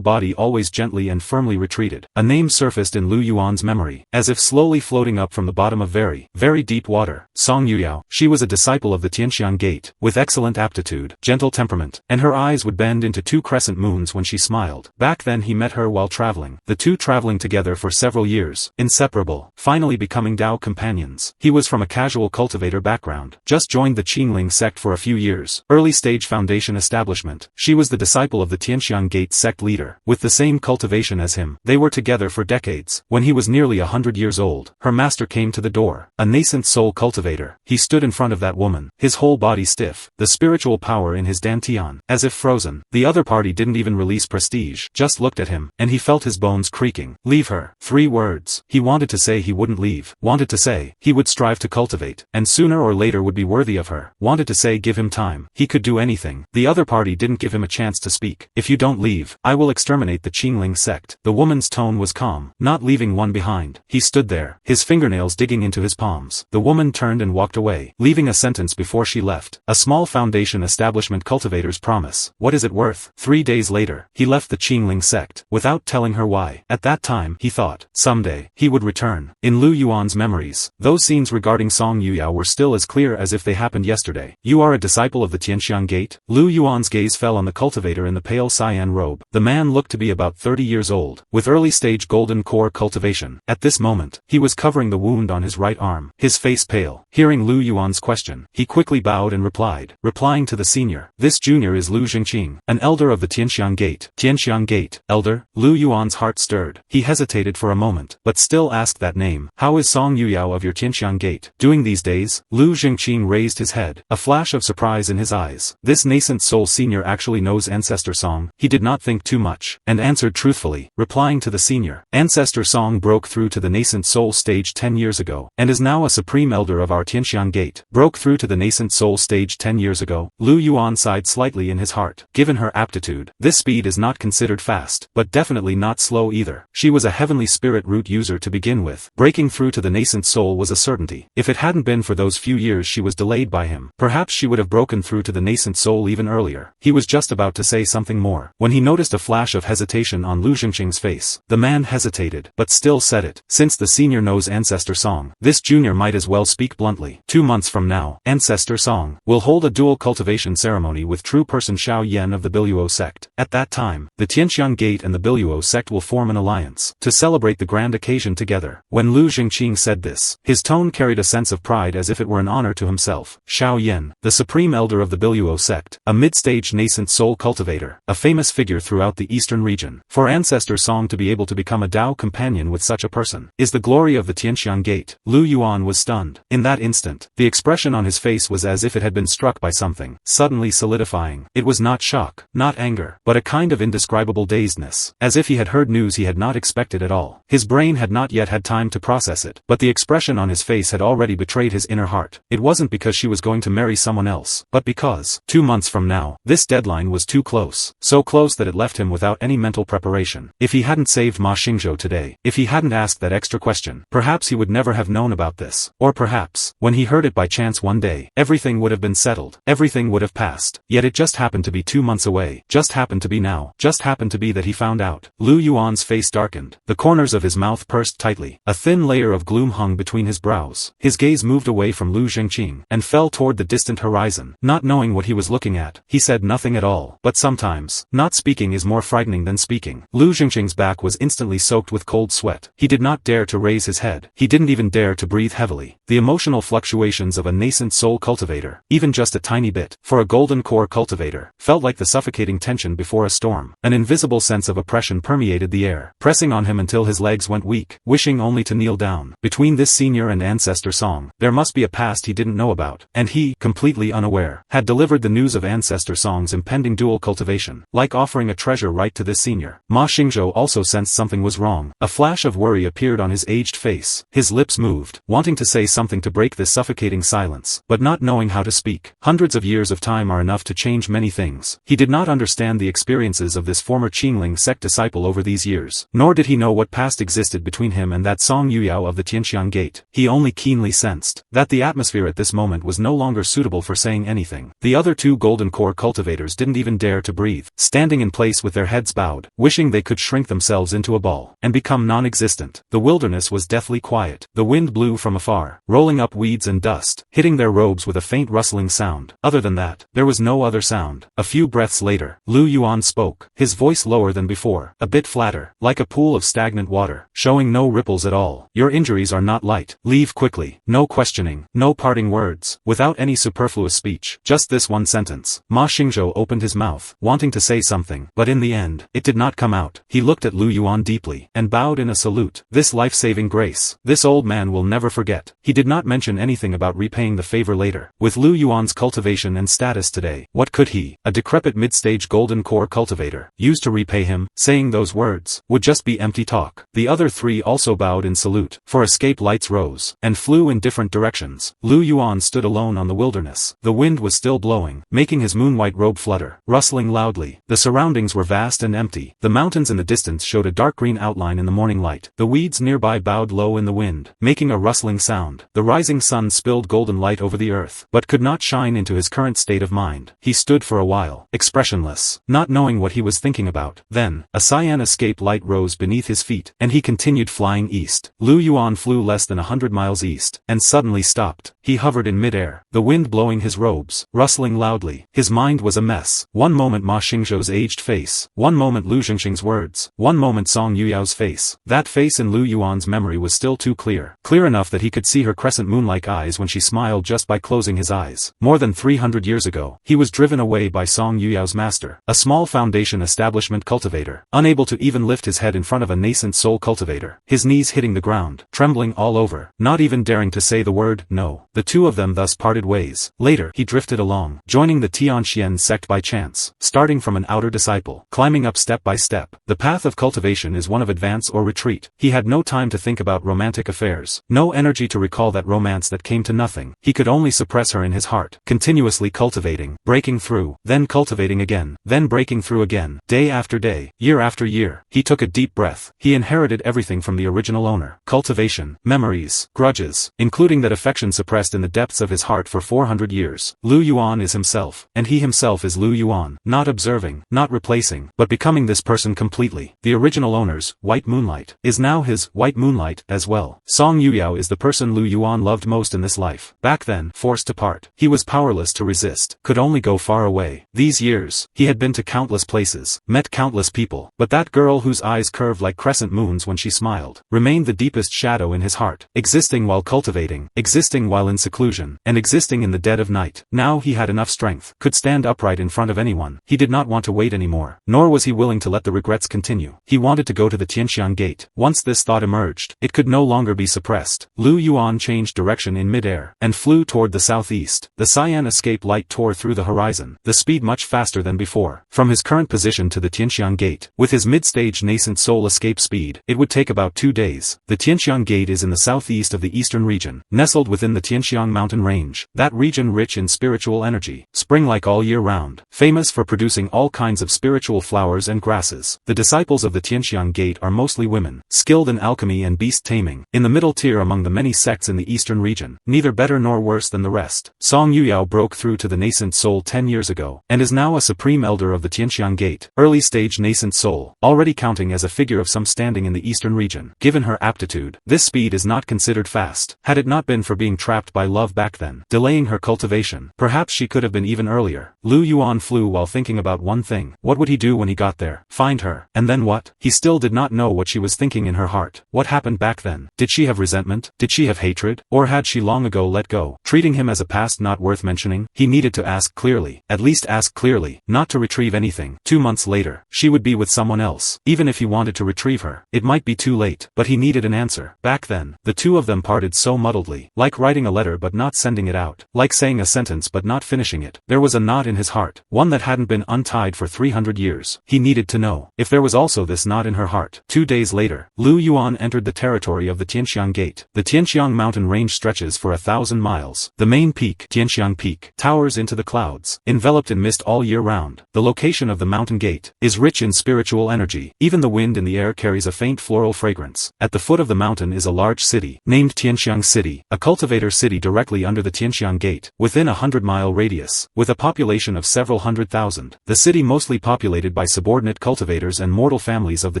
body always gently and firmly retreated. A name surfaced in Lu Yuan's memory, as if slowly floating up from the bottom of very, very deep water. Song Yuyao. She was a disciple of the Tianxiang Gate, with excellent aptitude, gentle temperament, and her eyes would bend into 2 crescent moons when she smiled. Back then he met her while traveling, the 2 traveling together for several years, inseparable, finally becoming Dao companions. He was from a casual cultivator background, just joined the Qingling sect for a few years, early stage foundation establishment. She was the disciple of the Tianxiang Gate sect leader, with the same cultivation as him. They were together for decades. When he was nearly 100 years old, her master came to the door, a nascent soul cultivator. He stood in front of that woman, his whole body stiff, the spiritual power in his dantian, as if frozen. The other party didn't even release prestige, just looked at him, and he felt his bones creaking. Leave her. 3 words. He wanted to say he wouldn't leave, wanted to say he would strive to cultivate, and sooner or later would be worthy of her, wanted to say give him time, he could do anything. The other party didn't give him a chance to speak. If you don't leave, I will exterminate the Qingling sect. The woman's tone was calm, not leaving one behind. He stood there, his fingernails digging into his palms. The woman turned and walked away, leaving a sentence before she left. A small foundation establishment cultivator's promise. What is it worth? 3 days later, he left the Qingling sect, without telling her why. At that time, he thought, someday, he would return. In Lu Yuan's memories, those scenes regarding Song Yuyao were still as clear as if they happened yesterday. You are a disciple of the Tianxiang Gate? Lu Yuan's gaze fell on the cultivator in the pale cyan robe. The man looked to be about 30 years old, with early-stage golden core cultivation. At this moment, he was covering the wound on his right arm, his face pale. Hearing Lu Yuan's question, he quickly bowed and replied, replying to the senior. This junior is Lu Jingqing, an elder of the Tianxiang Gate. Tianxiang Gate, elder? Lu Yuan's heart stirred. He hesitated for a moment, but still asked that name. How is Song Yuyao of your Tianxiang Gate doing these days? Lu Jingqing raised his head, a flash of surprise in his eyes. This nascent soul senior actually knows Ancestor Song, he did not think too much, and answered truthfully, replying to the senior. Ancestor Song broke through to the Nascent Soul stage 10 years ago, and is now a supreme elder of our Tianxiang Gate. Broke through to the Nascent Soul stage 10 years ago. Lu Yuan sighed slightly in his heart. Given her aptitude, this speed is not considered fast, but definitely not slow either. She was a heavenly spirit root user to begin with. Breaking through to the Nascent Soul was a certainty. If it hadn't been for those few years she was delayed by him, perhaps she would have broken through to the Nascent Soul even earlier. He was just about to say something more, when he noticed a flash of hesitation on Lu Jingqing's face. The man hesitated, but still said it. Since the senior knows Ancestor Song, this junior might as well speak bluntly. 2 months from now, Ancestor Song will hold a dual cultivation ceremony with true person Xiao Yan of the Biluo sect. At that time, the Tianxiang Gate and the Biluo sect will form an alliance to celebrate the grand occasion together. When Lu Jingqing said this, his tone carried a sense of pride as if it were an honor to himself. Xiao Yan, the supreme elder of the Biluo sect, a mid-stage nascent soul cultivator, a famous figure throughout the eastern region. For Ancestor Song to be able to become a Dao companion with such a person is the glory of the Tianxiang Gate. Lu Yuan was stunned. In that instant, the expression on his face was as if it had been struck by something, suddenly solidifying. It was not shock, not anger, but a kind of indescribable dazedness, as if he had heard news he had not expected at all. His brain had not yet had time to process it, but the expression on his face had already betrayed his inner heart. It wasn't because she was going to marry someone else, but because, 2 months from now, this deadline was too close. So close that it left him without any mental preparation. If he hadn't saved Ma Xingzhou today, if he hadn't asked that extra question, perhaps he would never have known about this. Or perhaps, when he heard it by chance one day, everything would have been settled. Everything would have passed. Yet it just happened to be 2 months away. Just happened to be now. Just happened to be that he found out. Lu Yuan's face darkened. The corners of his mouth pursed tightly. A thin layer of gloom hung between his brows. His gaze moved away from Lu Jingqing, and fell toward the distant horizon. Not knowing what he was looking at, he said nothing at all. But sometimes, not speaking is more frightening than speaking. Lu Jingqing's back was instantly soaked with cold sweat. He did not dare to raise his head. He didn't even dare to breathe heavily. The emotional fluctuations of a nascent soul cultivator, even just a tiny bit, for a golden core cultivator, felt like the suffocating tension before a storm. An invisible sense of oppression permeated the air, pressing on him until his legs went weak, wishing only to kneel down. Between this senior and Ancestor Song, there must be a past he didn't know about, and he, completely unaware, had delivered the news of Ancestor Song's impending dual cultivation, like offering a treasure right to this senior. Ma Xingzhou also sensed something was wrong. A flash of worry appeared on his aged face. His lips moved, wanting to say something to break this suffocating silence, but not knowing how to speak. Hundreds of years of time are enough to change many things. He did not understand the experiences of this former Qingling sect disciple over these years, nor did he know what past existed between him and that Song Yuyao of the Tianxiang Gate. He only keenly sensed that the atmosphere at this moment was no longer suitable for saying anything. The other 2 golden core cultivators didn't even dare to breathe, standing in place with their heads bowed, wishing they could shrink themselves into a ball and become non-existent. The wilderness was deathly quiet. The wind blew from afar, rolling up weeds and dust, hitting their robes with a faint rustling sound. Other than that, there was no other sound. A few breaths later, Lu Yuan spoke, his voice lower than before, a bit flatter, like a pool of stagnant water, showing no ripples at all. Your injuries are not light. Leave quickly. No questioning, no parting words, without any superfluous speech. Just this one sentence. Ma Xingzhou opened his mouth, wanting to say something, but in the end, it did not come out. He looked at Lu Yuan deeply, and bowed in a salute. This life-saving grace, this old man will never forget. He did not mention anything about repaying the favor later. With Lu Yuan's cultivation and status today, what could he, a decrepit mid-stage golden core cultivator, use to repay him? Saying those words would just be empty talk. The other 3 also bowed in salute, for escape lights rose, and flew in different directions. Lu Yuan stood alone on the wilderness. The wind was still blowing, making his moon-white robe flutter, rustling loudly. The surroundings were vast and empty. The mountains in the distance showed a dark green outline in the morning light. The weeds nearby bowed low in the wind, making a rustling sound. The rising sun spilled golden light over the earth, but could not shine into his current state of mind. He stood for a while, expressionless, not knowing what he was thinking about. Then, a cyan escape light rose beneath his feet, and he continued flying east. Lu Yuan flew less than 100 miles east, and suddenly stopped. He hovered in midair, the wind blowing his robes, rustling loudly. His mind was a mess. One moment Ma Xingzhou's aged face, one moment Lu Jingqing's words, one moment Song Yuyao's face. That face in Lu Yuan's memory was still too clear. Clear enough that he could see her crescent moon-like eyes when she smiled just by closing his eyes. More than 300 years ago, he was driven away by Song Yuyao's master, a small foundation establishment cultivator, unable to even lift his head in front of a nascent soul cultivator, his knees hitting the ground, trembling all over, not even daring to say the word no. The 2 of them thus parted ways. Later, he drifted along, joining the Tianxian sect by chance, starting from an outer disciple, climbing up step by step. The path of cultivation is one of advance or retreat. He had no time to think about romantic affairs, no energy to recall that romance that came to nothing. He could only suppress her in his heart, continuously cultivating, breaking through, then cultivating again, then breaking through again, day after day, year after year. He took a deep breath. He inherited everything from the original owner. Cultivation, memories, grudges, including that affection suppressed in the depths of his heart for 400 years. Lu Yuan is himself, and he himself is Lu Yuan, not observing, not replacing, but becoming this person completely. The original owner's White Moonlight is now his White Moonlight as well. Song Yuyao is the person Lu Yuan loved most in this life. Back then, forced to part, he was powerless to resist, could only go far away. These years, he had been to countless places, met countless people, but that girl whose eyes curved like crescent moons when she smiled, remained the deepest shadow in his heart, existing while cultivating, existing while in seclusion, and existing in the dead of night. Now he had enough strength, could stand upright in front of anyone. He did not want to wait anymore, nor was he willing to let the regrets continue. He wanted to go to the Tianxiang Gate. Once this thought emerged, it could no longer be suppressed. Lu Yuan changed direction in midair, and flew toward the southeast. The cyan escape light tore through the horizon, the speed much faster than before. From his current position to the Tianxiang Gate, with his mid-stage nascent soul escape speed, it would take about 2 days. The Tianxiang Gate is in the southeast of the eastern region, nestled within the Tianxiang mountain range, that region rich in spiritual energy, spring-like all year round, famous for producing all kinds of spiritual flowers and grasses. The disciples of the Tianxiang Gate are mostly women, skilled in alchemy and beast taming, in the middle tier among the many sects in the eastern region, neither better nor worse than the rest. Song Yuyao broke through to the nascent soul 10 years ago, and is now a supreme elder of the Tianxiang Gate, early-stage nascent soul, already counting as a figure of some standing in the eastern region. Given her aptitude, this speed is not considered fast. Had it not been for being trapped by love back then, delaying her cultivation, perhaps she could have been even earlier. Lu Yuan flew while thinking about one thing. What would he do when he got there? Find her. And then what? He still did not know what she was thinking in her heart. What happened back then? Did she have resentment? Did she have hatred? Or had she long ago let go, treating him as a past not worth mentioning? He needed to ask clearly. At least ask clearly, not to retrieve anything. 2 months later, she would be with someone else. Even if he wanted to retrieve her, it might be too late, but he needed an answer. Back then, the two of them parted so muddledly, like writing a letter but not sending it out, like saying a sentence but not finishing it. There was a knot in his heart, one that hadn't been untied for 300 years. He needed to know if there was also this knot in her heart. 2 days later, Lu Yuan entered the territory of the Tianxiang Gate. The Tianxiang mountain range stretches for 1,000 miles. The main peak, Tianxiang Peak, towers into the clouds, enveloped in mist all year round. The location of the mountain gate is rich in spiritual energy. Even the wind in the air carries a faint floral fragrance. At the foot of the mountain is a large city, named Tianxiang City, a cultivator city directly under the Tianxiang Gate, within a 100-mile radius, with a population of several 100,000. The city mostly populated by subordinate cultivators and mortal families of the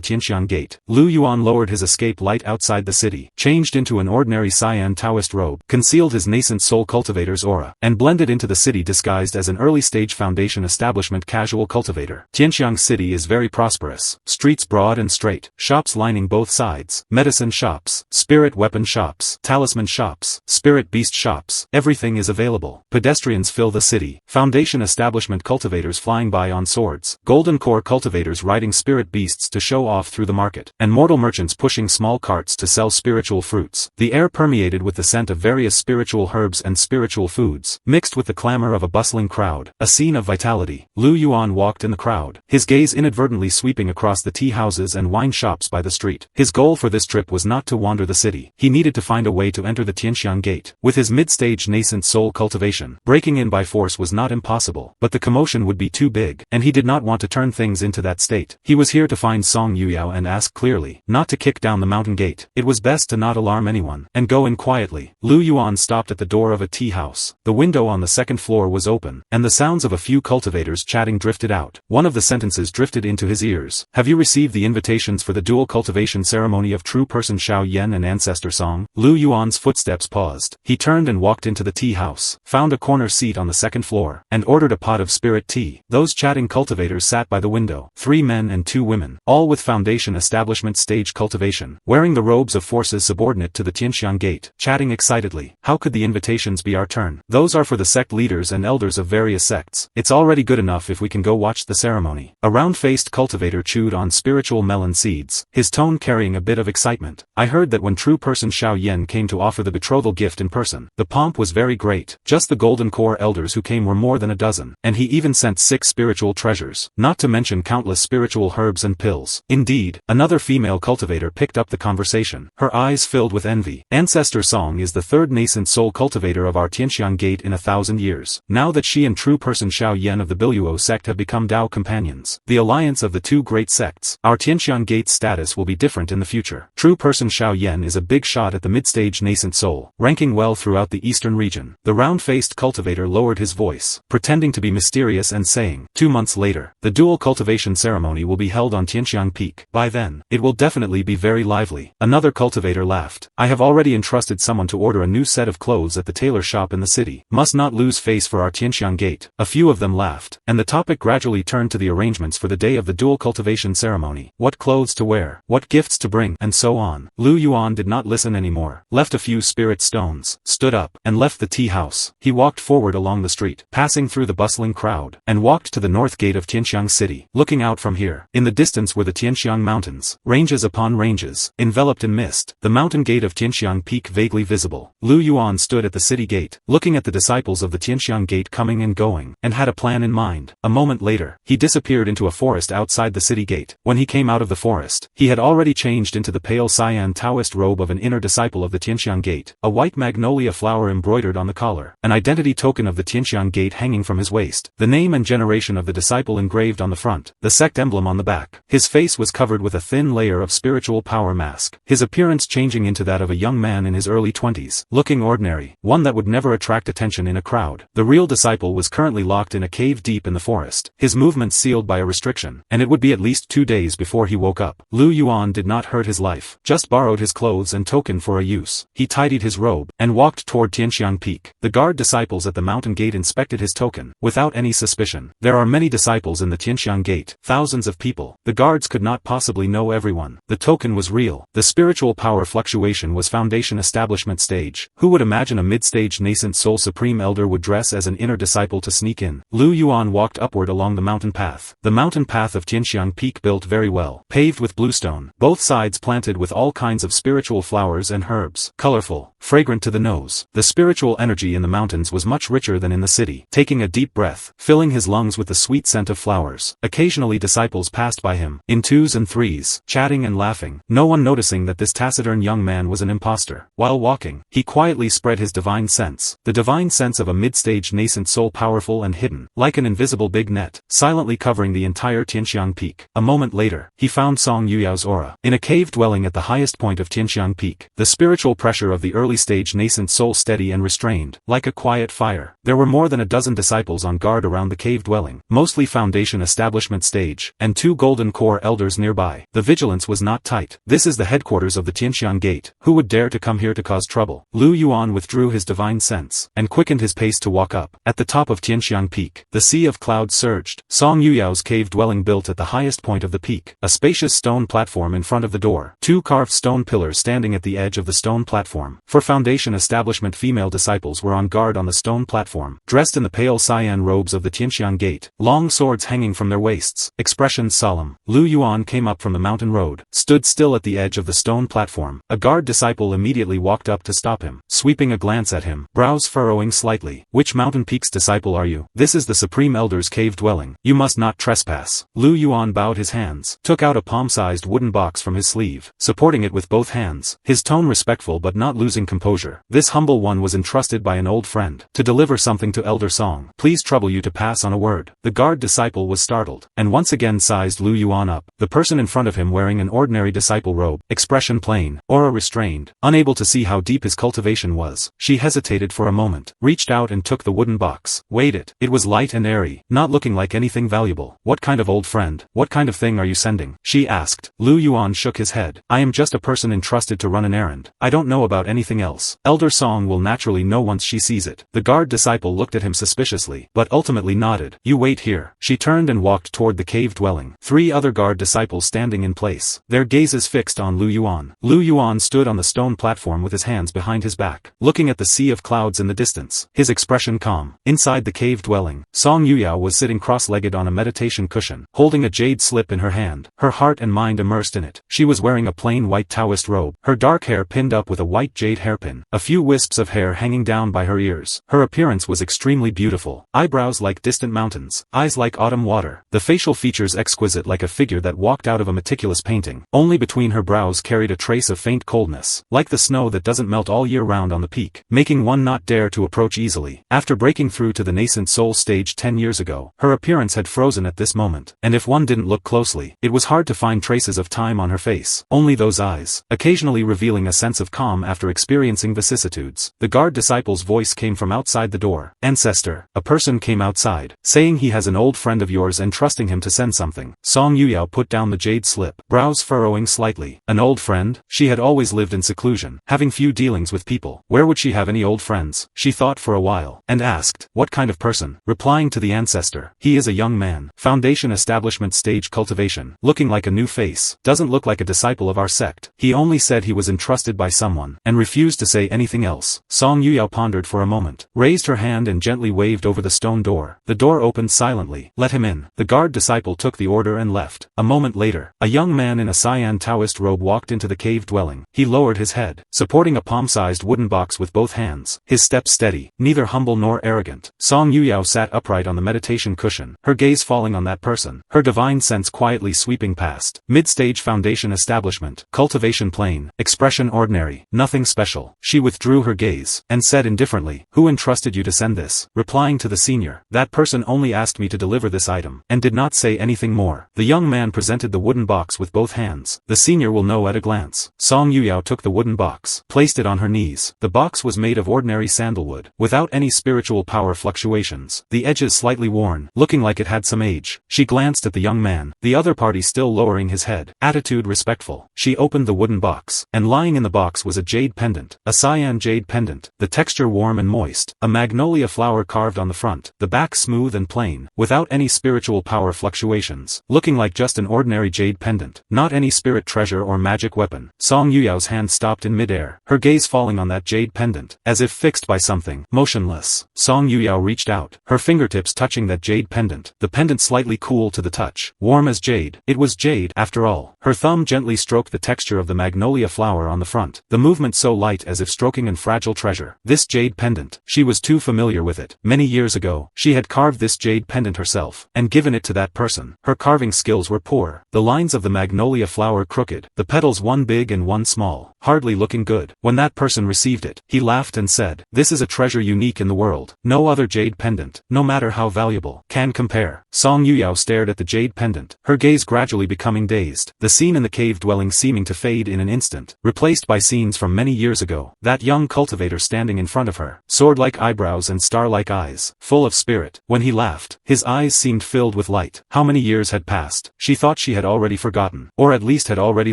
Tianxiang Gate. Lu Yuan lowered his escape light outside the city, changed into an ordinary cyan Taoist robe, concealed his nascent soul cultivator's aura, and blended into the city disguised as an early-stage foundation establishment casual cultivator. Tianxiang City is very prosperous, streets broad and straight, shops lining both sides, medicine shops, spirit weapon shops, talisman shops, spirit beast shops, everything is available. Pedestrians fill the city, foundation establishment cultivators flying by on swords, golden core cultivators riding spirit beasts to show off through the market, and mortal merchants pushing small carts to sell spiritual fruits. The air permeated with the scent of various spiritual herbs and spiritual foods, mixed with the clamor of a bustling crowd, a scene of vitality. Lu Yuan walked in the crowd, his gaze inadvertently sweeping across the tea houses and wine shops by the street. His goal for this trip was not to wander the city. He needed to find a way to enter the Tianxiang Gate. With his mid-stage nascent soul cultivation, breaking in by force was not impossible, but the commotion would be too big, and he did not want to turn things into that state. He was here to find Song Yuyao and ask clearly, not to kick down the mountain gate. It was best to not alarm anyone, and go in quietly. Lu Yuan stopped at the door of a tea house. The window on the second floor was open, and the sounds of a few cultivators chatting drifted out. One of the sentences drifted into his ears. Have you received the invitations for the dual cultivation ceremony of true person Xiao Yen and ancestor Song? Lu Yuan's footsteps paused. He turned and walked into the tea house, found a corner seat on the second floor, and ordered a pot of spirit tea. Those chatting cultivators sat by the window, 3 men and 2 women, all with foundation establishment stage cultivation, wearing the robes of forces subordinate to the Tianxiang Gate, chatting excitedly. How could the invitations be our turn? Those are for the sect leaders and elders of various sects. It's already good enough if we can go watch the ceremony. A round-faced cultivator chewed on spiritual melon seeds, his tone carrying a bit of excitement. I heard that when true person Xiao Yen came to offer the betrothal gift in person, the pomp was very great. Just the golden core elders who came were more than a dozen, and he even sent 6 spiritual treasures, not to mention countless spiritual herbs and pills. Indeed, another female cultivator picked up the conversation, her eyes filled with envy. Ancestor Song is the 3rd nascent soul cultivator of our Tianxiang Gate in 1,000 years. Now that she and true person Xiao Yan of the Biluo sect have become Dao companions, the alliance of the 2 great sects, our Tianxiang Gate's status will be different in the future. True person Xiao Yan is a big shot at the mid-stage nascent soul, ranking well throughout the eastern region. The round-faced cultivator lowered his voice, pretending to be mysterious and saying, 2 months later, the dual cultivation ceremony will be held on Tianxiang Peak. By then, it will definitely be very lively. Another cultivator laughed. I have already entrusted someone to order a new set of clothes at the tailor shop in the city. Must not lose face for our Tianxiang Gate. A few of them laughed, and the topic gradually turned to the arrangements for the day of the dual cultivation ceremony. What clothes to wear, what gifts to bring, and so on. Lu Yuan did not listen anymore, left a few spirit stones, stood up, and left the tea house. He walked forward along the street, passing through the bustling crowd, and walked to the north gate of Tianxiang City. Looking out from here, in the distance were the Tianxiang Mountains, ranges upon ranges, enveloped in mist, the mountain gate of Tianxiang Peak vaguely visible. Lu Yuan stood at the city gate, looking at the disciples of the Tianxiang Gate coming and going, and had a plan in mind. A moment later, he disappeared into a forest outside the city gate. When he came out of the forest, he had already changed into the pale cyan Taoist robe of an inner disciple of the Tianxiang Gate, a white magnolia flower embroidered on the collar, an identity token of the Tianxiang Gate hanging from his waist, the name and generation of the disciple engraved on the front, the sect emblem on the back. His face was covered with a thin layer of spiritual power mask, his appearance changing into that of a young man in his early 20s, looking ordinary, one that would never attract attention in a crowd. The real disciple was currently locked in a cave deep in the forest, his movements sealed by a restriction, and it would be at least 2 days before he woke up. Lu Yuan did not hurt his life, just borrowed his clothes and token for a use. He tidied his robe, and walked toward Tianxiang Peak. The guard disciples at the mountain gate inspected his token, without any suspicion. There are many disciples in the Tianxiang Gate, thousands of people. The guards could not possibly know everyone. The token was real. The spiritual power fluctuation was foundation establishment stage. Who would imagine a mid-stage nascent soul supreme elder would dress as an inner disciple to sneak in? Lu Yuan walked upward along the mountain path. The mountain path of Tianxiang Peak built very well, paved with bluestone, both sides planted with all kinds of spiritual flowers and herbs, colorful, fragrant to the nose. The spiritual energy in the mountains was much richer than in the city. Taking a deep breath, filling his lungs with the sweet scent of flowers, occasionally disciples passed by him, in 2s and 3s, chatting and laughing, no one noticing that this taciturn young man was an impostor. While walking, he quietly spread his divine sense, the divine sense of a mid-stage nascent soul, powerful and hidden, like an invisible big net, silently covering the entire Tianxiang Peak. A moment later, he found Song Yuyao's aura, in a cave dwelling at the highest point of Tianxiang Peak. The spiritual pressure of the early stage nascent soul steady and restrained, like a quiet fire. There were more than a dozen disciples on guard around the cave dwelling, mostly foundation establishment stage, and 2 golden core elders nearby. The vigilance was not tight. This is the headquarters of the Tianxiang Gate. Who would dare to come here to cause trouble? Lu Yuan withdrew his divine sense, and quickened his pace to walk up. At the top of Tianxiang Peak, the sea of clouds surged. Song Yuyao's cave dwelling built at the highest point of the peak, a spacious stone platform in front of the door, 2 carved stone pillars standing at the edge of the stone platform. For foundation establishment, female disciples were on guard on the stone platform, dressed in the pale cyan robes of the Tianxiang Gate, long swords hanging from their waists, expressions solemn. Lu Yuan came up from the mountain road, stood still at the edge of the stone platform. A guard disciple immediately walked up to stop him, sweeping a glance at him, brows furrowing slightly. Which mountain peak's disciple are you? This is the Supreme Elder's cave dwelling. You must not trespass. Lu Yuan bowed his hands, took out a palm-sized wooden box from his sleeve, supporting it with both hands, his tone respectful but not losing composure. This humble one was entrusted by an old friend, to deliver something to Elder Song. Please trouble you to pass on a word. The guard disciple was startled, and once again sized Lu Yuan up. The person in front of him wearing an ordinary disciple robe, expression plain, aura restrained, unable to see how deep his cultivation was. She hesitated for a moment, reached out and took the wooden box, weighed it. It was light and airy, not looking like anything valuable. What kind of old friend? What kind of thing are you sending? She asked. Lu Yuan shook his head. I am just a person entrusted to run an errand. I don't know about anything else. Elder Song will naturally know once she sees it. The guard disciple looked at him suspiciously, but ultimately nodded. You wait here. She turned and walked toward the cave dwelling, 3 other guard disciples standing in place, their gazes fixed on Lu Yuan. Lu Yuan stood on the stone platform with his hands behind his back, looking at the sea of clouds in the distance, his expression calm. Inside the cave dwelling, Song Yuyao was sitting cross-legged on a meditation cushion, holding a jade slip in her hand, her heart and mind immersed in it. She was wearing a plain white Taoist robe, her dark hair pinned up with a white jade hairpin, a few wisps of hair hanging down by her ears. Her appearance was extremely beautiful, eyebrows like distant mountains, eyes like autumn water, the facial features exquisite like a figure that walked out of a meticulous painting. Only between her brows carried a trace of faint coldness, like the snow that doesn't melt all year round on the peak, making one not dare to approach easily. After breaking through to the nascent soul stage 10 years ago, her appearance had frozen at this moment, and if one didn't look closely, it was hard to find traces of time on her face. Only those eyes, occasionally revealing a sense of calm after experiencing vicissitudes. The guard disciple's voice came from outside the door. Ancestor, a person came outside, saying he has an old friend of yours and trusting him to send something. Song Yuyao put down the jade slip, brows furrowing slightly. An old friend? She had always lived in seclusion, having few dealings with people. Where would she have any old friends? She thought for a while, and asked, what kind of person? Replying to the ancestor, he is a young man. Foundation establishment stage cultivation, looking like a new face, doesn't look like a disciple of our sect. He only said he was entrusted by someone, and refused to say anything else. Song Yuyao pondered for a moment, raised her hand and gently waved over the stone door. The door opened silently. Let him in. The guard disciple took the order and left. A moment later, a young man in a cyan Taoist robe walked into the cave dwelling. He lowered his head, supporting a palm-sized wooden box with both hands, his steps steady, neither humble nor arrogant. Song Yuyao sat upright on the meditation cushion, her gaze falling on that person, her divine sense quietly sweeping past. Mid-stage foundation establishment, cultivation plain, expression ordinary, nothing special. She withdrew her gaze, and said indifferently, who entrusted you to send this? Replying to the senior, that person only asked me to deliver this item, and did not say anything more. The young man presented the wooden box with both hands. The senior will know at a glance. Song Yuyao took the wooden box, placed it on her knees. The box was made of ordinary sandalwood, without any spiritual power fluctuations, the edges slightly worn, looking like it had some age. She glanced at the young man, the other party still lowering his head, attitude respectful. She opened the wooden box, and lying in the box was a jade pendant, a cyan jade pendant, the texture warm and moist, a magnolia flower carved on the front, the back smooth and plain, without any spiritual power fluctuations, looking like just an ordinary jade pendant, not any spirit treasure or magic weapon. Song Yuyao's hand stopped in midair, her gaze falling on that jade pendant, as if fixed by something, motionless. Song Yuyao reached out, her fingertips touching that jade pendant, the pendant slightly cool to the touch, warm as jade. It was jade, after all. Her thumb gently stroked the texture of the magnolia flower on the front, the movement so light as if stroking an fragile treasure. This jade pendant, she was too familiar with it. Many years ago, she had carved this jade pendant herself, and given it to that person. Her carving skills were poor, the lines of the magnolia flower crooked, the petals one big and one small, hardly looking good. When that person received it, he laughed and said, this is a treasure unique in the world. No other jade pendant, no matter how valuable, can compare. Song Yuyao stared at the jade pendant, her gaze gradually becoming dazed, the scene in the cave dwelling seeming to fade in an instant, replaced by scenes from many years ago. That young cultivator standing in front of her, sword-like eyebrows and star-like eyes, full of spirit. When he laughed, his eyes seemed filled with light. How many years had passed? She thought she had already forgotten, or at least had already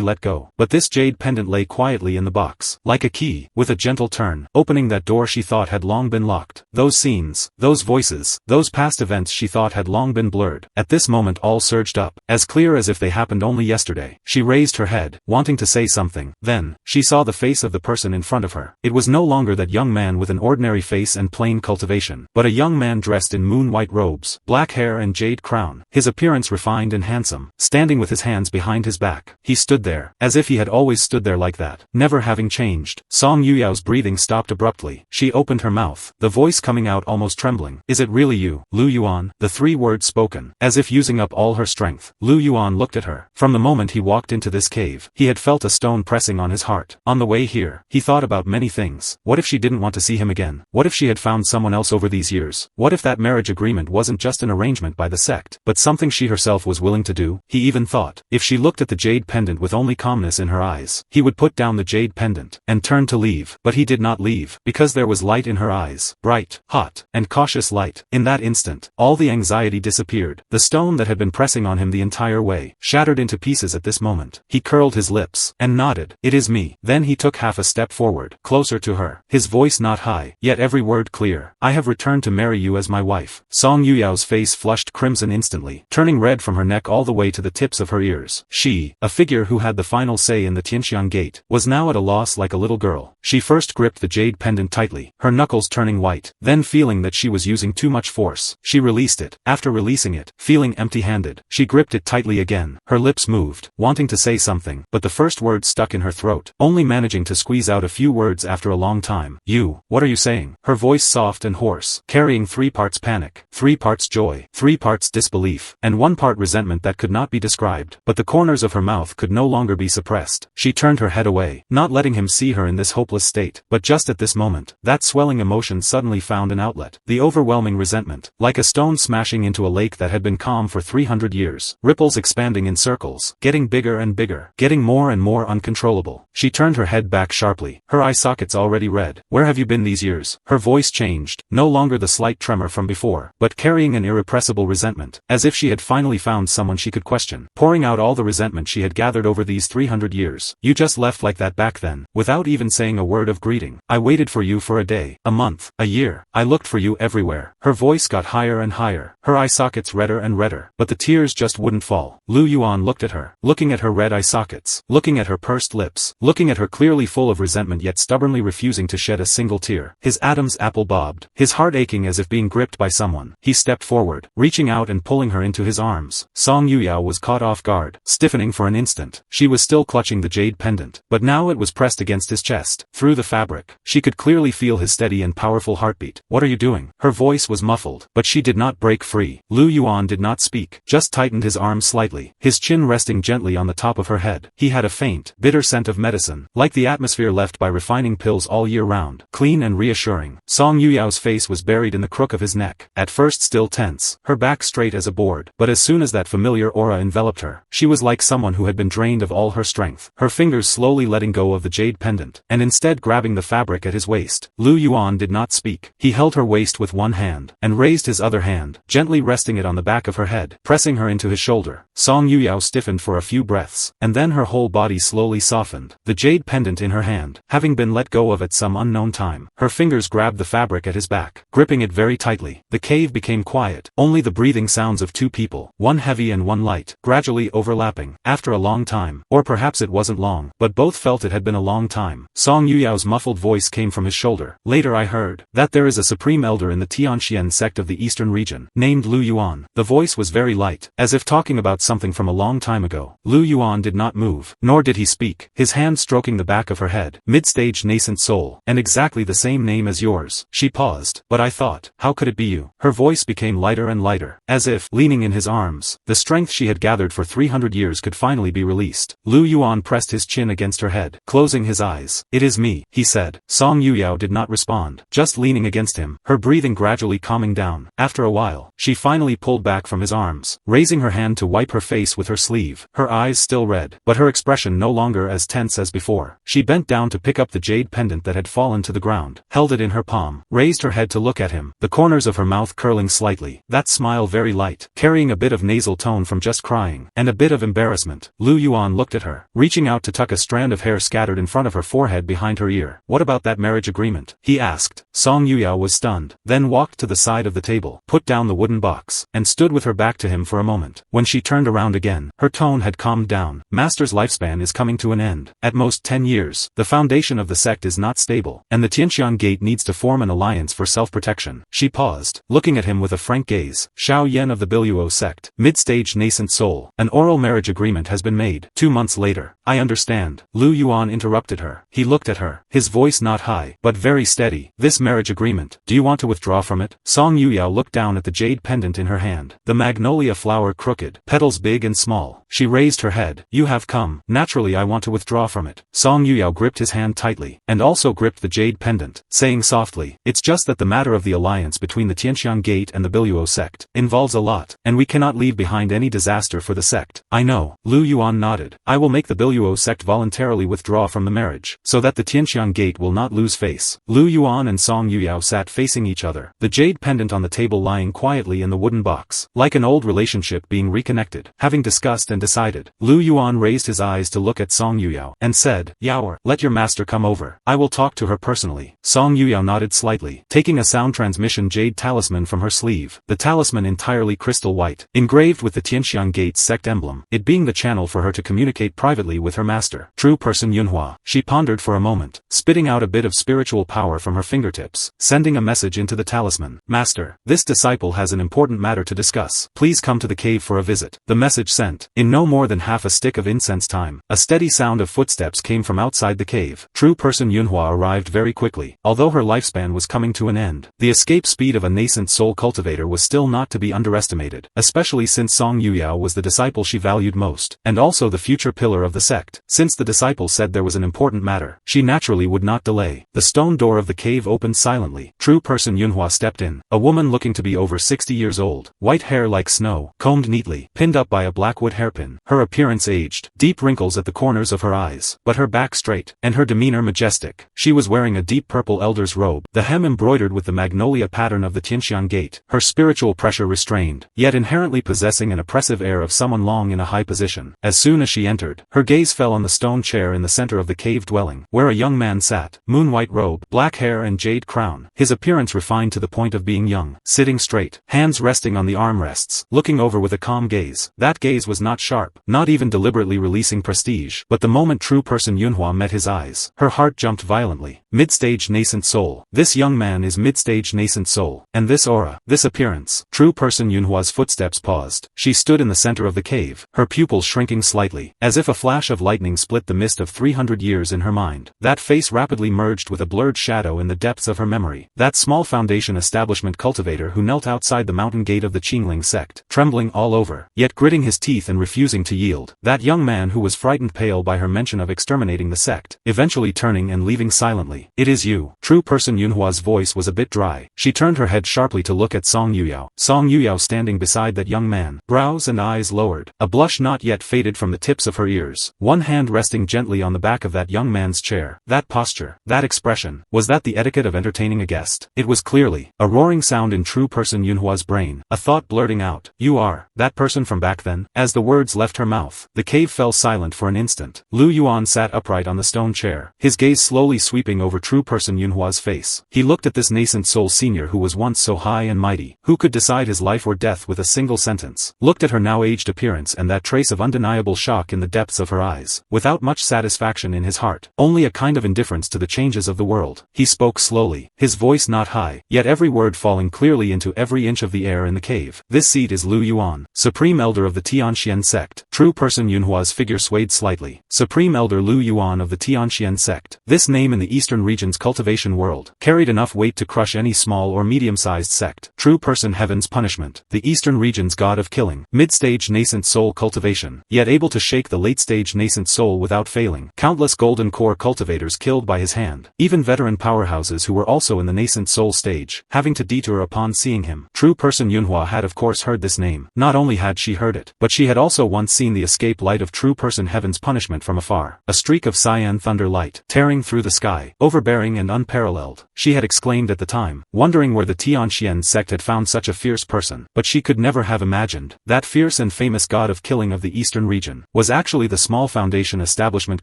let go. But this jade pendant lay quietly in the box, like a key, with a gentle turn, opening that door she thought had long been locked. Those scenes, those voices, those past events she thought had long been blurred, at this moment all surged up, as clear as if they happened only yesterday. She raised her head, wanting to say something. Then, she saw the face of the person in front of her. It was no longer that young man with an ordinary face and plain cultivation, but a young man dressed in moon-white robes, black hair and jade crown, his appearance refined and handsome, standing with his hands behind his back. He stood there, as if he had always stood there like that, never having changed. Song Yuyao's breathing stopped abruptly. She opened her mouth, the voice coming out almost trembling. Is it really you, Lu Yuan? The three words spoken, as if using up all her strength. Lu Yuan looked at her. From the moment he walked into this cave, he had felt a stone pressing on his heart. On the way here, he thought about many things. What if she didn't want to see him again? What if she had found someone else over these years? What if that marriage agreement wasn't just an arrangement by the sect, but something she herself was willing to do? He even thought, if she looked at the jade pendant with only calmness in her eyes, he would put down the jade pendant, and turn to leave. But he did not leave, because there was light in her eyes, bright, hot, and cautious light. In that instant, all the anxiety disappeared. The stone that had been pressing on him the entire way, shattered into pieces at this moment. He curled his lips, and nodded. It is me. Then he took half a step forward, closer to her, his voice not high, yet every word clear. I have returned to marry you as my wife. Song Yuyao's face flushed crimson instantly, turning red from her neck all the way to the tips of her ears. She, a figure who had the final say in the Tianxiang gate, was now at a loss like a little girl. She first gripped the jade pendant tightly, her knuckles turning white, then feeling that she was using too much force, she released it. After releasing it, feeling empty-handed, she gripped it tightly again. Her lips moved, wanting to say something, but the first word stuck in her throat, only managing to squeeze out a few words after a long time. You, what are you saying? Her voice soft and hoarse, carrying 3 parts panic, 3 parts joy, 3 parts disbelief, and 1 part resentment that could not be described. But the corners of her mouth could no longer be suppressed. She turned her head away, not letting him see her in this hopeless state. But just at this moment, that swelling emotion suddenly found an outlet. The overwhelming resentment, like a stone smashing into a lake that had been calm for 300 years, ripples expanding in circles, getting bigger and bigger, getting more and more uncontrollable. She turned her head back sharply, her eye sockets already red. Where have you been these years? Her voice changed, no longer the slight tremor from before, but carrying an irrepressible resentment, as if she had finally found someone she could question, pouring out all the resentment she had gathered over these 300 years. You just left like that back then, without even saying a word of greeting. I waited for you for a day, a month, a year. I looked for you everywhere. Her voice got higher and higher, her eye sockets redder and redder, but the tears just wouldn't fall. Lu Yuan looked at her, looking at her red eye sockets, looking at her pursed lips, looking at her clearly full of resentment yet stubbornly refusing to shed a single tear. His Adam's apple bobbed, his heart aching as if being gripped by someone. He stepped forward, reaching out and pulling her into his arms. Song Yuyao was caught off guard, stiffening for an instant. She was still clutching the jade pendant, but now it was pressed against his chest. Through the fabric, she could clearly feel his steady and powerful heartbeat. What are you doing? Her voice was muffled, but she did not break free. Lu Yuan did not speak, just tightened his arms slightly, his chin resting gently on the top of her head. He had a faint, bitter scent of medicine, like the atmosphere left by refining pills all year round, clean and reassuring. Song Yuyao's face was buried in the crook of his neck, at first still tense, her back straight as a board, but as soon as that familiar aura enveloped her, she was like someone who had been drained of all her strength, her fingers slowly letting go of the jade pendant, and instead grabbing the fabric at his waist. Lu Yuan did not speak. He held her waist with one hand, and raised his other hand, gently resting it on the back of her head, pressing her into his shoulder. Song Yuyao stiffened for a few breaths, and then her whole body slowly softened. The jade pendant in her hand, having been let go of at some unknown time, her fingers grabbed the fabric at his back, gripping it very tightly. The cave became quiet, only the breathing sounds of 2 people, one heavy and one light, gradually overlapping. After a long time, or perhaps it wasn't long, but both felt it had been a long time, Song Yuyao's muffled voice came from his shoulder. Later I heard that there is a supreme elder in the Tianxian sect of the eastern region, named Lu Yuan. The voice was very light, as if talking about something from a long time ago. Lu Yuan did not move, nor did he speak, his hand stroking the back of her head. Mid-stage nascent soul, and exactly the same name as yours. She paused, but I thought, how could it be you? Her voice became lighter and lighter, as if, leaning in his arms, the strength she had gathered for 300 years could finally be released. Lu Yuan pressed his chin against her head, closing his eyes. It is me, he said. Song Yuyao did not respond, just leaning against him, her breathing gradually calming down. After a while, she finally pulled back from his arms, raising her hand to wipe her face with her sleeve, her eyes still red, but her expression no longer as tense as before. She bent down to pick up the jade pendant that had fallen to the ground, held it in her palm, raised her head to look at him, the corners of her mouth curling slightly, that smile very light, carrying a bit of nasal tone from just crying, and a bit of embarrassment. Lu Yuan looked at her, reaching out to tuck a strand of hair scattered in front of her forehead behind her ear. What about that marriage agreement? He asked. Song Yuyao was stunned, then walked to the side of the table, put down the wooden box, and stood with her back to him for a moment. When she turned around again, her tone had calmed down. Master's lifespan is coming to an end. At most 10 years. The foundation of the sect is not stable, and the Tianxian Gate needs to form an alliance for self-protection. She paused, looking at him with a frank gaze. Xiao Yen of the Biluo sect, mid-stage nascent soul. An oral marriage agreement has been made. 2 months later. I understand. Lu Yuan interrupted her. He looked at her, his voice not high, but very steady. This marriage agreement, do you want to withdraw from it? Song Yuyao looked down at the jade pendant in her hand. The magnolia flower crooked, petals big and small. She raised her head. You have come. Naturally I want to withdraw from it. Song Yuyao gripped his hand tightly, and also gripped the jade pendant, saying softly, it's just that the matter of the alliance between the Tianxian Gate and the Biluo sect involves a lot, and we cannot leave behind any disaster for the sect. I know. Lu Yuan nodded. I will make the Biluo sect voluntarily withdraw from the marriage, so that the Tianxian Gate will not lose face. Lu Yuan and Song Yuyao sat facing each other, the jade pendant on the table lying quietly in the wooden box, like an old relationship being reconnected. Having discussed and decided, Lu Yuan raised his eyes to look at Song Yuyao, and said, Yaoer, let your master come over. I will talk to her personally. Song Yuyao nodded slightly, taking a sound transmission jade talisman from her sleeve, the talisman entirely crystal white, engraved with the Tianxian Gate's sect emblem, it being the channel for her to communicate privately with her master, true person Yunhua. She pondered for a moment, spitting out a bit of spiritual power from her fingertips, sending a message into the talisman. Master, this disciple has an important matter to discuss. Please come to the cave for a visit. The message sent. In no more than half a stick of incense time, a steady sound of footsteps came from outside the cave. True person Yunhua arrived very quickly. Although her lifespan was coming to an end, the escape speed of a nascent soul cultivator was still not to be underestimated, especially since Song Yuyao was the disciple she valued most, and also the future pillar of the sect. Since the disciple said there was an important matter, she naturally would not delay. The stone door of the cave opened silently. True person Yunhua stepped in, a woman looking to be over 60 years old, white hair like snow, combed neatly, pinned up by a blackwood hairpin. Her appearance aged, deep wrinkles at the corners of her eyes, but her back straight, and her demeanor majestic. She was wearing a deep purple elder's robe, the hem embroidered with the magnolia pattern of the Tianxiang gate, her spiritual pressure restrained, yet inherently possessing an oppressive air of someone long in a high position. As soon as she entered, her gaze fell on the stone chair in the center of the cave dwelling, where a young man sat, moon-white robe, black hair and jade crown, his appearance refined to the point of being young, sitting straight, hands resting on the armrests, looking over with a calm gaze. That gaze was not sharp, not even deliberately releasing prestige, but the moment true person Yunhua met his eyes, her heart jumped violently. Mid-stage nascent soul. This young man is mid-stage nascent soul, and this aura, this appearance. True person Yunhua's footsteps paused. She stood in the center of the cave, her pupils shrinking slightly, as if a flash of lightning split the mist of 300 years in her mind. That face rapidly merged with a blurred shadow in the depths of her memory. That small foundation establishment cultivator who knelt outside the mountain gate of the Qingling sect, trembling all over, yet gritting his teeth and refusing to yield. That young man who was frightened pale by her mention of exterminating the sect, eventually turning and leaving silently. It is you. True person Yunhua's voice was a bit dry. She turned her head sharply to look at Song Yuyao. Song Yuyao standing beside that young man, brows and eyes lowered, a blush not yet faded from the tips of her ears, one hand resting gently on the back of that young man's chair. That posture, that expression, was that the etiquette of entertaining a guest? It was clearly a roaring sound in true person Yunhua's brain, a thought blurting out, "You are that person from back then?" As the words left her mouth, the cave fell silent for an instant. Lu Yuan sat upright on the stone chair, his gaze slowly sweeping over true person Yunhua's face. He looked at this nascent soul senior who was once so high and mighty, who could decide his life or death with a single sentence, looked at her now aged appearance and that trace of undeniable shock in the depths of her eyes, without much satisfaction in his heart, only a kind of indifference to the changes of the world. He spoke slowly, his voice not high, yet every word falling clearly into every inch of the air in the cave. "This seat is Lu Yuan, Supreme Elder of the Tianxian sect." True person Yunhua's figure swayed slightly. Supreme Elder Lu Yuan of the Tianxian sect. This name in the eastern region's cultivation world carried enough weight to crush any small or medium-sized sect. True person Heaven's punishment. The eastern region's god of killing. Mid-stage nascent soul cultivation, yet able to shake the late-stage nascent soul without failing. Countless golden core cultivators killed by his hand. Even veteran powerhouses who were also in the nascent soul stage, having to detour upon seeing him. True person Yunhua had of course heard this name. Not only had she heard it, but she had also once seen the escape light of true person Heaven's punishment from afar. A streak of cyan thunder light, tearing through the sky, overbearing and unparalleled. She had exclaimed at the time, wondering where the Tianxian sect had found such a fierce person, but she could never have imagined that fierce and famous god of killing of the eastern region was actually the small foundation establishment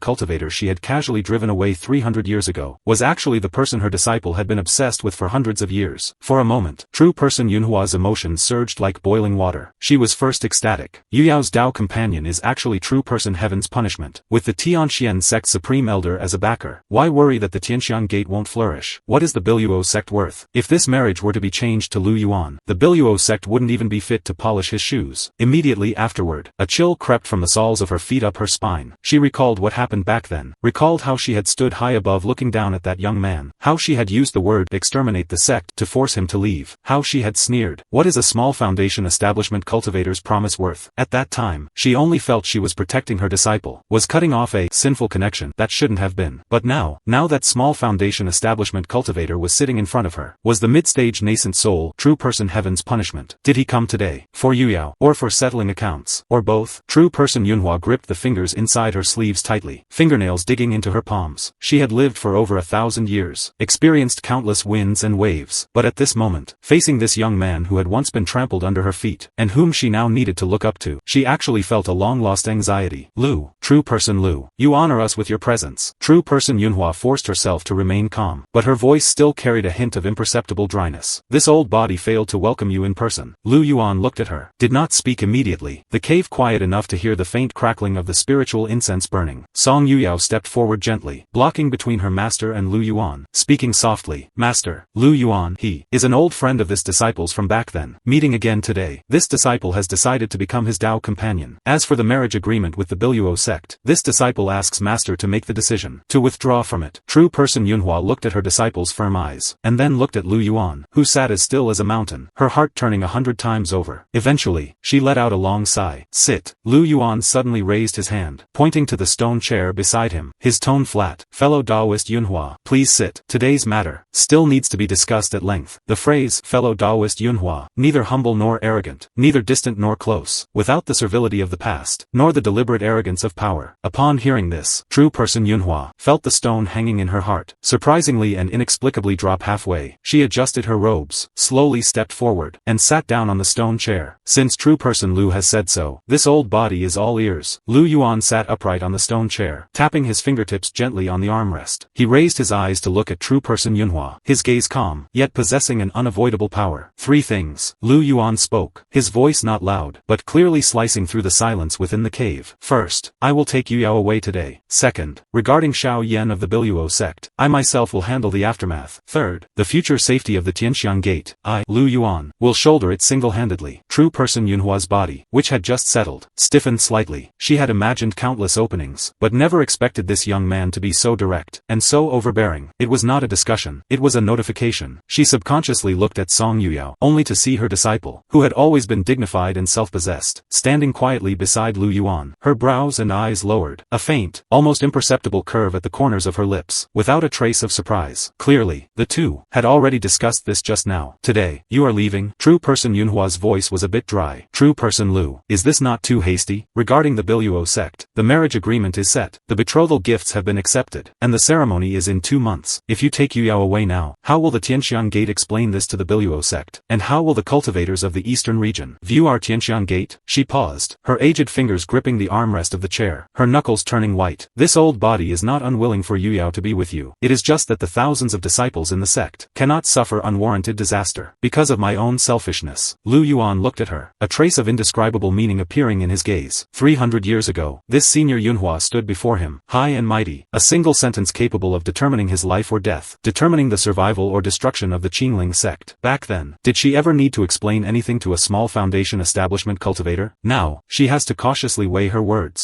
cultivator she had casually driven away 300 years ago, was actually the person her disciple had been obsessed with for hundreds of years. For a moment, true person Yunhua's emotions surged like boiling water. She was first ecstatic. Yuyao's Tao companion is actually true person Heaven's punishment, with the Tianxian sect supreme elder as a backer. Why worry that the Tianxiang gate won't flourish? What is the Biluo sect worth? If this marriage were to be changed to Lu Yuan, the Biluo sect wouldn't even be fit to polish his shoes. Immediately afterward, a chill crept from the soles of her feet up her spine. She recalled what happened back then, recalled how she had stood high above looking down at that young man, how she had used the word exterminate the sect to force him to leave, how she had sneered. What is a small foundation establishment cultivator's promise worth? At that time, she only felt she was protecting her disciple, was cutting off a sinful connection that shouldn't have been. But now that small foundation establishment cultivator was sitting in front of her, was the mid-stage nascent soul, true person Heaven's punishment. Did he come today? For Yuyao? Or for settling accounts? Or both? True person Yunhua gripped the fingers inside her sleeves tightly, fingernails digging into her palms. She had lived for over 1,000 years, experienced countless winds and waves, but at this moment, facing this young man who had once been trampled under her feet, and whom she now needed to look up to, she actually felt a long-lost anxiety. Lu, true person Lu. You honor us with your presence. True person Yunhua forced herself to remain calm, but her voice still carried a hint of imperceptible dryness. This old body failed to welcome you in person. Lu Yuan looked at her, did not speak immediately, the cave quiet enough to hear the faint crackling of the spiritual incense burning. Song Yuyao stepped forward gently, blocking between her master and Lu Yuan, speaking softly, Master, Lu Yuan, he is an old friend of this disciple's from back then, meeting again today. This disciple has decided to become his Tao companion. As for the marriage agreement with the Biluo sect, this disciple asks Master to make the decision, to withdraw from it. True person Yunhua looked at her disciple's firm eyes, and then looked at Lu Yuan, who sat as still as a mountain, her heart turning 100 times over. Eventually, she let out a long sigh. Sit. Lu Yuan suddenly raised his hand, pointing to the stone chair beside him, his tone flat. Fellow Taoist Yunhua, please sit. Today's matter still needs to be discussed at length. The phrase, fellow Taoist Yunhua, neither humble nor arrogant, neither distant nor close, without the servility of the past, nor the deliberate arrogance of power. Upon hearing this, true person Yunhua felt the stone hanging in her heart, surprisingly and inexplicably drop halfway. She adjusted her robes, slowly stepped forward, and sat down on the stone chair. Since true person Lu has said so, this old body is all ears. Lu Yuan sat upright on the stone chair, tapping his fingertips gently on the armrest. He raised his eyes to look at true person Yunhua, his gaze calm, yet possessing an unavoidable power. Three things. Lu Yuan spoke, his voice not loud, but clearly slicing through the silence within the cave. First, I will take Yuyao away today. Second, regarding Xiao Yan of the Biluo sect, I myself will handle the aftermath. Third, the future safety of the Tianxiang Gate, I, Lu Yuan, will shoulder it single-handedly. True person Yunhua's body, which had just settled, stiffened slightly. She had imagined countless openings, but never expected this young man to be so direct, and so overbearing. It was not a discussion, it was a notification. She subconsciously looked at Song Yuyao, only to see her disciple, who had always been dignified and self-possessed, standing quietly beside Lu Yuan, her brows and eyes lowered, a faint, almost imperceptible curve at the corners of her lips, without a trace of surprise. Clearly, the two had already discussed this just now. Today, you are leaving? True person Yunhua's voice was a bit dry. True person Lu, is this not too hasty? Regarding the Biluo sect, the marriage agreement is set, the betrothal gifts have been accepted, and the ceremony is in 2 months. If you take Yuyao away now, how will the Tianxiang Gate explain this to the Biluo sect? And how will the cultivators of the eastern region view our Tianxiang Gate? She paused, her aged fingers gripping the armrest of the chair, her knuckles turning white. This old body is not unwilling for Yuyao to be with you. It is just that the thousands of disciples in the sect cannot suffer unwarranted disaster because of my own selfishness. Lu Yuan looked at her, a trace of indescribable meaning appearing in his gaze. 300 years ago, this senior Yunhua stood before him, high and mighty, a single sentence capable of determining his life or death, determining the survival or destruction of the Qingling sect. Back then, did she ever need to explain anything to a small foundation establishment cultivator? Now, she has to cautiously weigh her words.